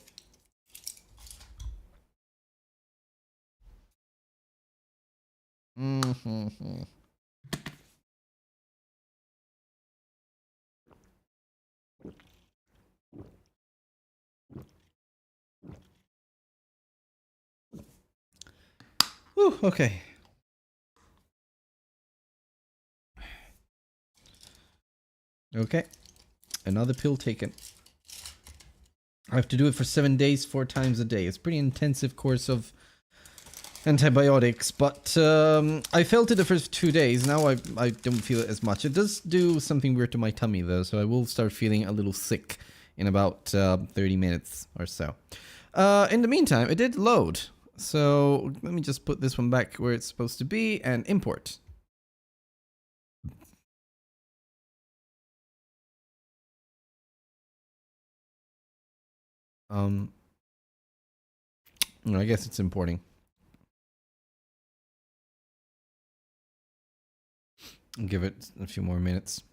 Whew, okay. Okay. Another pill taken. I have to do it for 7 days, 4 times a day. It's a pretty intensive course of antibiotics, but I felt it the first 2 days. Now I don't feel it as much. It does do something weird to my tummy, though, so I will start feeling a little sick in about 30 minutes or so. In the meantime, it did load. So let me just put this one back where it's supposed to be and import. I guess it's importing. Give it a few more minutes.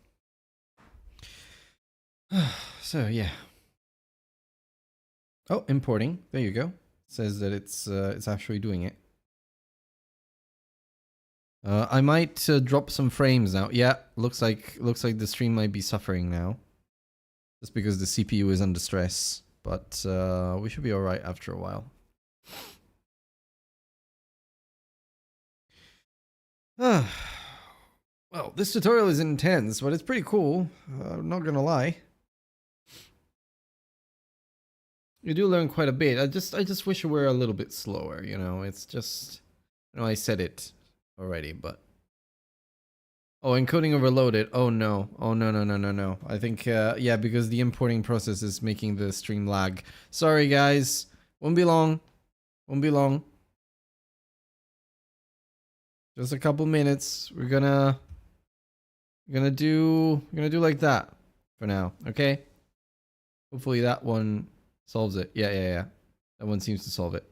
So yeah. Oh, importing. There you go. Says that it's actually doing it. I might drop some frames now. Yeah, looks like the stream might be suffering now, just because the CPU is under stress. But we should be all right after a while. Well, this tutorial is intense, but it's pretty cool. I'm not gonna lie. You do learn quite a bit. I just wish it were a little bit slower. You know, it's just. You know, I said it already, but. Oh, encoding overloaded. Oh no. Oh no. I think yeah, because the importing process is making the stream lag. Sorry guys. Won't be long. Won't be long. Just a couple minutes. We're gonna do like that for now, okay? Hopefully that one solves it. Yeah. That one seems to solve it.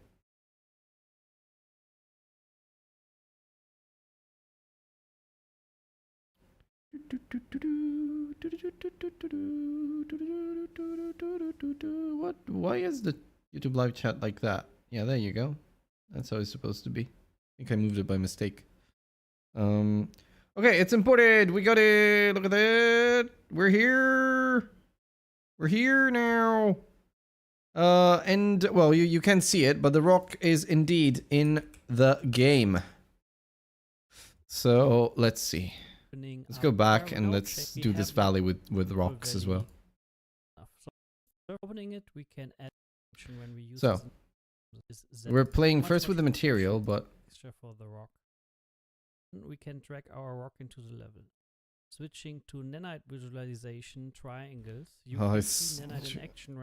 What? Why is the YouTube live chat like that? Yeah, there you go. That's how it's supposed to be. I think I moved it by mistake. Okay, it's imported. We got it. Look at that. We're here. We're here now. And well, you can't see it, but the rock is indeed in the game. So let's see. Let's go back and let's do this valley with rocks as well. So opening it, we can add when we use so we're playing first with the material, but for the rock. We can drag our rock into the level. Switching to nanite visualization triangles, you can see nanite in action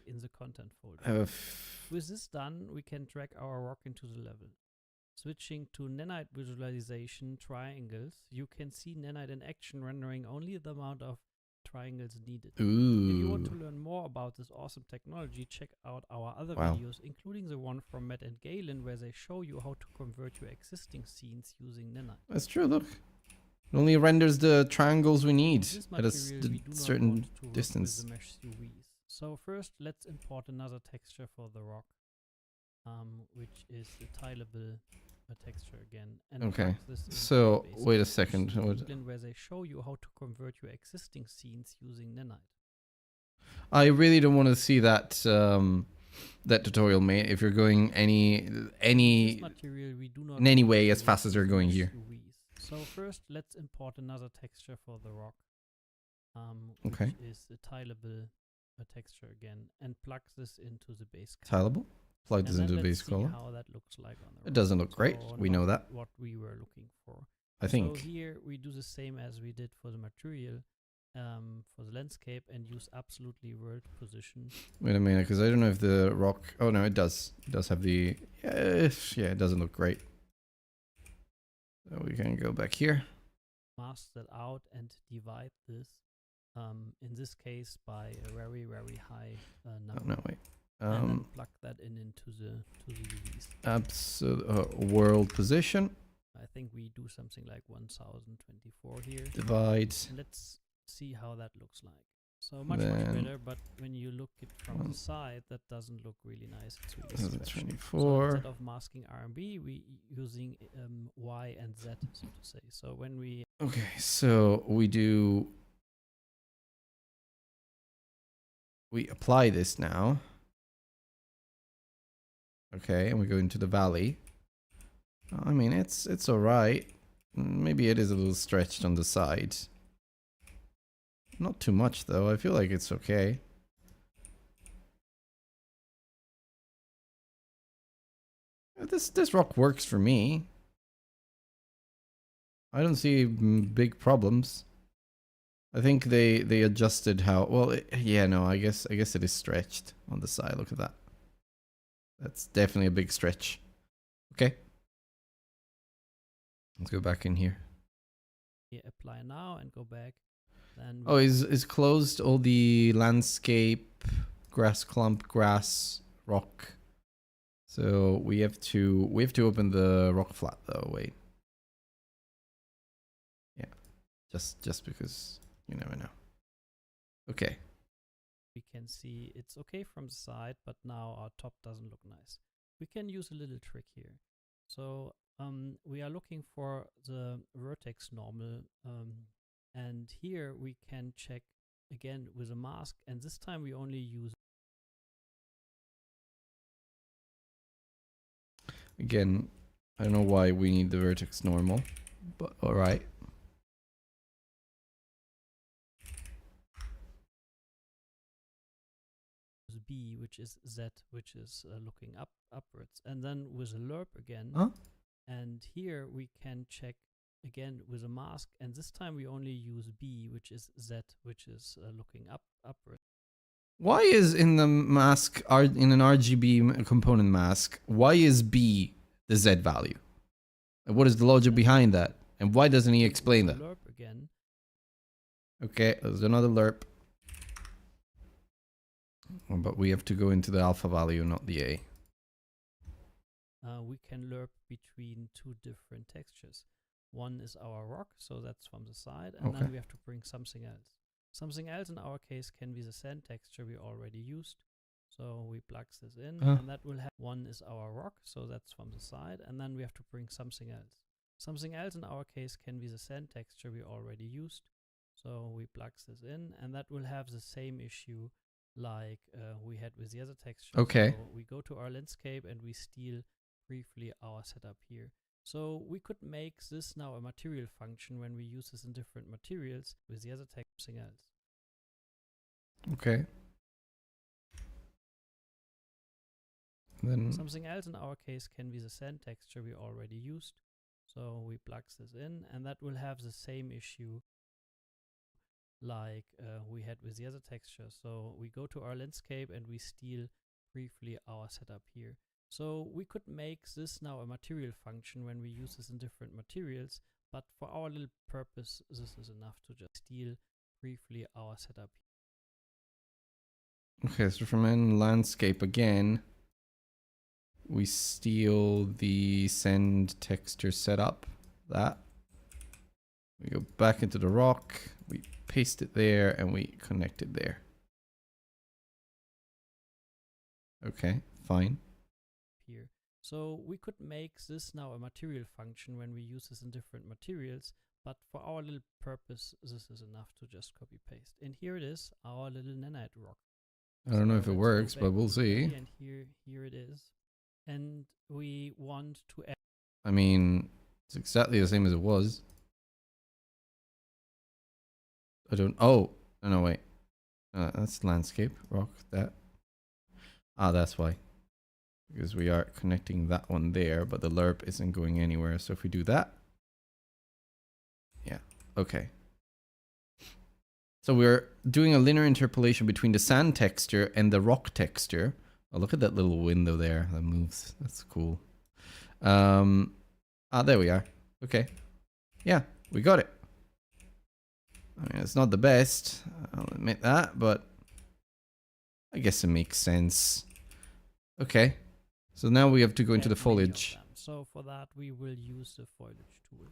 in the content folder. With this done, we can drag our rock into the level. Switching to nanite visualization triangles, you can see nanite in action rendering only the amount of triangles needed. Ooh. If you want to learn more about this awesome technology, check out our other videos, including the one from Matt and Galen, where they show you how to convert your existing scenes using nanite. That's true, look. It only renders the triangles we need at a certain distance. So first, let's import another texture for the rock, which is the tileable texture again. And okay, so wait a second. Where they show you how to convert your existing scenes using nanite. I really don't want to see that that tutorial, mate. If you're going in any way as fast as you're going here. So first, let's import another texture for the rock, okay, which is the tileable texture again, and plug this into the base color. Tileable? Plug this into the base color. How that looks like on the rock. It doesn't look great. We know that. What we were looking for. I think. So here we do the same as we did for the material, for the landscape, and use absolutely world position. Wait a minute, because I don't know if the rock. Oh no, it does. It does have the. Yeah, it doesn't look great. So we can go back here. Mask that out and divide this. In this case, by a very high number. Oh no, wait. And then plug that into the UVs. World position. I think we do something like 1024 here. Divide. And let's see how that looks like. So much better, but when you look it from the side, that doesn't look really nice. It's really 24. So instead of masking RMB, we using Y and Z, so to say. So when we okay, so we apply this now. Okay, and we go into the valley. I mean, it's all right. Maybe it is a little stretched on the side. Not too much though. I feel like it's okay. This rock works for me. I don't see big problems. I think they adjusted how well. Yeah, no. I guess it is stretched on the side. Look at that. That's definitely a big stretch. Okay. Let's go back in here. Yeah, apply now and go back. Then is closed all the landscape, grass clump, grass, rock. So we have to open the rock flat though. Wait. Yeah, Just because you never know. Okay. We can see it's okay from the side, but now our top doesn't look nice. We can use a little trick here. So we are looking for the vertex normal, and here we can check again with a mask, and this time we only use Again, I don't know why we need the vertex normal, but all right. B, which is Z, which is looking upwards, and then with a lerp again. Huh? And here we can check again with a mask, and this time we only use B, which is Z, which is looking upwards. Why is in the mask in an RGB component mask? Why is B the Z value? And what is the logic behind that? And why doesn't he explain that? Lerp again. Okay, there's another lerp. But we have to go into the alpha value, not the A. We can lerp between two different textures. One is our rock, so that's from the side, and Okay. then we have to bring something else. Something else in our case can be the sand texture we already used. So we plug this in, and that will have one is our rock, so that's from the side, and then we have to bring something else. Something else in our case can be the sand texture we already used. So we plug this in, and that will have the same issue like we had with the other texture. Okay. So we go to our landscape and we steal briefly our setup here. So we could make this now a material function when we use this in different materials with the other text something else. Okay. Then Something else in our case can be the sand texture we already used. So we plug this in, and that will have the same issue like we had with the other texture. So we go to our landscape and we steal briefly our setup here. So we could make this now a material function when we use this in different materials, but for our little purpose, this is enough to just steal briefly our setup. okay, so from in landscape again, we steal the send texture setup. That. We go back into the rock, we paste it there, and we connect it there. Okay, fine. Here. So we could make this now a material function when we use this in different materials, but for our little purpose, this is enough to just copy paste. And here it is, our little nanite rock. I don't know if it let's go works, back but we'll to see. A, and here it is. And we want to add I mean, it's exactly the same as it was. I don't. Oh, no, wait. That's landscape rock. That. Ah, that's why. Because we are connecting that one there, but the lerp isn't going anywhere. So if we do that, yeah, okay. So we're doing a linear interpolation between the sand texture and the rock texture. Oh, look at that little window there that moves. That's cool. There we are. Okay. Yeah, we got it. I mean, it's not the best, I'll admit that, but I guess it makes sense. Okay. So now we have to go into the add many of foliage. them. So for that, we will use the foliage tool.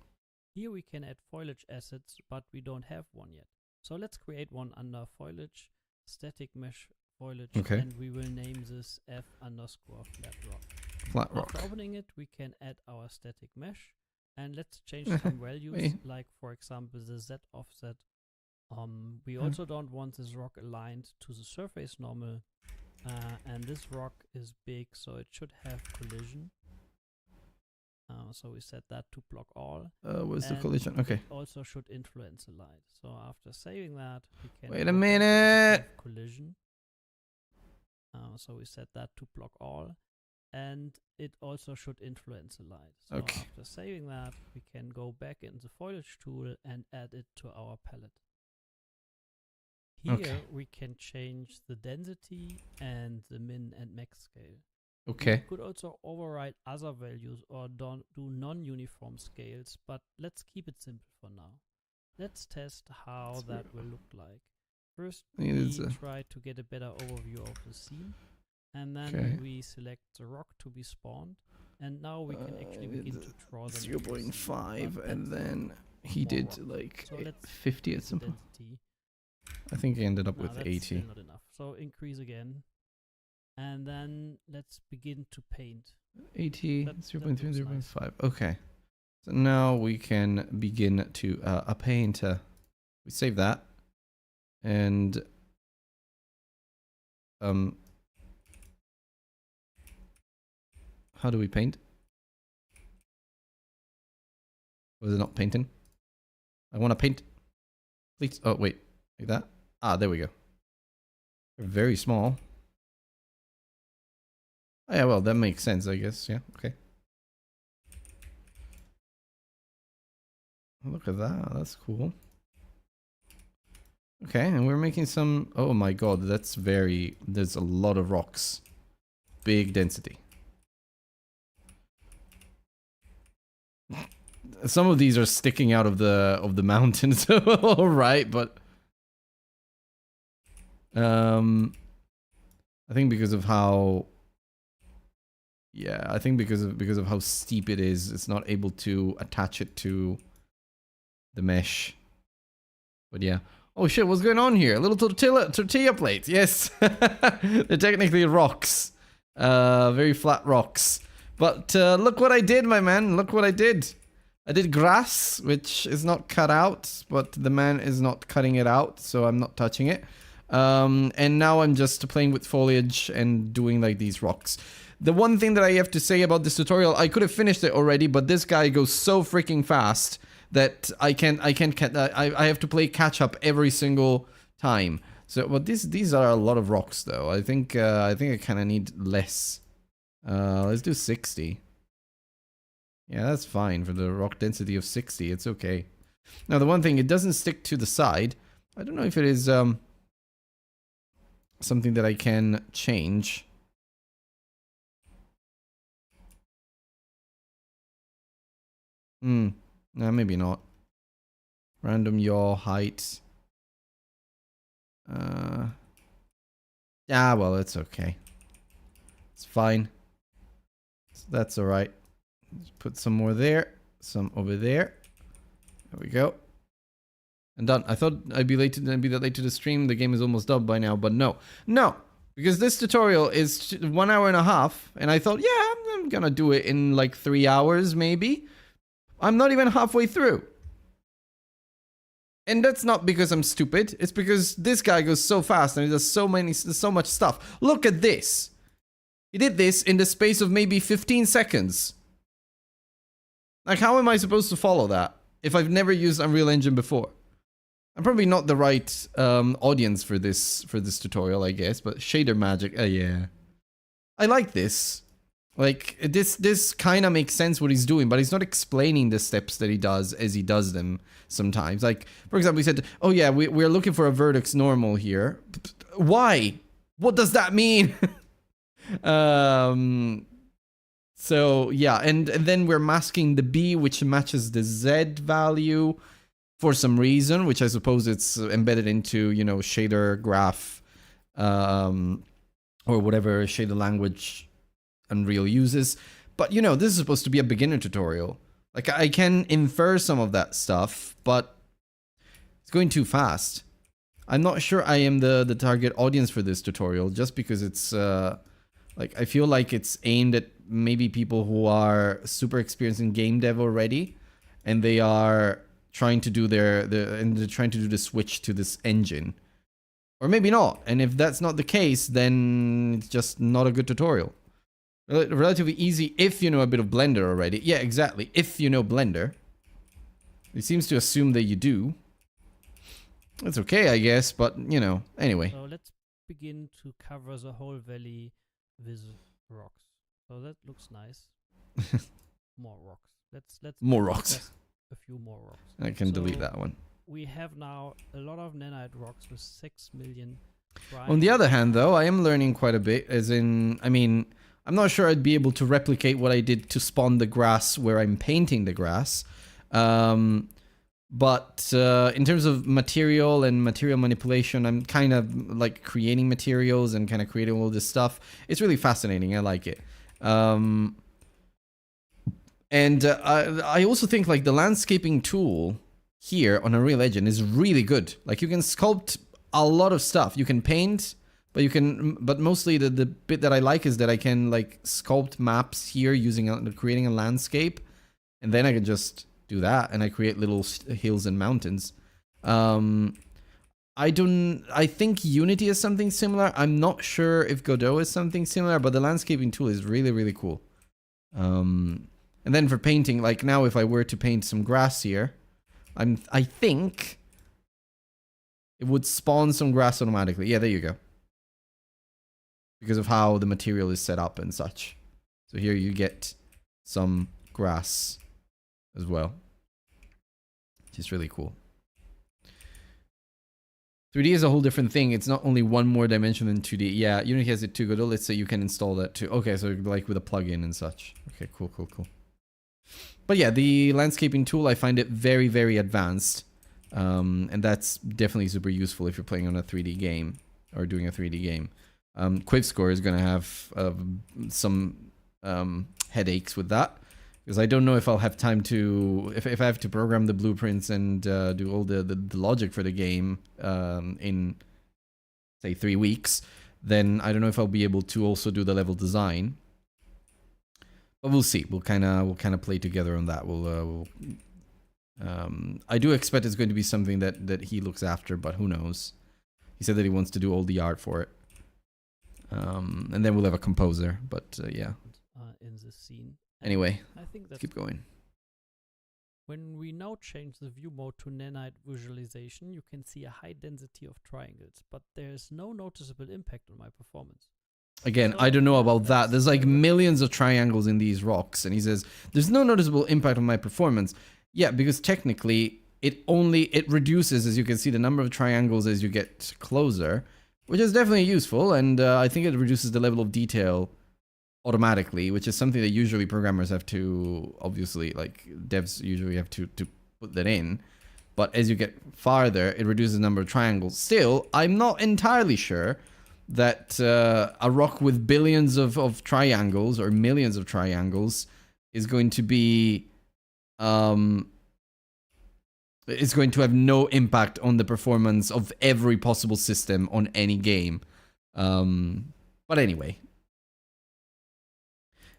Here we can add foliage assets, but we don't have one yet. So let's create one under foliage, static mesh foliage, Okay. and we will name this f_flat_rock. Flat rock. After opening it, we can add our static mesh, and let's change some values, Wait. like for example the Z offset. We also don't want this rock aligned to the surface normal, and this rock is big, so it should have collision. So we set that to block all. Where's the And collision? Okay. it also should influence the light. So after saving that, we can Wait a go back to minute. have collision. So we set that to block all, and it also should influence the light. So Okay. after saving that, we can go back in the foliage tool and add it to our palette. Here Okay. we can change the density and the min and max scale. Okay. We could also override other values or do non-uniform scales, but let's keep it simple for now. Let's test how That's that will look like. First, Yeah, we it's a- try to get a better overview of the scene, and then Okay. we select the rock to be spawned, and now we can actually begin to draw them. into the scene. 0.5 But and that's then he more did rocks. like So let's 50 at some point. density. I think I ended up No, with that's 80. still not enough. So increase again. And then let's begin to paint. 80, That 0.3, looks 0.5. Okay. So now we can begin to paint. We save that. And how do we paint? Was it not painting? I want to paint. Please. Oh, wait. Like that? Ah, there we go. Very small. Oh, yeah, well, that makes sense, I guess. Yeah, okay. Look at that. That's cool. Okay, and we're making some... Oh my god, that's very... There's a lot of rocks. Big density. Some of these are sticking out of the mountains. Alright, but... I think because of how... Yeah, I think because of how steep it is, it's not able to attach it to the mesh. But yeah. Oh shit, what's going on here? A little tortilla plate. Yes. They're technically rocks. Very flat rocks. But look what I did, my man. Look what I did. I did grass, which is not cut out, but the man is not cutting it out, so I'm not touching it. And now I'm just playing with foliage and doing like these rocks. The one thing that I have to say about this tutorial, I could have finished it already, but this guy goes so freaking fast that I have to play catch up every single time. So, but these are a lot of rocks though. I think I kind of need less. Let's do 60. Yeah, that's fine for the rock density of 60. It's okay. Now the one thing, it doesn't stick to the side. I don't know if it is something that I can change. No, maybe not. Random yaw height. Yeah, well, it's okay. It's fine. So that's alright. Just put some more there. Some over there. There we go. And done. I thought I'd be that late to the stream. The game is almost done by now, but no. No! Because this tutorial is 1 hour and a half, and I thought, yeah, I'm gonna do it in like 3 hours, maybe. I'm not even halfway through. And that's not because I'm stupid. It's because this guy goes so fast and he does so much stuff. Look at this. He did this in the space of maybe 15 seconds. Like, how am I supposed to follow that if I've never used Unreal Engine before? I'm probably not the right audience for this tutorial, I guess, but shader magic, yeah. I like this. Like, this kind of makes sense what he's doing, but he's not explaining the steps that he does as he does them sometimes. Like, for example, he said, oh yeah, we're looking for a vertex normal here. Why? What does that mean? So, yeah, and then we're masking the B, which matches the Z value for some reason, which I suppose it's embedded into, you know, shader graph, or whatever shader language Unreal uses. But you know, this is supposed to be a beginner tutorial. Like, I can infer some of that stuff, but it's going too fast. I'm not sure I am the target audience for this tutorial, just because it's like, I feel like it's aimed at maybe people who are super experienced in game dev already, and they are trying to do they're trying to do the switch to this engine. Or maybe not. And if that's not the case, then it's just not a good tutorial. Relatively easy if you know a bit of Blender already. Yeah, exactly. If you know Blender. It seems to assume that you do. That's okay, I guess, but, you know, anyway. So let's begin to cover the whole valley with rocks. So that looks nice. More rocks. Let's More rocks. test a few more rocks. I can delete So that one. we have now a lot of nanite rocks with 6 million On the other hand, though, I am learning quite a bit, as in, I mean, I'm not sure I'd be able to replicate what I did to spawn the grass where I'm painting the grass. But in terms of material and material manipulation, I'm kind of like creating materials and kind of creating all this stuff. It's really fascinating. I like it. And I also think like the landscaping tool here on Unreal Engine is really good. Like you can sculpt a lot of stuff. You can paint, but mostly the bit that I like is that I can like sculpt maps here using creating a landscape, and then I can just do that and I create little hills and mountains. I think Unity is something similar. I'm not sure if Godot is something similar, but the landscaping tool is really, really cool. And then for painting, like now if I were to paint some grass here, I think it would spawn some grass automatically. Yeah, there you go. Because of how the material is set up and such. So here you get some grass as well, which is really cool. 3D is a whole different thing. It's not only one more dimension than 2D. Yeah, Unity has it too. Godot, let's say you can install that too. Okay, so like with a plugin and such. Okay, cool. But yeah, the landscaping tool, I find it very, very advanced. And that's definitely super useful if you're playing on a 3D game or doing a 3D game. QuickScore is going to have some headaches with that. Because I don't know if I'll have time to, if I have to program the blueprints and do all the logic for the game in, say, 3 weeks, then I don't know if I'll be able to also do the level design. But we'll see. We'll kind of play together on that. I do expect it's going to be something that he looks after, but who knows? He said that he wants to do all the art for it, and then we'll have a composer. But yeah. In the scene. Anyway, I think let's keep going. When we now change the view mode to nanite visualization, you can see a high density of triangles, but there's no noticeable impact on my performance. Again, So I don't know about that. There's like millions of triangles in these rocks, and he says there's no noticeable impact on my performance. Yeah, because technically it reduces, as you can see, the number of triangles as you get closer, which is definitely useful, and I think it reduces the level of detail automatically, which is something that usually programmers have to, obviously, like devs usually have to put that in. But as you get farther, it reduces the number of triangles. Still, I'm not entirely sure that a rock with billions of triangles or millions of triangles is going to be is going to have no impact on the performance of every possible system on any game. But anyway.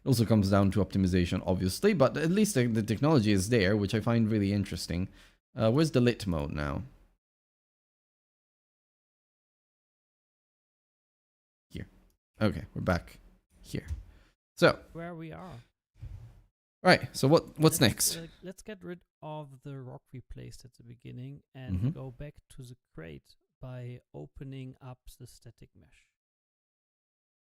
It also comes down to optimization, obviously, but at least the technology is there, which I find really interesting. Where's the lit mode now? Here. Okay, we're back here. So where we are. Right. So what's next? Let's get rid of the rock we placed at the beginning and go back to the crate by opening up the static mesh.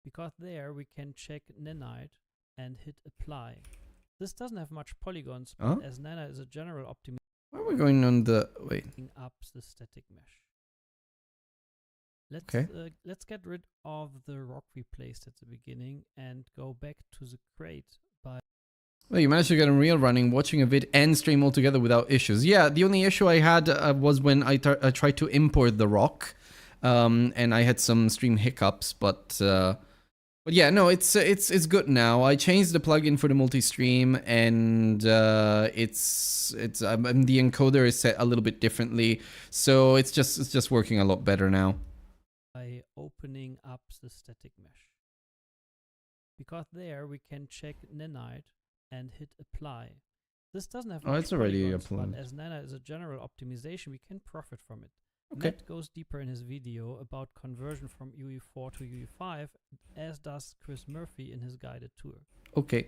Because there we can check nanite and hit apply. This doesn't have much polygons, but as nanite is a general optimization. Why are we going on the wait? Up the static mesh. Let's get rid of the rock we placed at the beginning and go back to the crate by. Well, you managed to get Unreal running, watching a vid and stream all together without issues. Yeah, the only issue I had was when I tried to import the rock, and I had some stream hiccups, but yeah, no, it's good now. I changed the plugin for the multi-stream, and the encoder is set a little bit differently, so it's just working a lot better now. By opening up the static mesh, because there we can check nanite and hit apply. This doesn't have much it's already polygons, applied. but as nanite is a general optimization, we can profit from it. Okay. Matt goes deeper in his video about conversion from UE4 to UE5, as does Chris Murphy in his guided tour. Okay.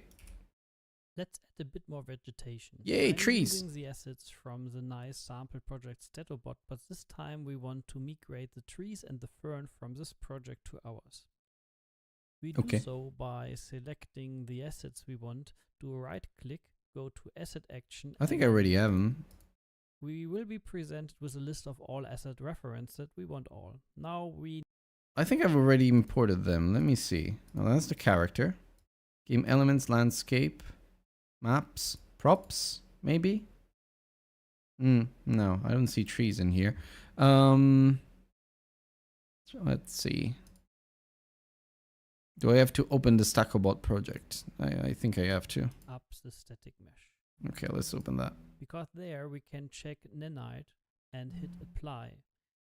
Let's add a bit more vegetation. Yay, I'm trees! using the assets from the nice sample project Statobot, but this time we want to migrate the trees and the fern from this project to ours. We do so by selecting the assets we want, do a right click, go to asset action. I think I already have them. We will be presented with a list of all asset references that we want all. Now I think I've already imported them. Let me see. Well, that's the character. Game elements, landscape, maps, props, maybe? No, I don't see trees in here. Let's see. Do I have to open the Stacobot project? I think I have to. Up the static mesh. Okay, let's open that. because there we can check nanite and hit apply.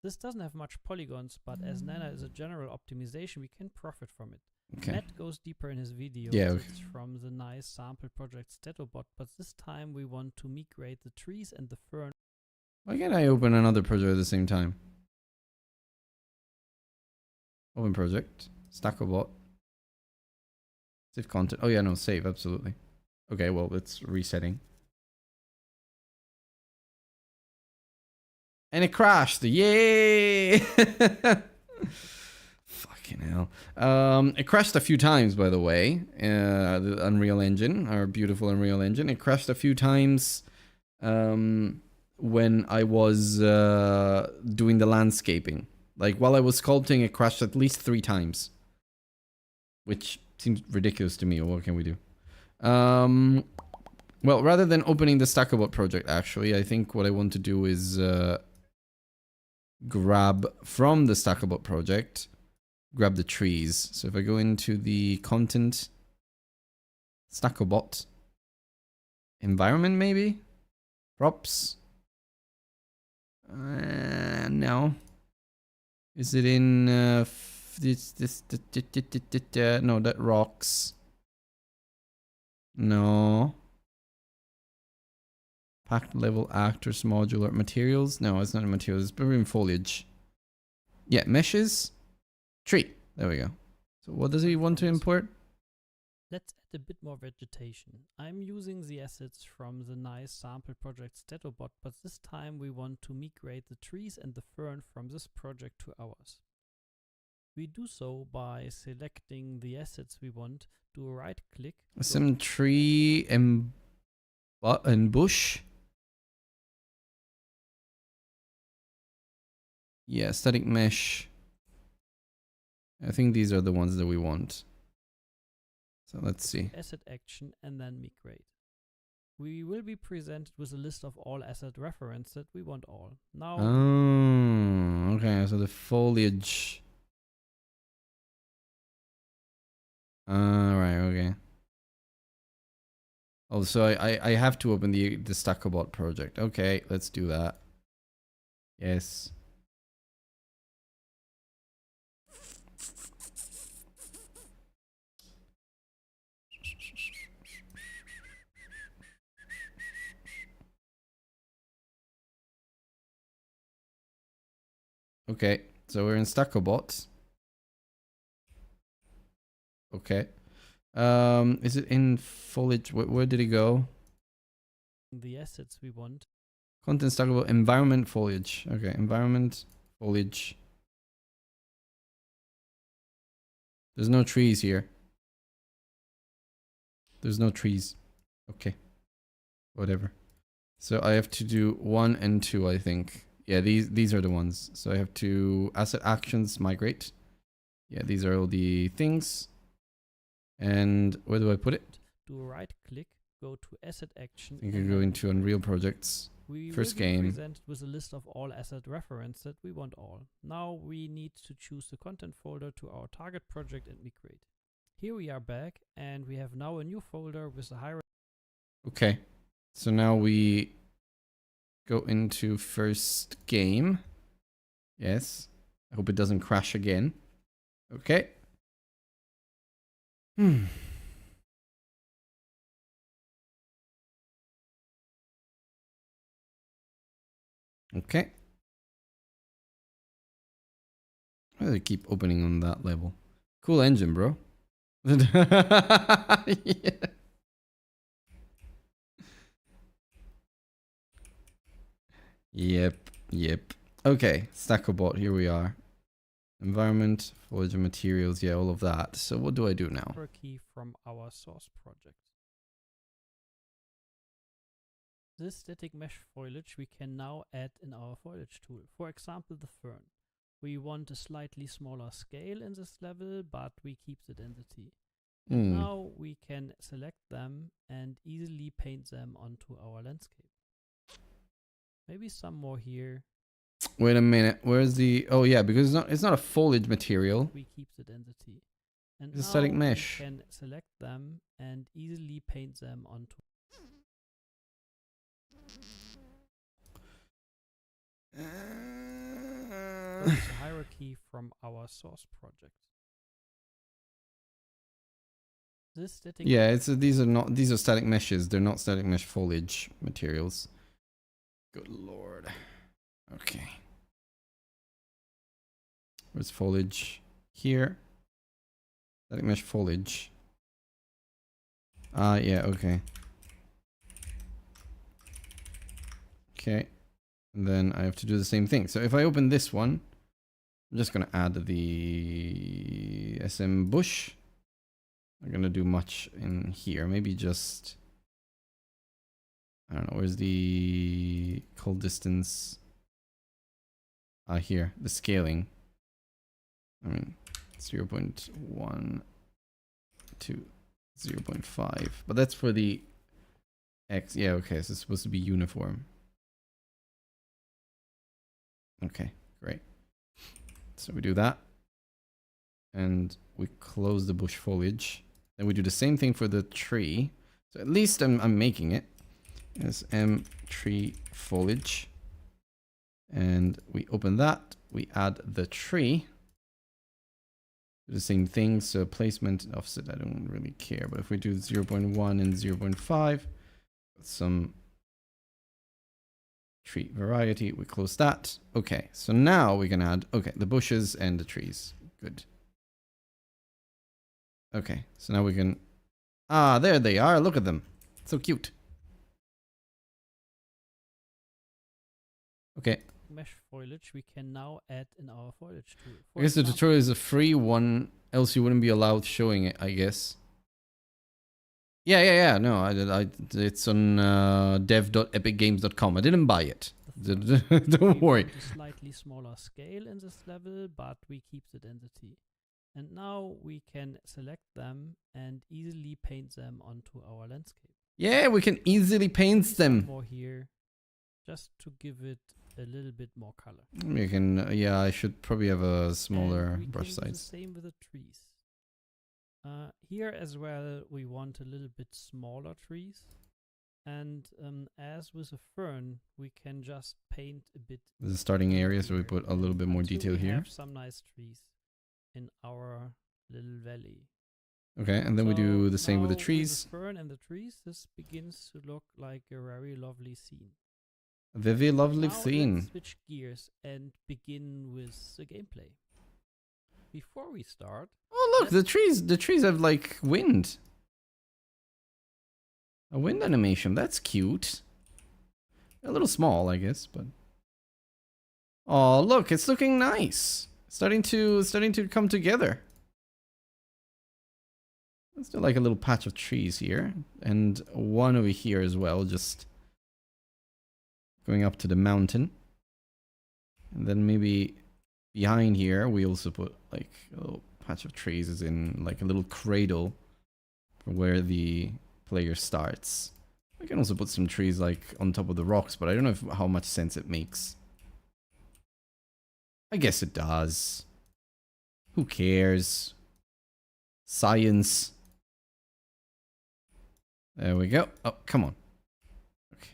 This doesn't have much polygons, but as Nana is a general optimization, we can profit from it. Okay. Matt goes deeper in his video. Yeah, okay. It's from the nice sample project Statobot, but this time we want to migrate the trees and the fern. Why can't I open another project at the same time? Open project. Stackobot. Save content. Oh yeah, no, save, absolutely. Okay, well, it's resetting. And it crashed. Yay! Fucking hell. It crashed a few times, by the way. The Unreal Engine, our beautiful Unreal Engine. It crashed a few times when I was doing the landscaping. Like, while I was sculpting, it crashed at least 3 times. Which seems ridiculous to me. What can we do? Well, rather than opening the Stackobot project, actually, I think what I want to do is grab from the Stackobot project, grab the trees. So if I go into the content, Stackobot, environment maybe? Props? No. Is it in no, that rocks. No. Packed level actors modular materials. No, it's not in materials. It's probably in foliage. Yeah, meshes. Tree. There we go. So what does he want to import? Let's add a bit more vegetation. I'm using the assets from the nice sample project Statobot, but this time we want to migrate the trees and the fern from this project to ours. We do so by selecting the assets we want, do a right click. Some tree and bush. Yeah, static mesh. I think these are the ones that we want. So let's see. Asset action and then migrate. We will be presented with a list of all asset references that we want all. Now. Oh, okay. So the foliage. Right, okay. Oh, so I have to open the Stackobot project. Okay, let's do that. Yes. Okay, so we're in Stackobot. Okay. Is it in foliage? Where did it go? The assets we want. Content Stackobot, environment foliage. Okay, environment foliage. There's no trees here. There's no trees. Okay. Whatever. So I have to do 1 and 2, I think. Yeah, these are the ones. So I have to asset actions migrate. Yeah, these are all the things. And where do I put it? Do a right click, go to asset action. I think I go into Unreal projects. First game. We will be presented with a list of all asset references that we want all. Now we need to choose the content folder to our target project and migrate. Here we are back, and we have now a new folder with a hierarchy. Okay, so now we go into first game. Yes, I hope it doesn't crash again. Okay. Okay. Why do they keep opening on that level? Cool engine, bro. Yeah. Yep. Okay, Stackobot, here we are. Environment, foliage and materials, yeah, all of that. So what do I do now? Key from our source project. This static mesh foliage we can now add in our foliage tool. For example, the fern. We want a slightly smaller scale in this level, but we keep the density. Now we can select them and easily paint them onto our landscape. Maybe some more here. Wait a minute. Where's the? Oh yeah, because it's not a foliage material. We keep the density. And it's a static mesh. We can select them and easily paint them onto. start with a hierarchy from our source project. This static Yeah, these are static meshes. They're not static mesh foliage materials. Good lord. Okay. Where's foliage? Here. Static mesh foliage. Yeah, okay. Okay. And then I have to do the same thing. So if I open this one, I'm just gonna add the SM bush. I'm gonna do much in here. Maybe just, I don't know, where's the cold distance? Here, the scaling. I mean, 0.1 to 0.5. But that's for the X. Yeah, okay, so it's supposed to be uniform. Okay, great. So we do that. And we close the bush foliage. Then we do the same thing for the tree. So at least I'm making it. SM tree foliage. And we open that. We add the tree. Do the same thing. So placement and offset, I don't really care. But if we do 0.1 and 0.5, some tree variety, we close that. Okay, so now we can add, okay, the bushes and the trees. Good. Okay, so now we can, there they are. Look at them. So cute. Okay. mesh foliage we can now add in our foliage tool. I guess the tutorial is a free one, else you wouldn't be allowed showing it, I guess. Yeah. No, it's on dev.epicgames.com. I didn't buy it. Don't worry. A slightly smaller scale in this level, but we keep the density. And now we can select them and easily paint them onto our landscape. Yeah, we can easily paint them. More here, just to give it a little bit more color. We can, yeah, I should probably have a smaller brush size. size. The same with the trees. Here as well, we want a little bit smaller trees. And as with a fern, we can just paint a bit. This is the starting area, so we put a little bit more detail we here. Have some nice trees in our little valley. Okay, and then we do the same with the trees. With the fern and the trees, this begins to look like a very lovely scene. A very lovely now scene. Let's switch gears and begin with the gameplay. Before we start, oh look, the trees have like wind. A wind animation. That's cute. A little small, I guess, but. Oh look, it's looking nice. Starting to come together. Let's do like a little patch of trees here, and one over here as well, just going up to the mountain. And then maybe behind here we also put like a little patch of trees, as in like a little cradle for where the player starts. We can also put some trees like on top of the rocks, but I don't know how much sense it makes. I guess it does. Who cares? Science. There we go. Oh, come on. Okay.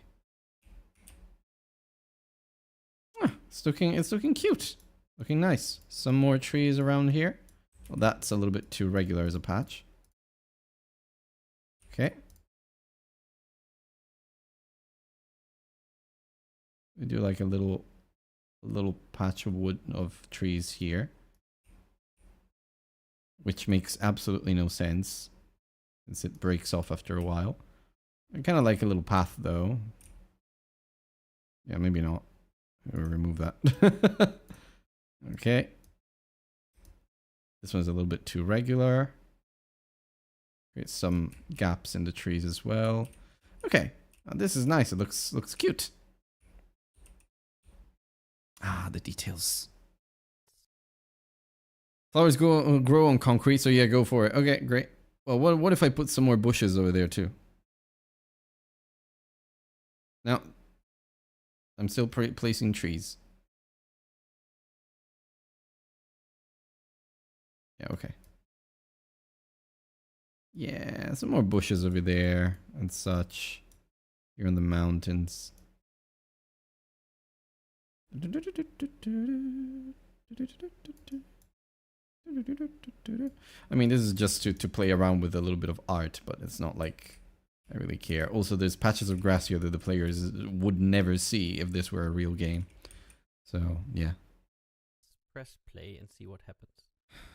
It's looking cute. Looking nice. Some more trees around here. Well, that's a little bit too regular as a patch. Okay. We do like a little patch of wood of trees here, which makes absolutely no sense since it breaks off after a while. I kind of like a little path though. Yeah, maybe not. We'll remove that. Okay. This one's a little bit too regular. Create some gaps in the trees as well. Okay, this is nice. It looks cute. Ah, the details. Flowers grow on concrete, so yeah, go for it. Okay, great. Well, what if I put some more bushes over there too? Now, I'm still placing trees. Yeah, okay. Yeah, some more bushes over there and such. Here in the mountains. I mean, this is just to play around with a little bit of art, but it's not like I really care. Also, there's patches of grass here that the players would never see if this were a real game. So, yeah. Press play and see what happens.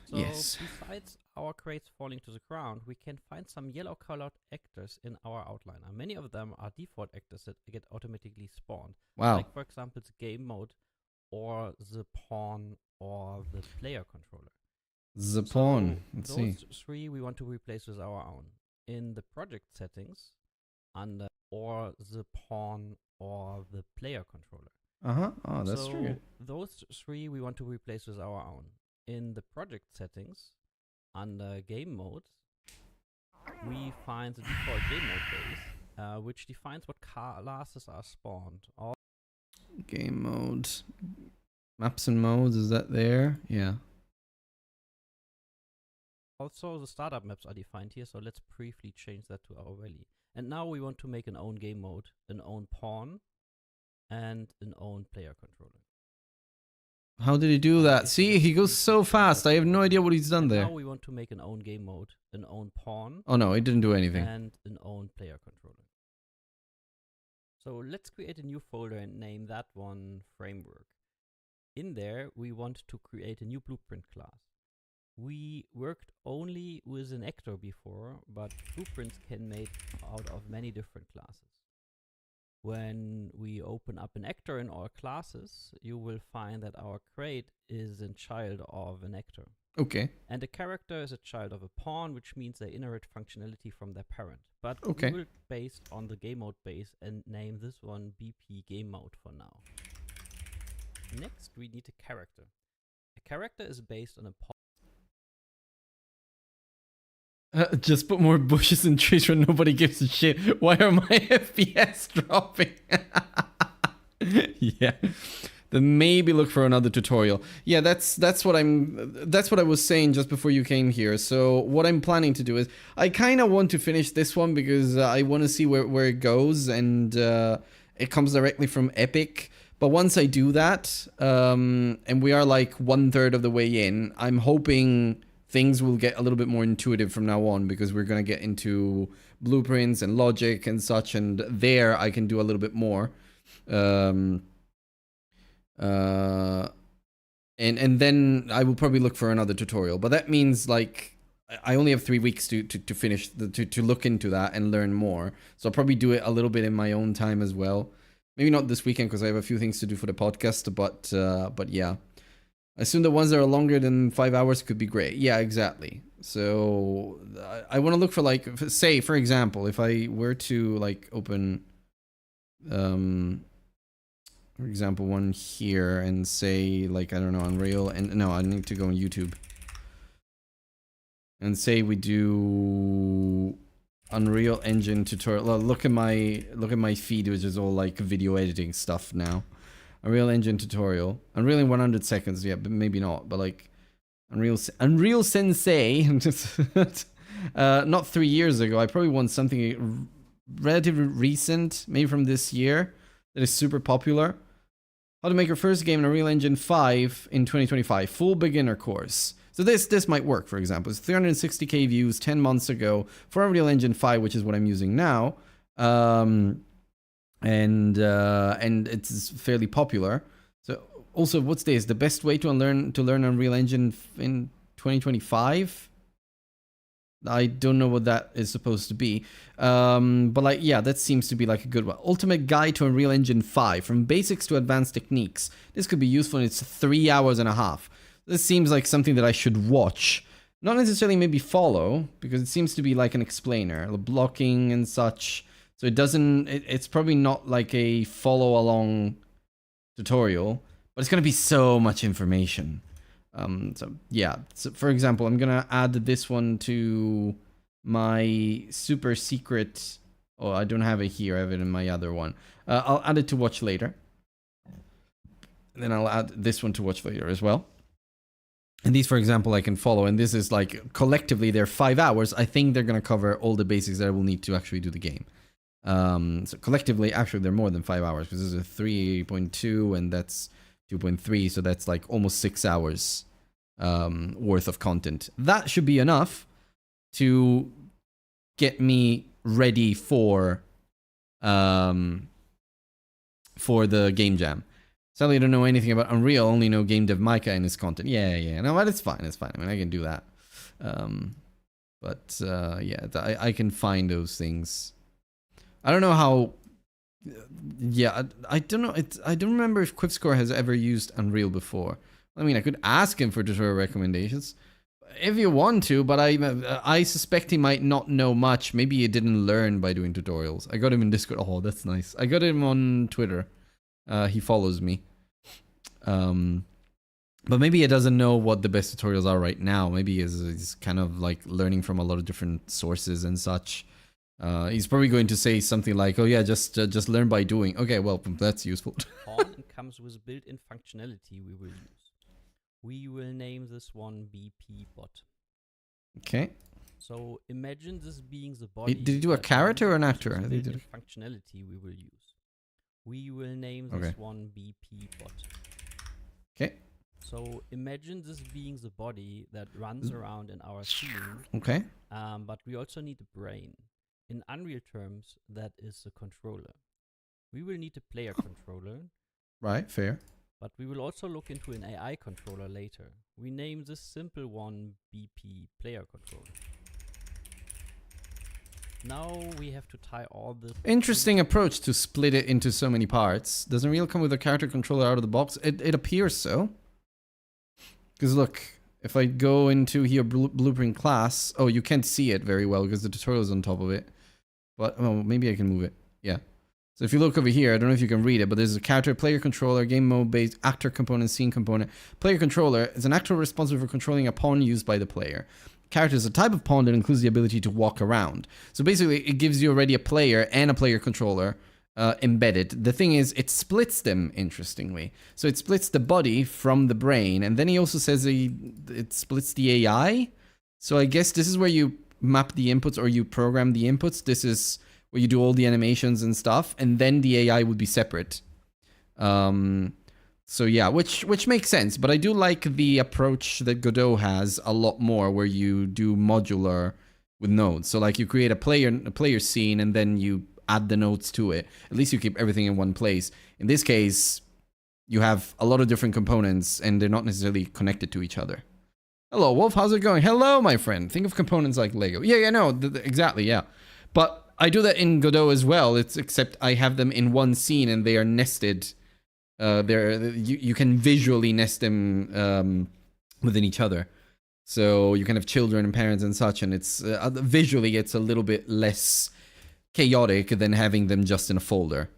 So Yes. besides our crates falling to the ground, we can find some yellow colored actors in our outliner. Many of them are default actors that get automatically spawned. Wow. Like for example the game mode or the pawn or the player controller. The pawn. So Let's those see. three we want to replace with our own. In the project settings, under or the pawn or the player controller. Uh-huh. Oh, that's so true. those three we want to replace with our own. In the project settings, under game mode, we find the default game mode base, which defines what classes are spawned. All Game mode. Maps and modes, is that there? Yeah. Also, the startup maps are defined here, so let's briefly change that to our valley. And now we want to make an own game mode, an own pawn, and an own player controller. How did he do that? See, he goes so fast. I have no idea what he's done And there. now we want to make an own game mode, an own pawn, Oh no, he didn't do anything. and an own player controller. So let's create a new folder and name that one framework. In there, we want to create a new blueprint class. We worked only with an actor before, but blueprints can be made out of many different classes. When we open up an actor in our classes, you will find that our crate is a child of an actor. Okay. And a character is a child of a pawn, which means they inherit functionality from their parent. But Okay. we will based on the game mode base and name this one BP game mode for now. Next, we need a character. A character is based on a pawn. Just put more bushes and trees where nobody gives a shit. Why are my FPS dropping? Yeah. Then maybe look for another tutorial. Yeah, that's what I was saying just before you came here. So what I'm planning to do is I kind of want to finish this one because I want to see where it goes, and it comes directly from Epic. But once I do that, and we are like 1/3 of the way in, I'm hoping things will get a little bit more intuitive from now on, because we're going to get into blueprints and logic and such, and there I can do a little bit more. And then I will probably look for another tutorial. But that means like I only have 3 weeks to finish to look into that and learn more. So I'll probably do it a little bit in my own time as well. Maybe not this weekend because I have a few things to do for the podcast, but yeah. I assume the ones that are longer than 5 hours could be great. Yeah, exactly. So I want to look for like, say for example, if I were to like open, for example, one here and say like, I don't know, Unreal, and no, I need to go on YouTube. And say we do Unreal Engine tutorial. Look at my feed, which is all like video editing stuff now. Unreal Engine tutorial. Unreal in 100 seconds, yeah, but maybe not. But like Unreal Sensei. Not 3 years ago. I probably want something relatively recent, maybe from this year, that is super popular. How to make your first game in Unreal Engine 5 in 2025. Full beginner course. So this might work, for example. It's 360k views 10 months ago for Unreal Engine 5, which is what I'm using now. And it's fairly popular. So also, what's this? The best way to learn Unreal Engine in 2025? I don't know what that is supposed to be. But like, yeah, that seems to be like a good one. Ultimate Guide to Unreal Engine 5, from basics to advanced techniques. This could be useful, and it's 3 hours and a half. This seems like something that I should watch. Not necessarily maybe follow, because it seems to be like an explainer, blocking and such. So it's probably not like a follow along tutorial, but it's going to be so much information. So yeah, so for example, I'm going to add this one to my super secret. Oh, I don't have it here. I have it in my other one. I'll add it to watch later. And then I'll add this one to watch later as well. And these, for example, I can follow. And this is like, collectively, they're 5 hours. I think they're going to cover all the basics that I will need to actually do the game. So collectively, actually, they're more than 5 hours, because this is a 3.2, and that's 2.3, so that's like almost 6 hours worth of content. That should be enough to get me ready for the game jam. Sadly, I don't know anything about Unreal, only know Game Dev Micah and his content. Yeah, no, but it's fine, I mean, I can do that. I can find those things. I don't know how... Yeah, I don't know. I don't remember if Quipscore has ever used Unreal before. I mean, I could ask him for tutorial recommendations if you want to, but I suspect he might not know much. Maybe he didn't learn by doing tutorials. I got him in Discord. Oh, that's nice. I got him on Twitter. He follows me. But maybe he doesn't know what the best tutorials are right now. Maybe he's kind of like learning from a lot of different sources and such. He's probably going to say something like, "Oh yeah, just learn by doing." Okay, well, that's useful. Pawn comes with built-in functionality we will use. We will name this one BP bot. Okay. So imagine this being the body. Did he do a character or an actor? I think built-in functionality we will use. We will name this one BP bot. Okay. So imagine this being the body that runs around in our scene. Okay. But we also need a brain. In Unreal terms, that is the controller. We will need a player controller. Right, fair. But we will also look into an AI controller later. We name this simple one BP player controller. Now we have to tie all this. Interesting approach to split it into so many parts. Does Unreal come with a character controller out of the box? It appears so. Because look, if I go into here, blueprint class, oh, you can't see it very well because the tutorial is on top of it. But, oh, maybe I can move it. Yeah. So if you look over here, I don't know if you can read it, but there's a character, player controller, game mode based, actor component, scene component. Player controller is an actor responsible for controlling a pawn used by the player. Character is a type of pawn that includes the ability to walk around. So basically, it gives you already a player and a player controller embedded. The thing is, it splits them, interestingly. So it splits the body from the brain, and then he also says it splits the AI. So I guess this is where you map the inputs or you program the inputs. This is where you do all the animations and stuff, and then the AI would be separate. So yeah, which makes sense, but I do like the approach that Godot has a lot more, where you do modular with nodes. So like you create a player scene and then you add the nodes to it. At least you keep everything in one place. In this case, you have a lot of different components and they're not necessarily connected to each other. Hello, Wolf, how's it going? Hello, my friend. Think of components like Lego. Yeah, no, exactly, yeah. But I do that in Godot as well, except I have them in one scene and they are nested. You can visually nest them within each other. So you can have children and parents and such, and it's visually it's a little bit less chaotic than having them just in a folder,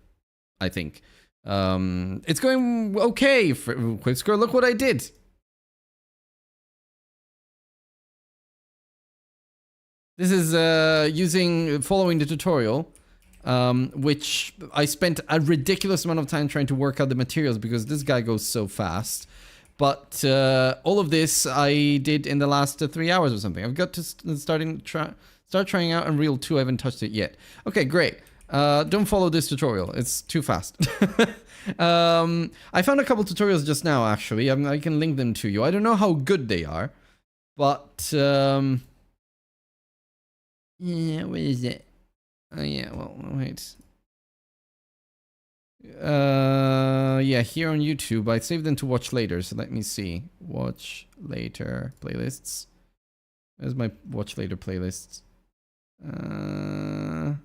I think. It's going okay for Quipscore. Look what I did. This is following the tutorial, which I spent a ridiculous amount of time trying to work out the materials because this guy goes so fast. But all of this I did in the last 3 hours or something. I've got to start trying out Unreal 2. I haven't touched it yet. Okay, great. Don't follow this tutorial. It's too fast. I found a couple tutorials just now, actually. I can link them to you. I don't know how good they are, but... yeah, where is it? Oh, yeah, well, wait. Yeah, here on YouTube. I saved them to watch later, so let me see. Watch later playlists. There's my watch later playlists. It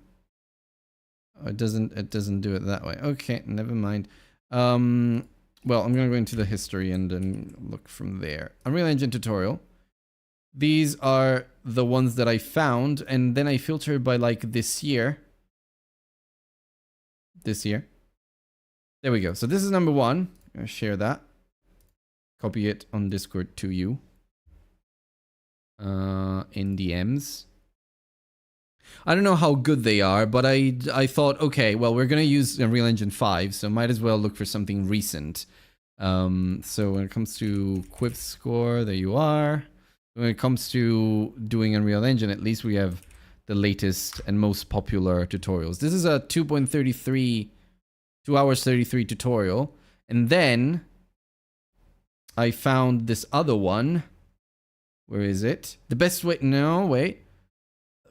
doesn't do it that way. Okay, never mind. Well, I'm gonna go into the history and then look from there. Unreal Engine tutorial. These are the ones that I found, and then I filtered by like this year. There we go. So this is number 1. I'm gonna share that. Copy it on Discord to you. In DMs. I don't know how good they are, but I thought, okay, well, we're gonna use Unreal Engine 5, so might as well look for something recent. So when it comes to Quipscore, there you are. When it comes to doing Unreal Engine, at least we have the latest and most popular tutorials. This is a 2.33, 2 hours 33 tutorial. And then I found this other one. Where is it? The best way. No, wait.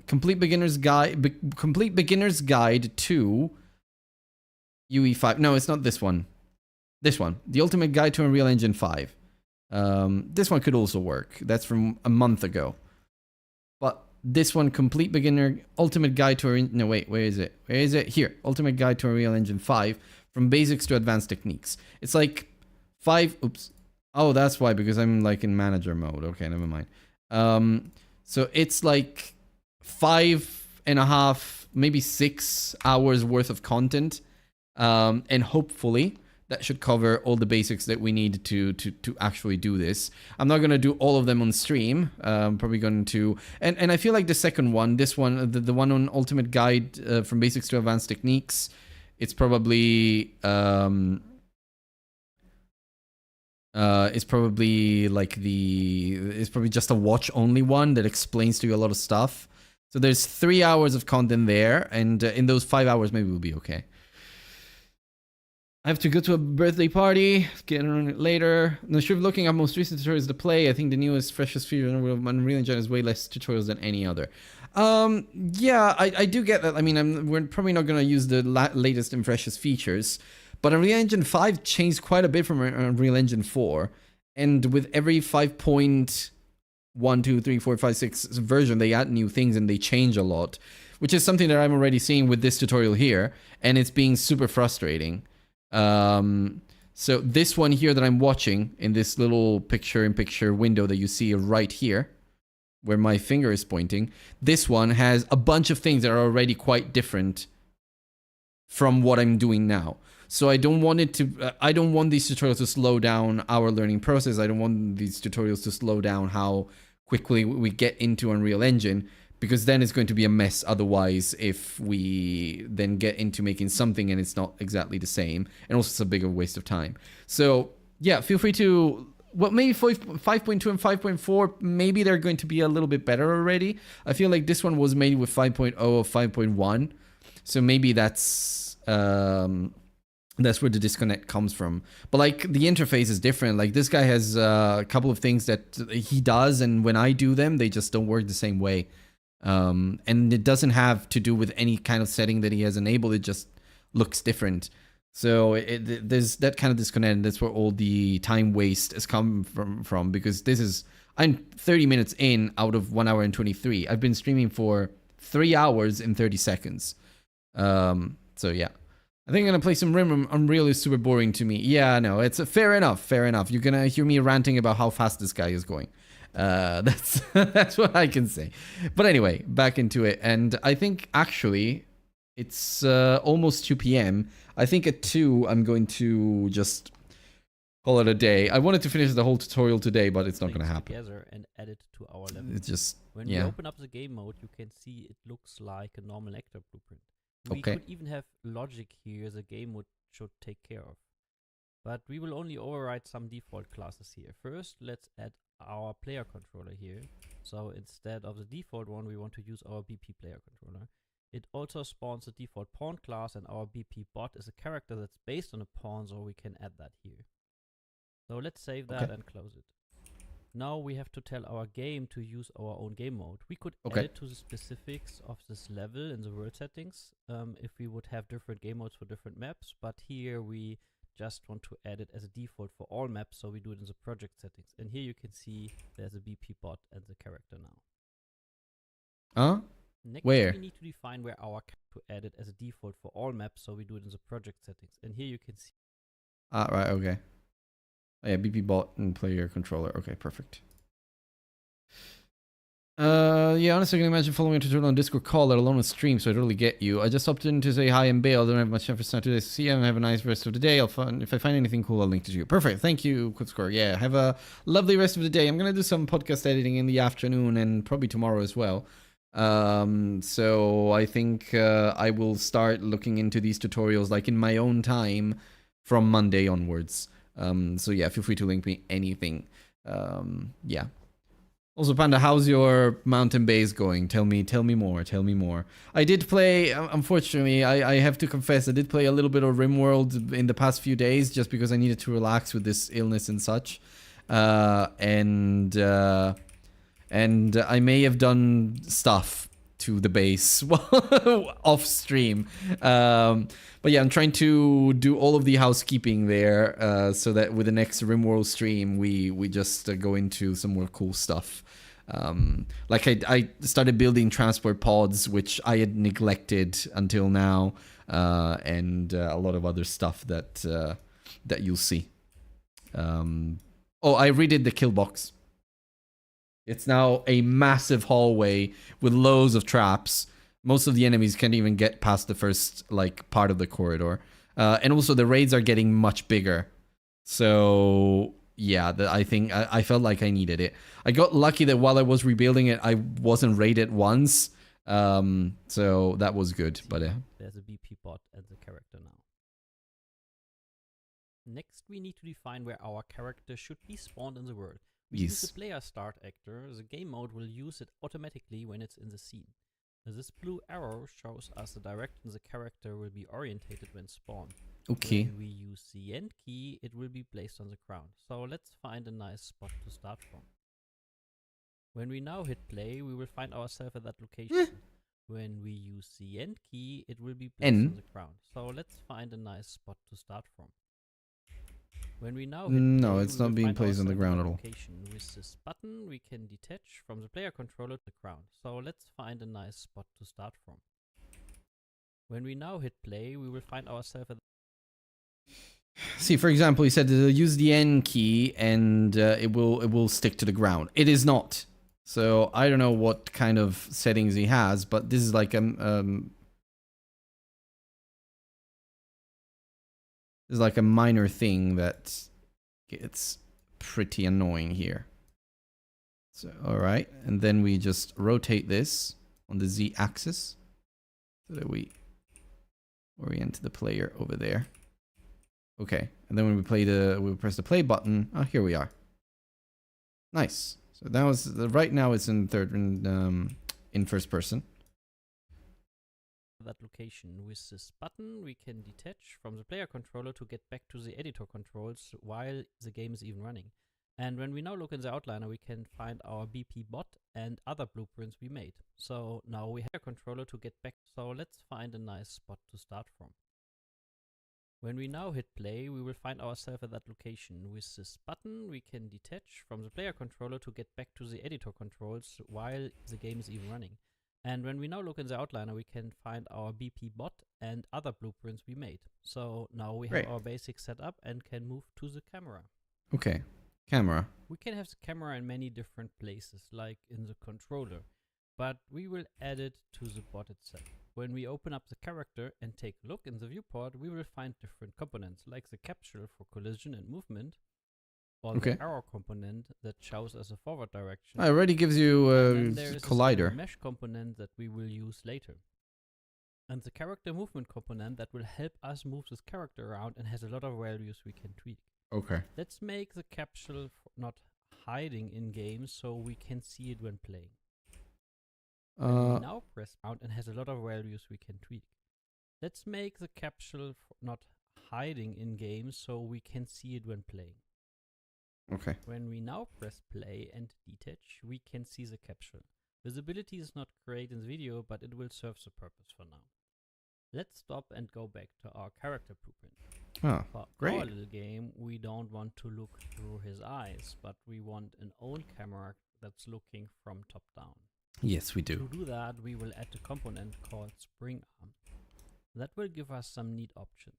Complete beginner's guide. Complete beginner's guide to UE5. No, it's not this one. This one. The ultimate guide to Unreal Engine 5. This one could also work. That's from a month ago. But this one, complete beginner, ultimate guide to no wait, where is it? Where is it? Here, ultimate guide to Unreal Engine 5, from basics to advanced techniques. It's like 5. Oops. Oh, that's why, because I'm like in manager mode. Okay, never mind. So it's like 5.5, maybe 6 hours worth of content, and hopefully that should cover all the basics that we need to actually do this. I'm not going to do all of them on stream. I'm probably going to... And I feel like the second one, this one, the one on Ultimate Guide from Basics to Advanced Techniques, it's probably... it's probably like it's probably just a watch-only one that explains to you a lot of stuff. So there's 3 hours of content there, and in those 5 hours, maybe we'll be okay. I have to go to a birthday party, get on it later. No, sure, looking at most recent tutorials to play, I think the newest, freshest feature in Unreal Engine has way less tutorials than any other. Yeah, I do get that. I mean, we're probably not going to use the latest and freshest features, but Unreal Engine 5 changed quite a bit from Unreal Engine 4, and with every 5.1, 2, 3, 4, 5, 6 version, they add new things and they change a lot, which is something that I'm already seeing with this tutorial here, and it's being super frustrating. So this one here that I'm watching in this little picture-in-picture window that you see right here, where my finger is pointing, this one has a bunch of things that are already quite different from what I'm doing now. So I don't want it to, I don't want these tutorials to slow down our learning process. I don't want these tutorials to slow down how quickly we get into Unreal Engine, because then it's going to be a mess otherwise if we then get into making something and it's not exactly the same. And also it's a bigger waste of time. So yeah, feel free to, well, maybe 5.2 and 5.4, maybe they're going to be a little bit better already. I feel like this one was made with 5.0 or 5.1. So maybe that's where the disconnect comes from. But like the interface is different. Like this guy has a couple of things that he does, and when I do them, they just don't work the same way. And it doesn't have to do with any kind of setting that he has enabled. It just looks different. So there's that kind of disconnect. And that's where all the time waste has come from, because I'm 30 minutes in out of 1 hour and 23. I've been streaming for 3 hours and 30 seconds. So yeah, I think I'm gonna play some Rim. Unreal is super boring to me. Yeah, no, it's fair enough. You're gonna hear me ranting about how fast this guy is going. That's that's what I can say. But anyway, back into it. And I think actually it's almost 2 p.m. I think at 2 I'm going to just call it a day. I wanted to finish the whole tutorial today, but it's not going to happen. Together and add it to our level. It's just, when we open up the game mode, you can see it looks like a normal actor blueprint. We could even have logic here the game mode should take care of. But we will only override some default classes here. First, let's add our player controller here. So instead of the default one, we want to use our BP player controller. It also spawns the default pawn class, and our BP bot is a character that's based on a pawn, so we can add that here. So let's save that and close it. Now we have to tell our game to use our own game mode. We could add it to the specifics of this level in the world settings if we would have different game modes for different maps, but here we just want to add it as a default for all maps, so we do it in the project settings. And here you can see there's a BP bot and the character now. Next, we need to define where our to add it as a default for all maps, so we do it in the project settings. And here you can see. Right, okay. Oh, yeah, BP bot and player controller. Okay, perfect. Yeah, honestly, I can imagine following a tutorial on Discord call, let alone a stream, so I totally get you. I just opted in to say hi and bail. I don't have much time for today. So see you and have a nice rest of the day. If I find anything cool, I'll link it to you. Perfect. Thank you, QuickScore. Yeah, have a lovely rest of the day. I'm going to do some podcast editing in the afternoon and probably tomorrow as well. So I think I will start looking into these tutorials like in my own time from Monday onwards. So yeah, feel free to link me anything. Yeah. Also, Panda, how's your mountain base going? Tell me more. I did play, unfortunately, I have to confess, I did play a little bit of RimWorld in the past few days just because I needed to relax with this illness and such. And I may have done stuff to the base off stream. But yeah, I'm trying to do all of the housekeeping there, so that with the next RimWorld stream, we just go into some more cool stuff. Like I started building transport pods, which I had neglected until now, and a lot of other stuff that you'll see. Oh, I redid the kill box. It's now a massive hallway with loads of traps. Most of the enemies can't even get past the first like part of the corridor, and also the raids are getting much bigger. So yeah, I think I felt like I needed it. I got lucky that while I was rebuilding it, I wasn't raided once, so that was good. But there's a BP bot and the character now. Next, we need to define where our character should be spawned in the world. We use the player start actor. The game mode will use it automatically when it's in the scene. This blue arrow shows us the direction the character will be orientated when spawned. Okay. When we use the end key, it will be placed on the ground. So let's find a nice spot to start from. When we now hit play, we will find ourselves at that location. When we use the end key, it will be placed on the ground. So let's find a nice spot to start from. When we now hit no, play, it's not being placed on the ground at all. With this button, we can detach from the player controller to the ground. So let's find a nice spot to start from. When we now hit play, we will find ourselves at... See, for example, he said to use the N key and it will stick to the ground. It is not. So I don't know what kind of settings he has, but this is like There's like a minor thing that gets pretty annoying here. So, all right. And then we just rotate this on the Z axis so that we orient the player over there. Okay. And then when we press the play button. Oh, here we are. Nice. So that was right now it's in in first person. That location. With this button, we can detach from the player controller to get back to the editor controls while the game is even running. And when we now look in the outliner, we can find our BP bot and other blueprints we made. So now we have a controller to get back. So let's find a nice spot to start from. When we now hit play, we will find ourselves at that location. With this button, we can detach from the player controller to get back to the editor controls while the game is even running. And when we now look in the outliner, we can find our BP bot and other blueprints we made. So now we have our basic setup and can move to the camera. Okay, camera. We can have the camera in many different places, like in the controller, but we will add it to the bot itself. When we open up the character and take a look in the viewport, we will find different components, like the capsule for collision and movement, or the arrow component that shows us a forward direction. It already gives you a collider. A mesh component that we will use later. And the character movement component that will help us move this character around and has a lot of values we can tweak. Okay. Let's make the capsule not hiding in game so we can see it when playing. When we now press out and has a lot of values we can tweak. Let's make the capsule not hiding in game so we can see it when playing. Okay. When we now press play and detach, we can see the capsule. Visibility is not great in the video, but it will serve the purpose for now. Let's stop and go back to our character blueprint. Oh, for great. our little game, we don't want to look through his eyes, but we want an own camera that's looking from top down. Yes, we do. To do that, we will add a component called Spring Arm. That will give us some neat options.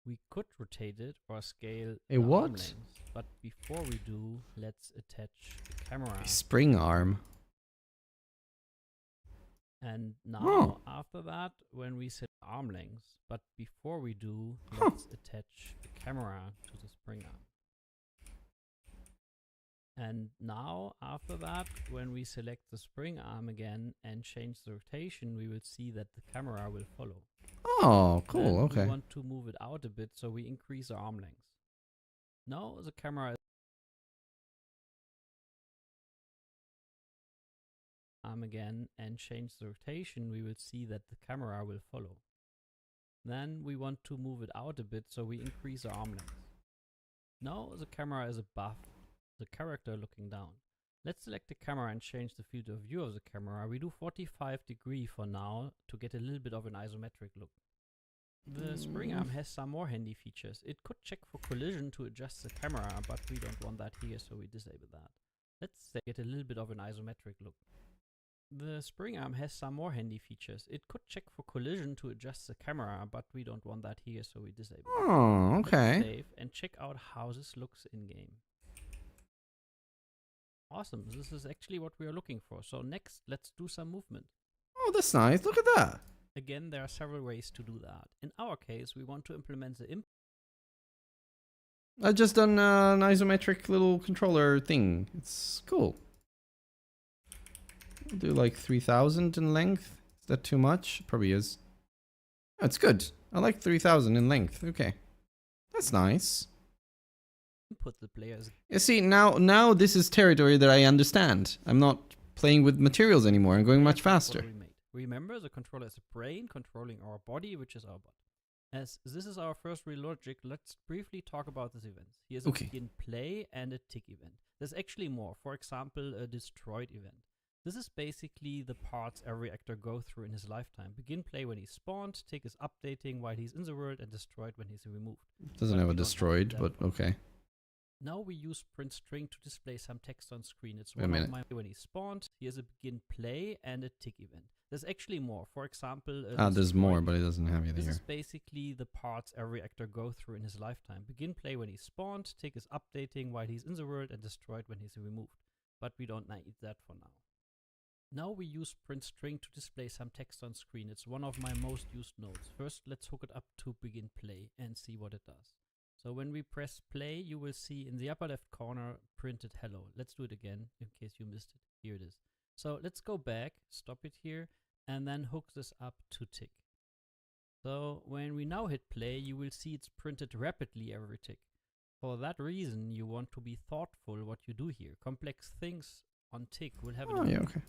We could rotate it or scale the arm length, but before we do, let's attach the camera. Spring arm. And now, after that, when we set arm length, but before we do, let's attach the camera to the spring arm. And now, after that, when we select the spring arm again and change the rotation, we will see that the camera will follow. Oh, cool. Okay. We want to move it out a bit, so we increase the arm length. Now the camera is arm again and change the rotation, we will see that the camera will follow. Then we want to move it out a bit, so we increase the arm length. Now the camera is above the character looking down. Let's select the camera and change the field of view of the camera. We do 45 degree for now to get a little bit of an isometric look. The spring arm has some more handy features. It could check for collision to adjust the camera, but we don't want that here, so we disable that. Let's get a little bit of an isometric look. The spring arm has some more handy features. It could check for collision to adjust the camera, but we don't want that here, so we disable it. Oh, okay. Let's save and check out how this looks in-game. Awesome, this is actually what we are looking for. So next, let's do some movement. Oh, that's nice. Look at that. Again, there are several ways to do that. In our case, we want to implement the I've just done an isometric little controller thing. It's cool. I'll do like 3000 in length. Is that too much? Probably is. Oh, it's good. I like 3000 in length. Okay. That's nice. input the players. You see, now this is territory that I understand. I'm not playing with materials anymore. I'm going much faster. Remember, the controller is a brain controlling our body, which is our bot. As this is our first real logic, let's briefly talk about this event. Here's a begin play and a tick event. There's actually more. For example, a destroyed event. This is basically the parts every actor goes through in his lifetime. Begin play when he's spawned, tick is updating while he's in the world, and destroyed when he's removed. Doesn't have a destroyed, but okay. Now we use print string to display some text on screen. It's one of my when he's spawned. Here's a begin play and a tick event. There's actually more. For example, there's more, but it doesn't have it here. This is basically the parts every actor goes through in his lifetime. Begin play when he's spawned, tick is updating while he's in the world, and destroyed when he's removed. But we don't need that for now. Now we use print string to display some text on screen. It's one of my most used nodes. First, let's hook it up to begin play and see what it does. So when we press play, you will see in the upper left corner printed hello. Let's do it again in case you missed it. Here it is. So let's go back, stop it here, and then hook this up to tick. So when we now hit play, you will see it's printed rapidly every tick. For that reason, you want to be thoughtful what you do here. Complex things on tick will have an yeah, okay.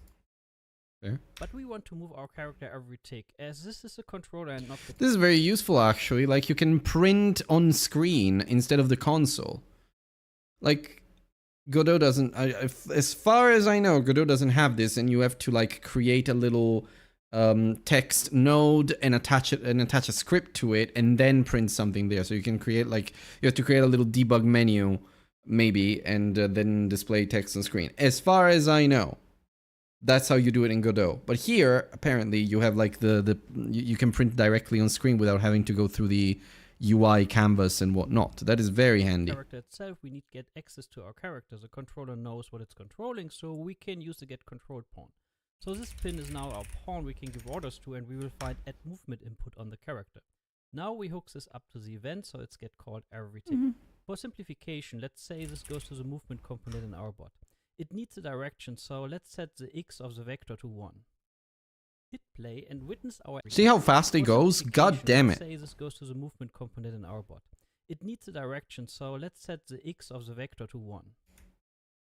Fair. But we want to move our character every tick, as this is a controller and not the... This is very useful, actually. Like, you can print on screen instead of the console. Like, Godot doesn't... as far as I know, Godot doesn't have this, and you have to, like, create a little text node and attach a script to it, and then print something there. So you can create, like... You have to create a little debug menu, maybe, and then display text on screen. As far as I know. That's how you do it in Godot. But here, apparently, you have like you can print directly on screen without having to go through the UI canvas and whatnot. That is very handy. Character itself, we need to get access to our character. The controller knows what it's controlling, so we can use the get controlled pawn. So this pin is now our pawn we can give orders to, and we will find add movement input on the character. Now we hook this up to the event, so it's get called every tick. For simplification, let's say this goes to the movement component in our bot. It needs a direction, so let's set the x of the vector to 1. Hit play and witness our... See how fast it goes? God damn it. Let's say this goes to the movement component in our bot. It needs a direction, so let's set the x of the vector to 1.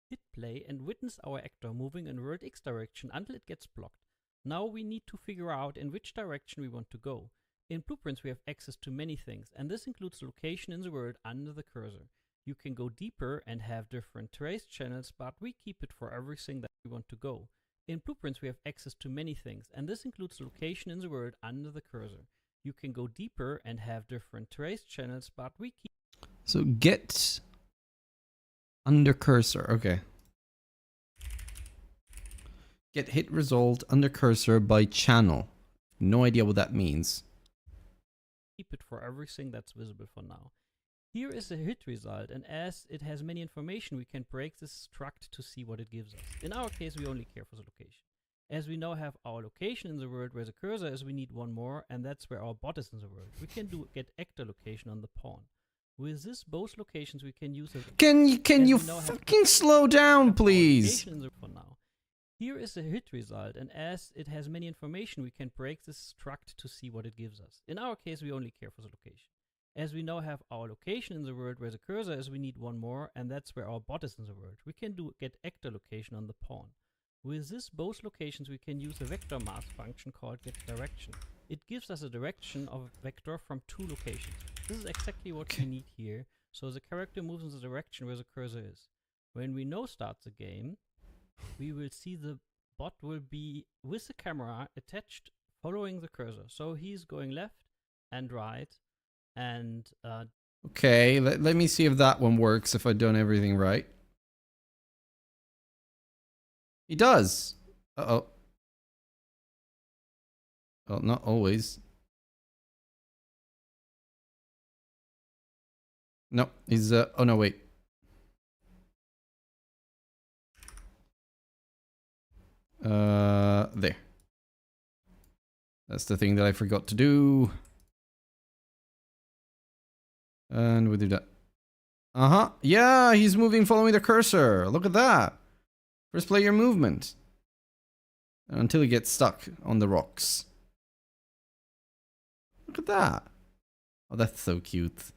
Hit play and witness our actor moving in world x direction until it gets blocked. Now we need to figure out in which direction we want to go. In Blueprints we have access to many things, and this includes location in the world under the cursor. You can go deeper and have different trace channels, but we keep it for everything that we want to go. In Blueprints, we have access to many things, and this includes location in the world under the cursor. You can go deeper and have different trace channels, but we keep... So get under cursor, okay. Get hit result under cursor by channel. No idea what that means. Keep it for everything that's visible for now. Here is the hit result, and as it has many information, we can break this struct to see what it gives us. In our case, we only care for the location. As we now have our location in the world where the cursor is, we need one more, and that's where our bot is in the world. We can do get actor location on the pawn. With this, both locations we can use... Can you fucking slow down, please? For now. Here is the hit result, and as it has many information, we can break this struct to see what it gives us. In our case, we only care for the location. As we now have our location in the world where the cursor is, we need one more, and that's where our bot is in the world. We can do get actor location on the pawn. With this, both locations we can use a vector mask function called get direction. It gives us a direction of a vector from two locations. This is exactly what we need here So the character moves in the direction where the cursor is. When we no start the game, we will see the bot will be with the camera attached following the cursor. So he's going left and right and Okay, let me see if that one works, if I've done everything right. He does. Uh-oh. Well, not always. No, he's, oh no, wait. There. That's the thing that I forgot to do. And we do that. Uh-huh. Yeah, he's moving following the cursor. Look at that. First player movement. Until he gets stuck on the rocks. Look at that. Oh, that's so cute.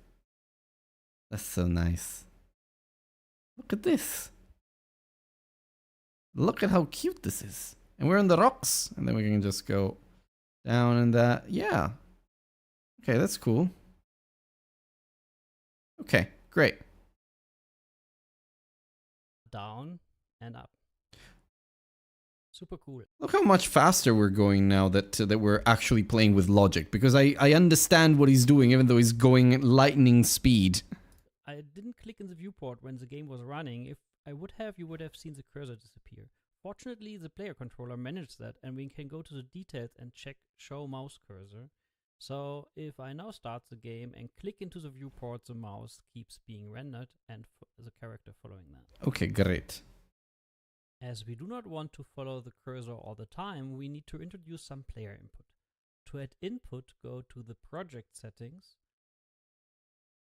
That's so nice. Look at this. Look at how cute this is. And we're on the rocks. And then we can just go down and that. Yeah. Okay, that's cool. Okay, great. down and up. Super cool. Look how much faster we're going now that that we're actually playing with logic, because I understand what he's doing even though he's going at lightning speed. I didn't click in the viewport when the game was running. If I would have, you would have seen the cursor disappear. Fortunately, the player controller managed that, and we can go to the details and check show mouse cursor. So if I now start the game and click into the viewport, the mouse keeps being rendered and the character following that. Okay, great. As we do not want to follow the cursor all the time, we need to introduce some player input. To add input, go to the project settings,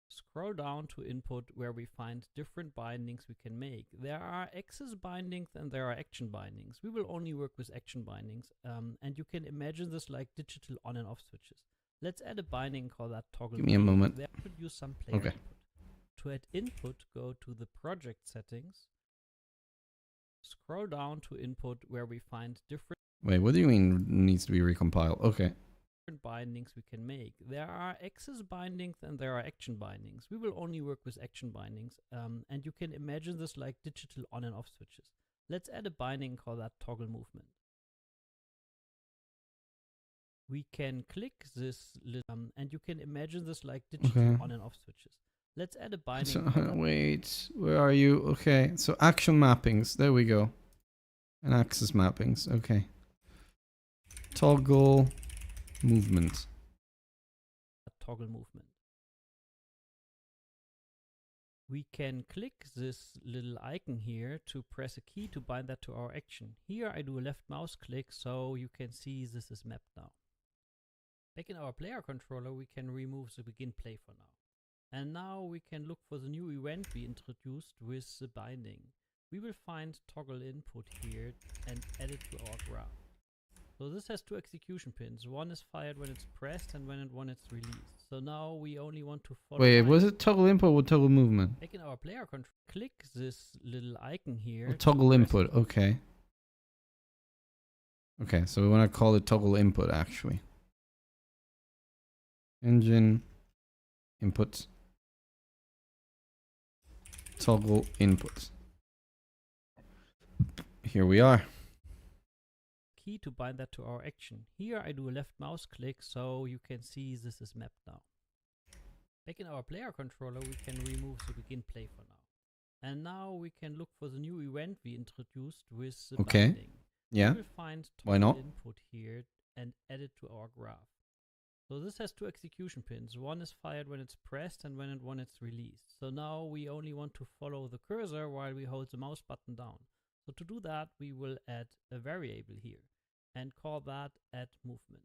scroll down to input where we find different bindings we can make. There are axis bindings and there are action bindings. We will only work with action bindings, and you can imagine this like digital on and off switches. Let's add a binding and call that toggle. Give me a moment. There introduce some player Okay. input. To add input, go to the project settings, scroll down to input where we find different Wait, what do you mean needs to be recompiled? Okay. bindings we can make. There are axis bindings and there are action bindings. We will only work with action bindings, and you can imagine this like digital on and off switches. Let's add a binding and call that toggle movement. We can click this, and you can imagine this like digital Okay. on and off switches. Let's add a binding. So, and call that wait, where are you? Okay, so action mappings. There we go. And axis mappings. Okay. Toggle movement. toggle movement. We can click this little icon here to press a key to bind that to our action. Here I do a left mouse click so you can see this is mapped now. Back in our player controller we can remove the begin play for now. And now we can look for the new event we introduced with the binding. We will find toggle input here and add it to our graph. So this has two execution pins. One is fired when it's pressed and when it's released. So now we only want to follow. Wait, was it toggle input or toggle movement? Back in our player control, click this little icon here. Oh, to toggle press input. Okay. Okay, so we want to call it toggle input actually. Engine input. Toggle input. Here we are. key to bind that to our action. Here I do a left mouse click so you can see this is mapped now. Back in our player controller we can remove the begin play for now. And now we can look for the new event we introduced with the Okay. binding. Yeah. We will find Why toggle not? input here and add it to our graph. So this has two execution pins. One is fired when it's pressed and when it's released. So now we only want to follow the cursor while we hold the mouse button down. So to do that we will add a variable here and call that add movement.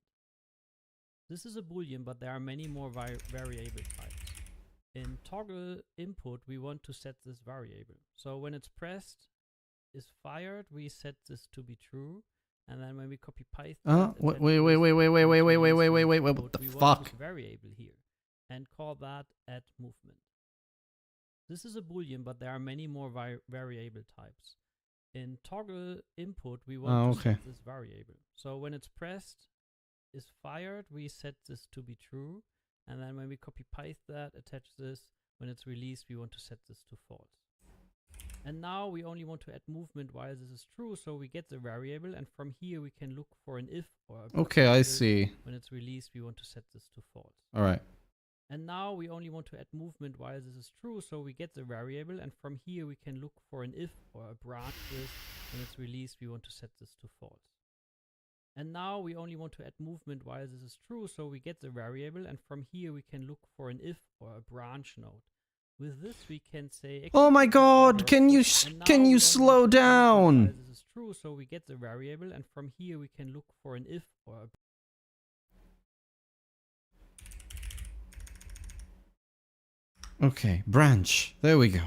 This is a boolean, but there are many more variable types. In toggle input we want to set this variable. So when it's pressed is fired, we set this to be true. And then when we copy paste, Wait, what the fuck? Variable here, and call that add movement. This is a boolean, but there are many more variable types. In toggle input, we want to set this variable. So when it's pressed is fired, we set this to be true. And then when we copy paste that, attach this, When it's released, we want to set this to false. And now we only want to add movement while this is true, so we get the variable, and from here we can look for an if or a Okay, I else. see. When it's released, we want to set this to false. All right. And now we only want to add movement while this is true, so we get the variable, and from here we can look for an if or a branch with. When it's released, we want to set this to false. And now we only want to add movement while this is true, so we get the variable, and from here we can look for an if or a branch node. With this we can say, Oh my God! order, Can you and now can we you only slow want to add movement down? while this is true, so we get the variable, and from here we can look for an if or a Okay, branch. There we go.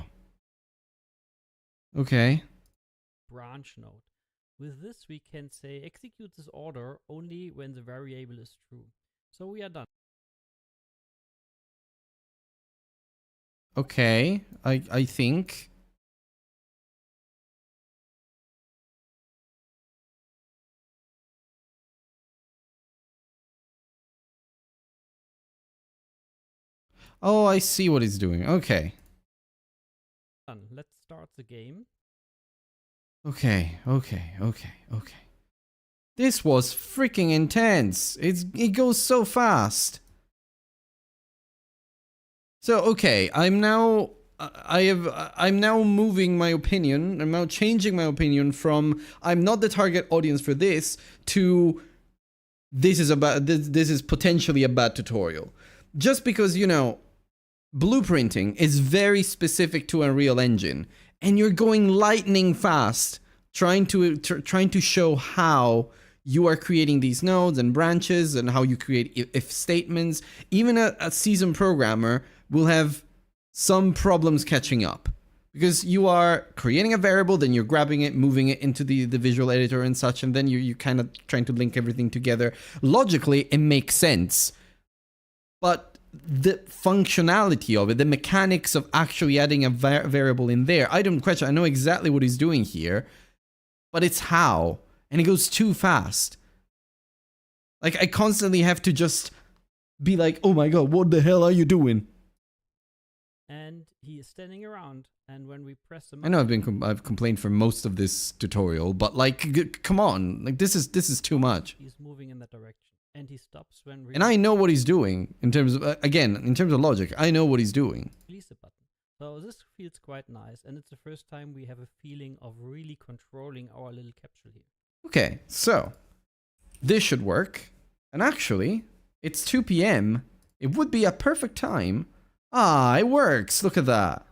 Okay. branch node. With this we can say execute this order only when the variable is true. So we are done. Okay. I think. Oh, I see what he's doing. Okay. Let's start the game. Okay. This was freaking intense. It goes so fast. So okay, I'm now moving my opinion. I'm now changing my opinion from I'm not the target audience for this to this is potentially a bad tutorial. Just because, you know, blueprinting is very specific to Unreal Engine, and you're going lightning fast trying to show how you are creating these nodes and branches and how you create if statements. Even a seasoned programmer will have some problems catching up, because you are creating a variable, then you're grabbing it, moving it into the visual editor and such, and then you kind of trying to link everything together. Logically, it makes sense, but the functionality of it, the mechanics of actually adding a variable in there, I don't question. I know exactly what he's doing here, but it's how, and it goes too fast. Like, I constantly have to just be like, oh my God, what the hell are you doing? And he is standing around, and when we press the I know I've complained for most of this tutorial, but like, come on, like this is too much. he's moving in that direction. And he stops when we And I know what he's doing in terms of, again, in terms of logic, I know what he's doing. release the button. So this feels quite nice, and it's the first time we have a feeling of really controlling our little capsule here. Okay, so this should work. And actually, it's 2 p.m. It would be a perfect time. Ah, it works. Look at that.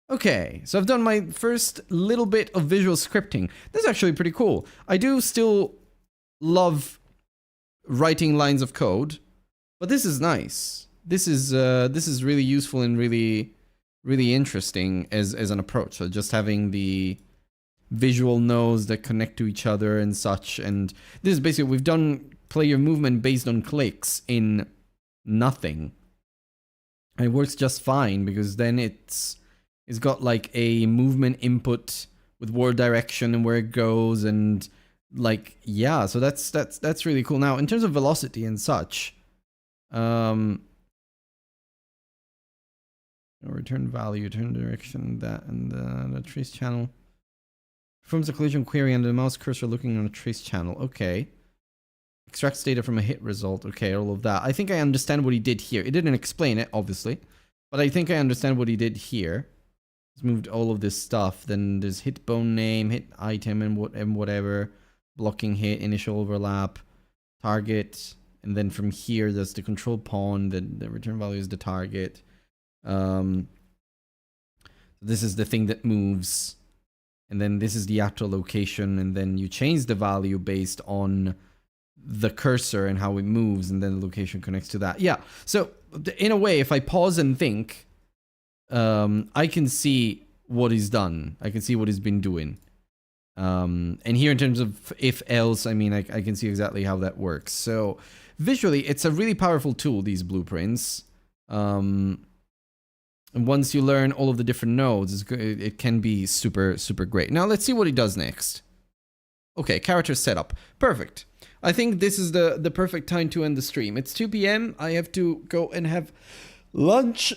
Okay, so I've done my first little bit of visual scripting. This is actually pretty cool. I do still love writing lines of code, but this is nice. This is really useful and really interesting as an approach. So just having the visual nodes that connect to each other and such, and this is basically, we've done player movement based on clicks in nothing. And it works just fine, because then it's got like a movement input with world direction and where it goes, and like, yeah, so that's really cool. Now, in terms of velocity and such, return value, turn direction, that, and the trace channel performs a collision query and the mouse cursor looking on a trace channel. Okay. Extracts data from a hit result. Okay, all of that. I think I understand what he did here. It didn't explain it, obviously, but I think I understand what he did here. He's moved all of this stuff. Then there's hit bone name, hit item, and whatever. Blocking hit, initial overlap, target, and then from here there's the control pawn. The return value is the target. This is the thing that moves, and then this is the actual location, and then you change the value based on the cursor and how it moves, and then the location connects to that. Yeah, so in a way, if I pause and think, I can see what he's done. I can see what he's been doing. And here in terms of if else, I mean, I can see exactly how that works. So visually, it's a really powerful tool, these blueprints. And once you learn all of the different nodes, it can be super great. Now let's see what he does next. Okay, character setup. Perfect. I think this is the perfect time to end the stream. It's 2 p.m. I have to go and have lunch.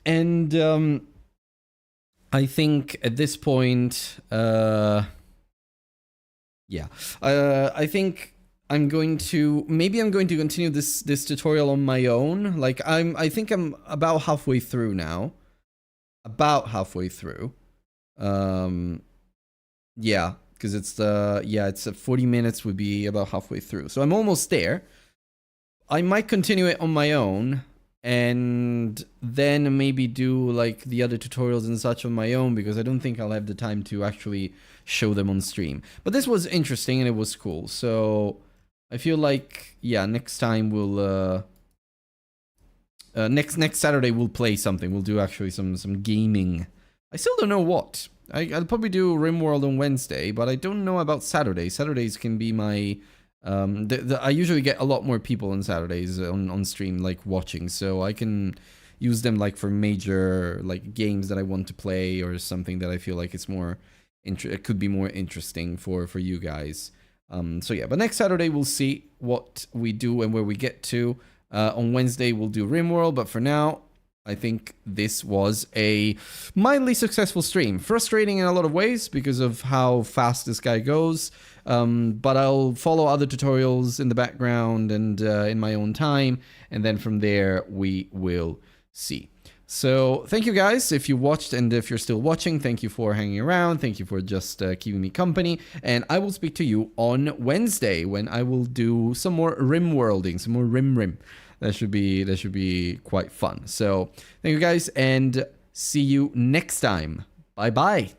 And I think at this point, I think I'm going to continue this tutorial on my own. Like I think I'm about halfway through now. Yeah, because it's 40 minutes would be about halfway through. So I'm almost there. I might continue it on my own and then maybe do like the other tutorials and such on my own, because I don't think I'll have the time to actually show them on stream. But this was interesting and it was cool. So I feel like, yeah, next time we'll next Saturday we'll play something. We'll do actually some gaming. I still don't know what. I'll probably do RimWorld on Wednesday, but I don't know about Saturday. Saturdays can be my I usually get a lot more people on Saturdays on stream, like watching, so I can use them like for major like games that I want to play or something that I feel like it's more it could be more interesting for you guys. So yeah, but next Saturday we'll see what we do and where we get to. On Wednesday we'll do RimWorld, but for now I think this was a mildly successful stream. Frustrating in a lot of ways because of how fast this guy goes. But I'll follow other tutorials in the background and in my own time. And then from there, we will see. So thank you guys if you watched, and if you're still watching, thank you for hanging around. Thank you for just keeping me company. And I will speak to you on Wednesday when I will do some more RimWorlding, some more Rim. That should be quite fun. So thank you guys and see you next time. Bye bye.